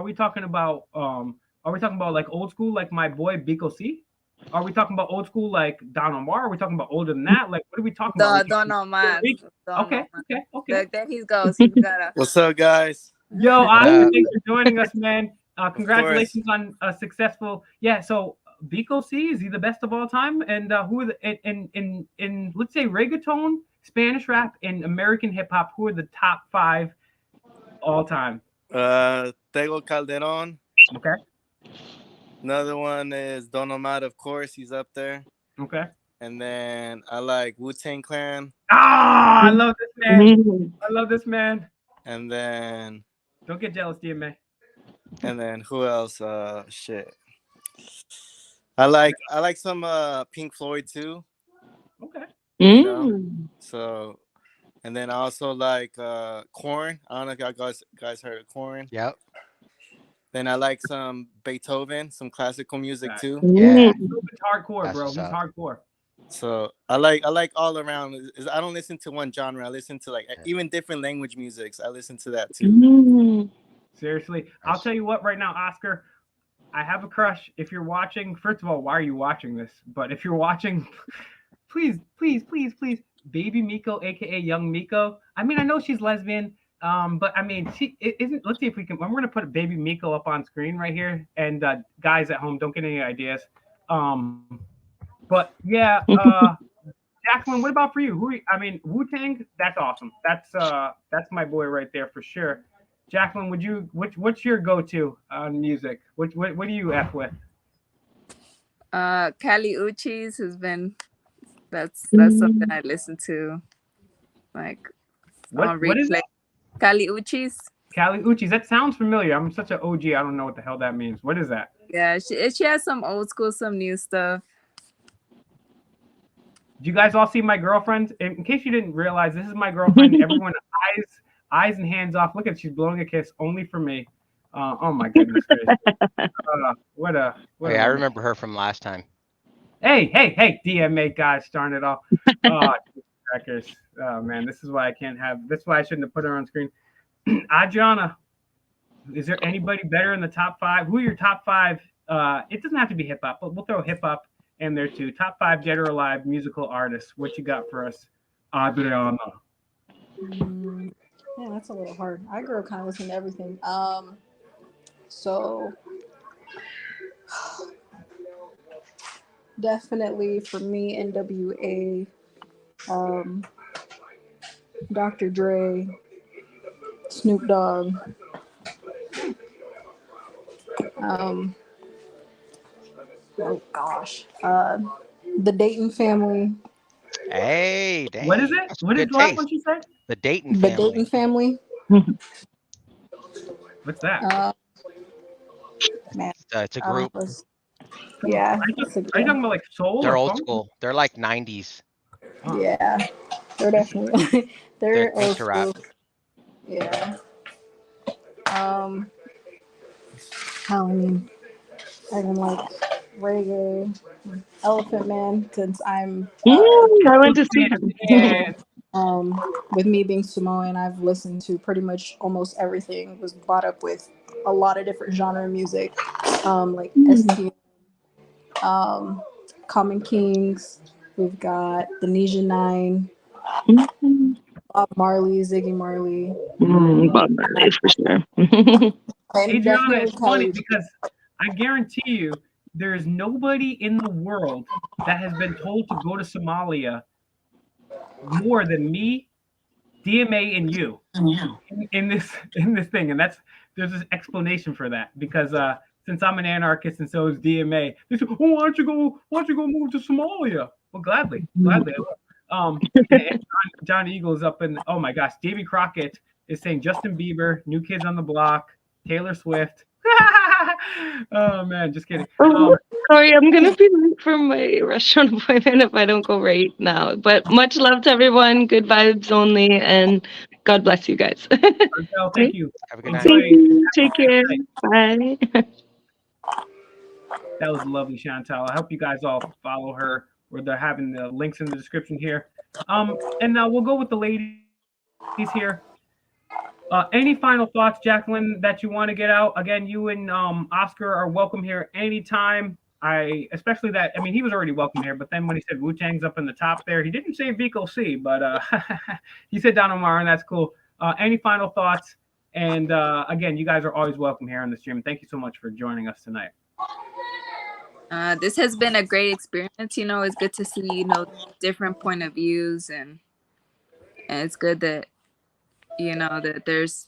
A: like old school like my boy Biko C? Are we talking about old school like Don Omar? Are we talking about older than that? Like what are we talking about? Are we
H: don't
A: talking
H: know más. Don't
A: Okay,
H: know más.
A: okay, okay.
H: Look, there he goes. He's got a.
J: What's up, guys?
A: Yo,
D: What
A: Oscar,
D: up?
A: thanks for joining us, man.
J: Of
A: Congratulations on a successful. Yeah, so Biko C, is he the best of all time? And who are the in let's say reggaeton, Spanish rap, and American hip hop? Who are the top five all time?
J: Tego Calderon.
A: Okay,
J: Another one is Don Omar, of course, he's up there.
A: okay.
J: And then I like Wu-Tang Clan.
A: Ah, I love this man. I love this man.
J: And then
A: Don't get jealous, DMA.
J: Who else? Shit. I like some Pink Floyd too.
A: Okay.
J: You know? So, and then I also like Korn. I don't know if y'all guys heard of Korn.
D: Yep.
J: Then I like some Beethoven, some classical music too.
D: Yeah.
A: It's hardcore,
D: That's
A: bro.
D: what's
A: He's
D: up.
A: hardcore.
J: So I like all around. I don't listen to one genre. I listen to like even different language musics. I listen to that too.
A: Seriously, I'll tell you what. Right now, Oscar, I have a crush. If you're watching, first of all, why are you watching this? But if you're watching, please, Baby Miko, aka Young Miko. I mean, I know she's lesbian. But I mean, she isn't. Let's see if we can. I'm gonna put Baby Miko up on screen right here. And guys at home, don't get any ideas. But yeah, Jacqueline, what about for you? I mean, Wu-Tang, that's awesome. That's my boy right there for sure. Jacqueline, what's your go-to on music? What do you F with?
H: Kali Uchis has been that's something I listen to, like on
A: What is
H: replay.
A: it?
H: Kali Uchis.
A: Kali Uchis. That sounds familiar. I'm such an OG. I don't know what the hell that means. What is that?
H: Yeah, she has some old school, some new stuff.
A: Do you guys all see my girlfriend? In case you didn't realize, this is my girlfriend. Everyone, eyes and hands off. Look at, she's blowing a kiss only for me. Oh my goodness gracious. What a
D: I remember her from last time.
A: Hey, DMA guys, darn it all. Oh, crackers. Oh man, this is why I can't have. That's why I shouldn't have put her on screen. Adriana, is there anybody better in the top five? Who are your top five? It doesn't have to be hip hop, but we'll throw hip hop in there too. Top five dead or alive musical artists. What you got for us, Adriana?
F: Yeah, that's a little hard. I grew up kind of listening to everything. So definitely for me, NWA, Dr. Dre, Snoop Dogg, oh gosh, the Dayton Family.
D: Hey, dang.
A: What is it?
D: That's
A: What is
D: good
A: the last
D: taste.
A: one she said?
D: The Dayton
F: The
D: family.
F: Dayton Family.
A: What's that?
F: Man,
D: It's a group.
F: Yeah,
A: Are you,
F: that's a good
A: are you
F: one.
A: talking about like soul
D: They're
A: or
D: old
A: funk?
D: school. They're like 90s.
A: Oh,
F: Yeah, they're definitely
D: The
F: they're old
D: gangster rap.
F: school. Yeah. Um, I mean, I even like reggae, Elephant Man, since I'm
G: I went to see him.
A: yeah.
F: with me being Samoan, I've listened to pretty much almost everything. Was brought up with a lot of different genre of music, like ST, Common Kings. We've got the Nisha Nine, Bob Marley, Ziggy Marley,
G: Bob Marley for sure.
F: and
A: Adriana,
F: definitely
A: it's funny
F: Kelly.
A: because I guarantee you there's nobody in the world that has been told to go to Somalia more than me, DMA, and you in this thing. And there's this explanation for that because since I'm an anarchist and so is DMA, they said, "Oh, why don't you go move to Somalia?" Well, gladly I will. And John Eagle's up in, oh my gosh, Davy Crockett is saying Justin Bieber, New Kids on the Block, Taylor Swift. Oh man, just kidding.
G: Oh, sorry, I'm gonna be late for my restaurant appointment if I don't go right now. But much love to everyone. Good vibes only, and God bless you guys.
A: Chantelle, thank you.
D: Have a good night.
A: Enjoy.
G: Thank you.
A: Have
G: Take
A: a safe
G: care.
A: night.
G: Bye.
A: That was lovely, Chantelle. I hope you guys all follow her. Where they're having the links in the description here. And now we'll go with the ladies here. Any final thoughts, Jacqueline, that you want to get out? Again, you and Oscar are welcome here anytime. Especially that, I mean, he was already welcome here, but then when he said Wu Tang's up in the top there, he didn't say Vico C, but he said Don Omar, and that's cool. Any final thoughts? And again, you guys are always welcome here on the stream. Thank you so much for joining us tonight.
H: This has been a great experience. You know, it's good to see, you know, different point of views, and it's good that, you know, that there's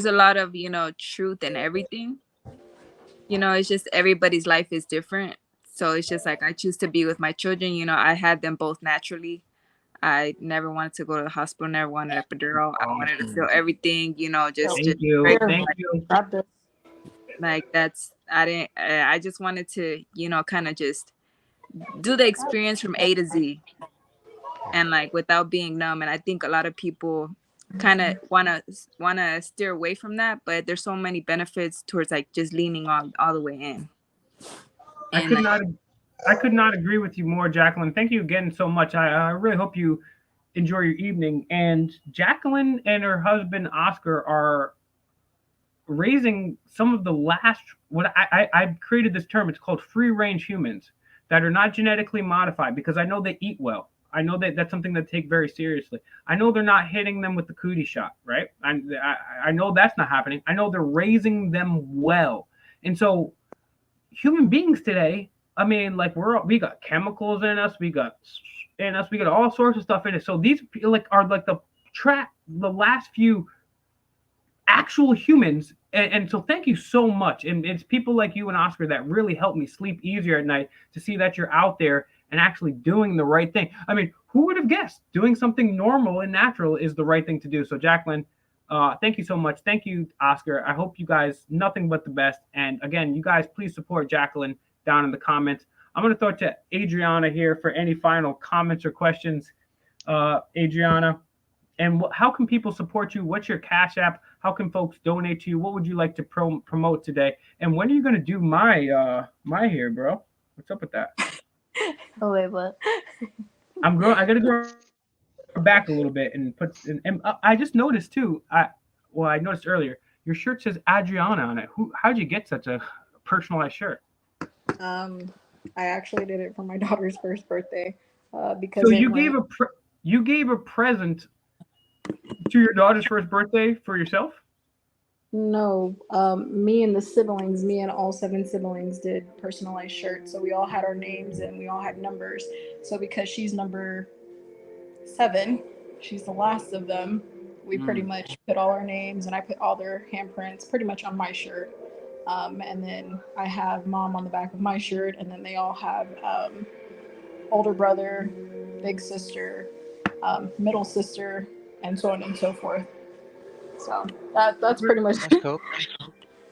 H: a lot of, you know, truth in everything. You know, it's just everybody's life is different. So it's just like I choose to be with my children. You know, I had them both naturally. I never wanted to go to the hospital, never wanted a epidural. I wanted to feel everything, you know, just
A: Thank you.
H: right.
A: Thank you.
H: Like that's I just wanted to, you know, kind of just do the experience from A to Z, and like without being numb. And I think a lot of people kind of wanna steer away from that, but there's so many benefits towards like just leaning all the way in.
A: I
H: And
A: could
H: like,
A: not I could not agree with you more, Jacqueline. Thank you again so much. I really hope you enjoy your evening. And Jacqueline and her husband Oscar are raising some of the last, what I've created this term. It's called free range humans that are not genetically modified, because I know they eat well. I know that that's something that take very seriously. I know they're not hitting them with the cootie shot, right? I know that's not happening. I know they're raising them well. And so human beings today, I mean, like we got chemicals in us, we got all sorts of stuff in it. So these like are like the last few actual humans. And so thank you so much. And it's people like you and Oscar that really help me sleep easier at night, to see that you're out there and actually doing the right thing. I mean, who would have guessed doing something normal and natural is the right thing to do? So Jacqueline, thank you so much. Thank you, Oscar. I hope you guys nothing but the best. And again, you guys please support Jacqueline down in the comments. I'm going to throw it to Adriana here for any final comments or questions. Adriana, and how can people support you? What's your Cash App? How can folks donate to you? What would you like to promote today? And when are you going to do my hair, bro? What's up with that?
F: Oh wait, what?
A: I got to go back a little bit and and I just noticed too. I noticed earlier your shirt says Adriana on it. How'd you get such a personalized shirt?
F: I actually did it for my daughter's first birthday. Because
A: so you gave a present to your daughter's first birthday for yourself?
F: No, me and all 7 siblings did personalized shirts. So we all had our names and we all had numbers. So because she's number 7, she's the last of them, we pretty much put all our names, and I put all their handprints pretty much on my shirt. And then I have mom on the back of my shirt, and then they all have older brother, big sister, middle sister, and so on and so forth. So that's pretty much
D: That's cool.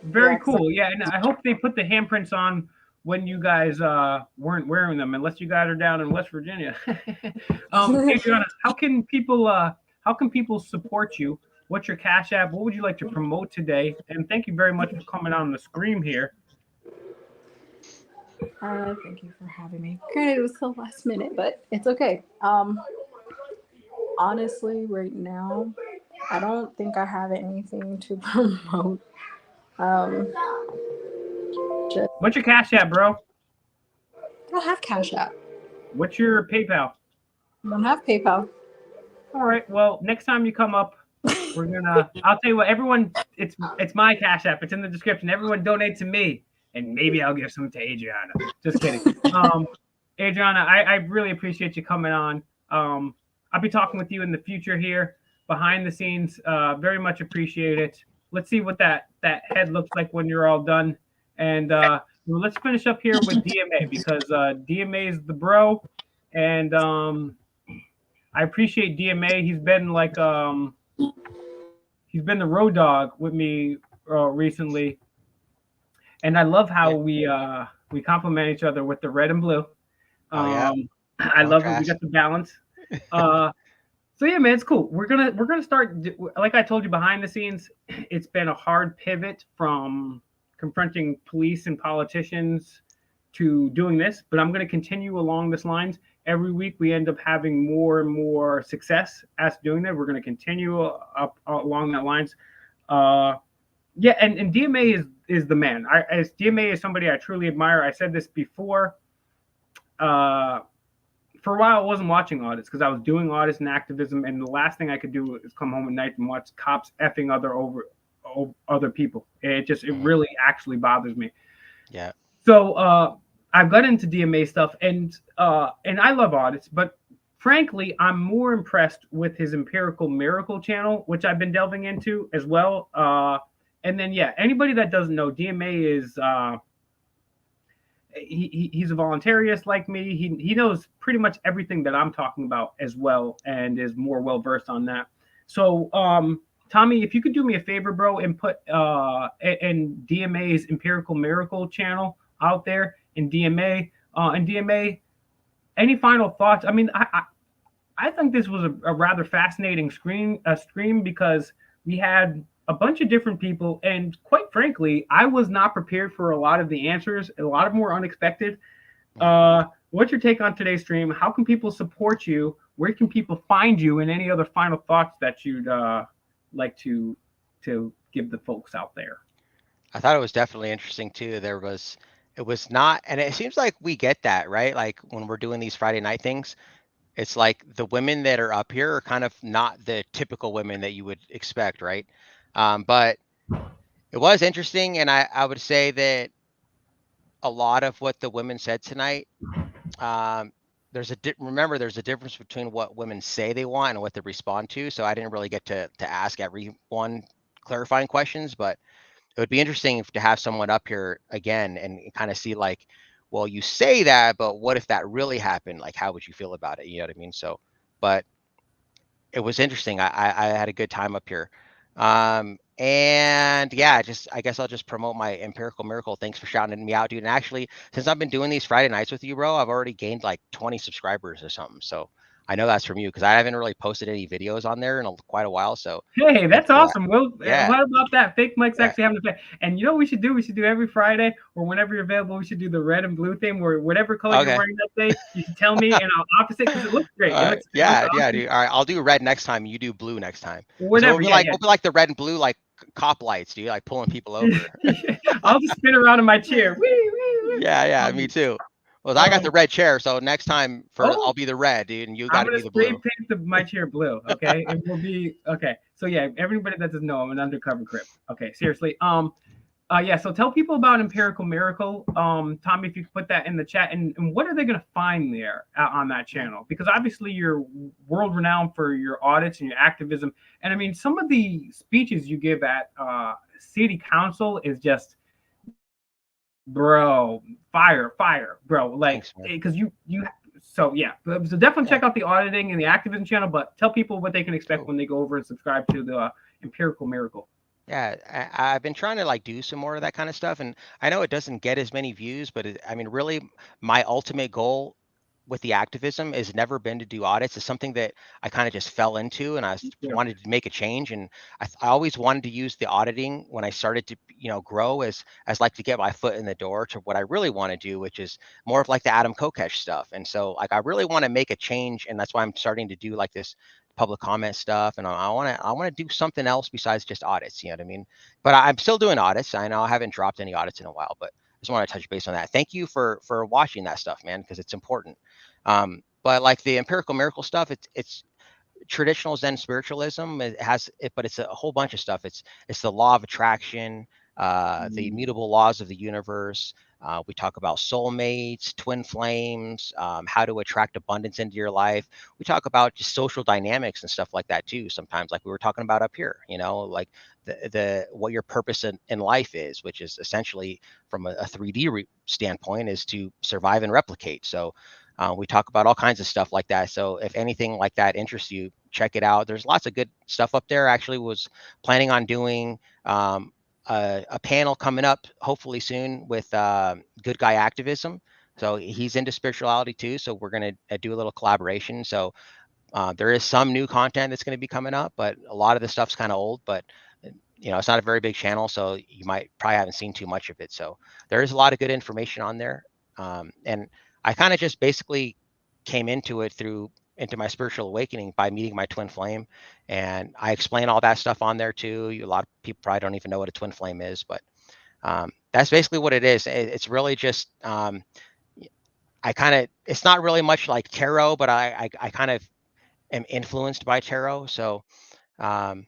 A: Very cool. Yeah, and I hope they put the handprints on when you guys weren't wearing them, unless you guys are down in West Virginia. Adriana, how can people support you? What's your Cash App? What would you like to promote today? And thank you very much for coming on the screen here.
F: Thank you for having me. Granted, it was so last minute, but it's okay. Honestly, right now, I don't think I have anything to promote. Um, just
A: What's your Cash App, bro?
F: I don't have Cash App.
A: What's your PayPal?
F: I don't have PayPal.
A: All right. Well, next time you come up, we're gonna. I'll tell you what. Everyone, it's my Cash App. It's in the description. Everyone donate to me, and maybe I'll give some to Adriana. Just kidding. Adriana, I really appreciate you coming on. I'll be talking with you in the future here, behind the scenes. Very much appreciate it. Let's see what that head looks like when you're all done, and well, let's finish up here with DMA because DMA is the bro, and I appreciate DMA. He's been like he's been the road dog with me recently, and I love how we complement each other with the red and blue. I love it. We got the balance. So yeah, man, it's cool. We're gonna start. Like I told you, behind the scenes, it's been a hard pivot from confronting police and politicians to doing this, but I'm going to continue along this lines. Every week we end up having more and more success as doing that. We're going to continue up along that lines. Yeah, and DMA is the man. As DMA is somebody I truly admire. I said this before. For a while, I wasn't watching audits because I was doing audits and activism, and the last thing I could do is come home at night and watch cops effing other people. It really actually bothers me.
D: Yeah.
A: So I've got into DMA stuff, and I love audits, but frankly, I'm more impressed with his Empirical Miracle channel, which I've been delving into as well. And then yeah, anybody that doesn't know, DMA is he's a voluntarist like me. He knows pretty much everything that I'm talking about as well, and is more well versed on that. So Tommy, if you could do me a favor, bro, and put and DMA's Empirical Miracle channel out there in DMA. And DMA, any final thoughts? I mean, I think this was a rather fascinating stream because we had a bunch of different people, and quite frankly, I was not prepared for a lot of the answers. A lot of them were unexpected. What's your take on today's stream? How can people support you? Where can people find you? And any other final thoughts that you'd like to give the folks out there?
D: I thought it was definitely interesting too. It was not, and it seems like we get that, right? Like when we're doing these Friday night things, it's like the women that are up here are kind of not the typical women that you would expect, right? But it was interesting, and I would say that a lot of what the women said tonight, there's a difference between what women say they want and what they respond to. So I didn't really get to ask everyone clarifying questions, but it would be interesting to have someone up here again and kind of see like, well, you say that, but what if that really happened? Like, how would you feel about it? You know what I mean? So, but it was interesting. I had a good time up here. And yeah, I guess I'll just promote my Empirical Miracle. Thanks for shouting me out, dude. And actually, since I've been doing these Friday nights with you, bro, I've already gained like 20 subscribers or something. So I know that's from you because I haven't really posted any videos on there in quite a while. So
A: hey, that's awesome. Well,
D: yeah.
A: What about that? Fake Mike's actually having a play. And you know what we should do? We should do every Friday or whenever you're available. We should do the red and blue thing where whatever color you're wearing that day, you should tell me and I'll opposite because it looks great. It looks
D: yeah, dude. All right, I'll do red next time. You do blue next time.
A: Whatever.
D: We'll be like the red and blue like cop lights, dude. Like pulling people over.
A: I'll just spin around in my chair.
D: Yeah, me too. Well, I got the red chair, so next time I'll be the red, dude, and you got to be the blue. I'm
A: gonna spray paint my chair blue, okay? It will be okay. So yeah, everybody that doesn't know, I'm an undercover crip. Okay, seriously. Yeah. So tell people about Empirical Miracle, Tommy, if you could put that in the chat, and what are they gonna find there on that channel? Because obviously you're world renowned for your audits and your activism, and I mean some of the speeches you give at city council is just. Bro, fire, bro. Like, because so yeah. So definitely check out the auditing and the activism channel, but tell people what they can expect when they go over and subscribe to the Empirical Miracle.
D: Yeah, I've been trying to like do some more of that kind of stuff, and I know it doesn't get as many views, but I mean, really, my ultimate goal with the activism has never been to do audits. It's something that I kind of just fell into, and
A: Yeah.
D: wanted to make a change. And I always wanted to use the auditing when I started to, grow as like to get my foot in the door to what I really want to do, which is more of like the Adam Kokesh stuff. And so like I really want to make a change, and that's why I'm starting to do like this public comment stuff, and I want to do something else besides just audits. You know what I mean? But I'm still doing audits. I know I haven't dropped any audits in a while, but I just want to touch base on that. Thank you for watching that stuff, man, because it's important. But like the empirical miracle stuff, it's traditional Zen spiritualism. It has it, but it's a whole bunch of stuff. It's the law of attraction, the immutable laws of the universe. We talk about soulmates, twin flames, how to attract abundance into your life. We talk about just social dynamics and stuff like that too. Sometimes, like we were talking about up here, like the what your purpose in life is, which is essentially from a 3D standpoint, is to survive and replicate. So we talk about all kinds of stuff like that. So if anything like that interests you, check it out. There's lots of good stuff up there. I actually was planning on doing a panel coming up hopefully soon with Good Guy Activism. So he's into spirituality too. So we're going to do a little collaboration. So there is some new content that's going to be coming up, but a lot of the stuff's kind of old. But it's not a very big channel, so you might probably haven't seen too much of it. So there is a lot of good information on there, and I kind of just basically came into my spiritual awakening by meeting my twin flame, and I explain all that stuff on there too. A lot of people probably don't even know what a twin flame is, but that's basically what it is. It's really just it's not really much like tarot, but I kind of am influenced by tarot. So, but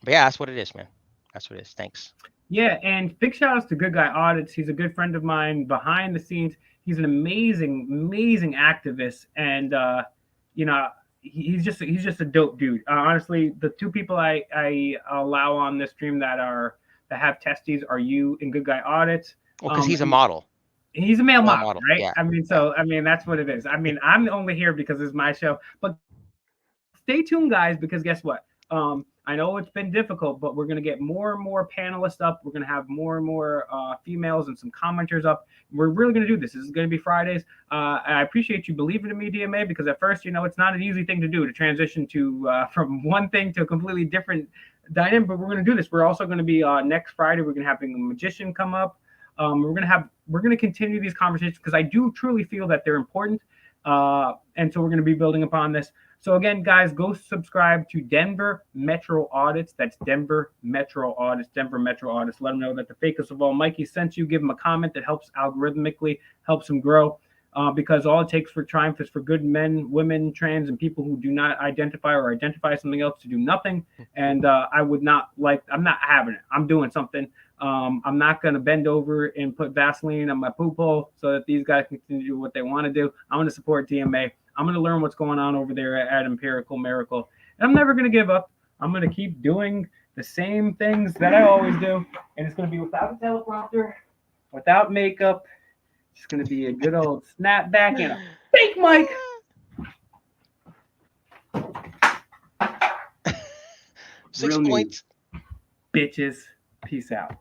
D: yeah, that's what it is, man. That's what it is. Thanks.
A: Yeah, and big shout outs to Good Guy Audits. He's a good friend of mine behind the scenes. He's an amazing, amazing activist, and you know, he's just a dope dude. Honestly, the two people I allow on this stream that have testes are you and Good Guy Audits.
D: Well, because he's a model.
A: He's a male model, right?
D: Yeah.
A: I mean, that's what it is. I mean, I'm only here because it's my show, but stay tuned, guys, because guess what? I know it's been difficult, but we're going to get more and more panelists up. We're going to have more and more females and some commenters up. We're really going to do this. This is going to be Fridays. I appreciate you believing in me, DMA, because at first, it's not an easy thing to do to transition to from one thing to a completely different dynamic, but we're going to do this. We're also going to be next Friday. We're going to have a magician come up. We're going to continue these conversations because I do truly feel that they're important. And so we're going to be building upon this. So again, guys, go subscribe to Denver Metro Audits. That's Denver Metro Audits, Denver Metro Audits. Let them know that the fakest of all Mikey sent you. Give him a comment that helps algorithmically, helps him grow. Because all it takes for triumph is for good men, women, trans, and people who do not identify or identify something else to do nothing. And I'm not having it. I'm doing something. I'm not going to bend over and put Vaseline on my poop hole so that these guys can continue to do what they want to do. I'm going to support DMA. I'm going to learn what's going on over there at Empirical Miracle. And I'm never going to give up. I'm going to keep doing the same things that I always do. And it's going to be without a teleprompter, without makeup. It's going to be a good old snapback and a fake mic.
D: 6 points.
A: Bitches. Peace out.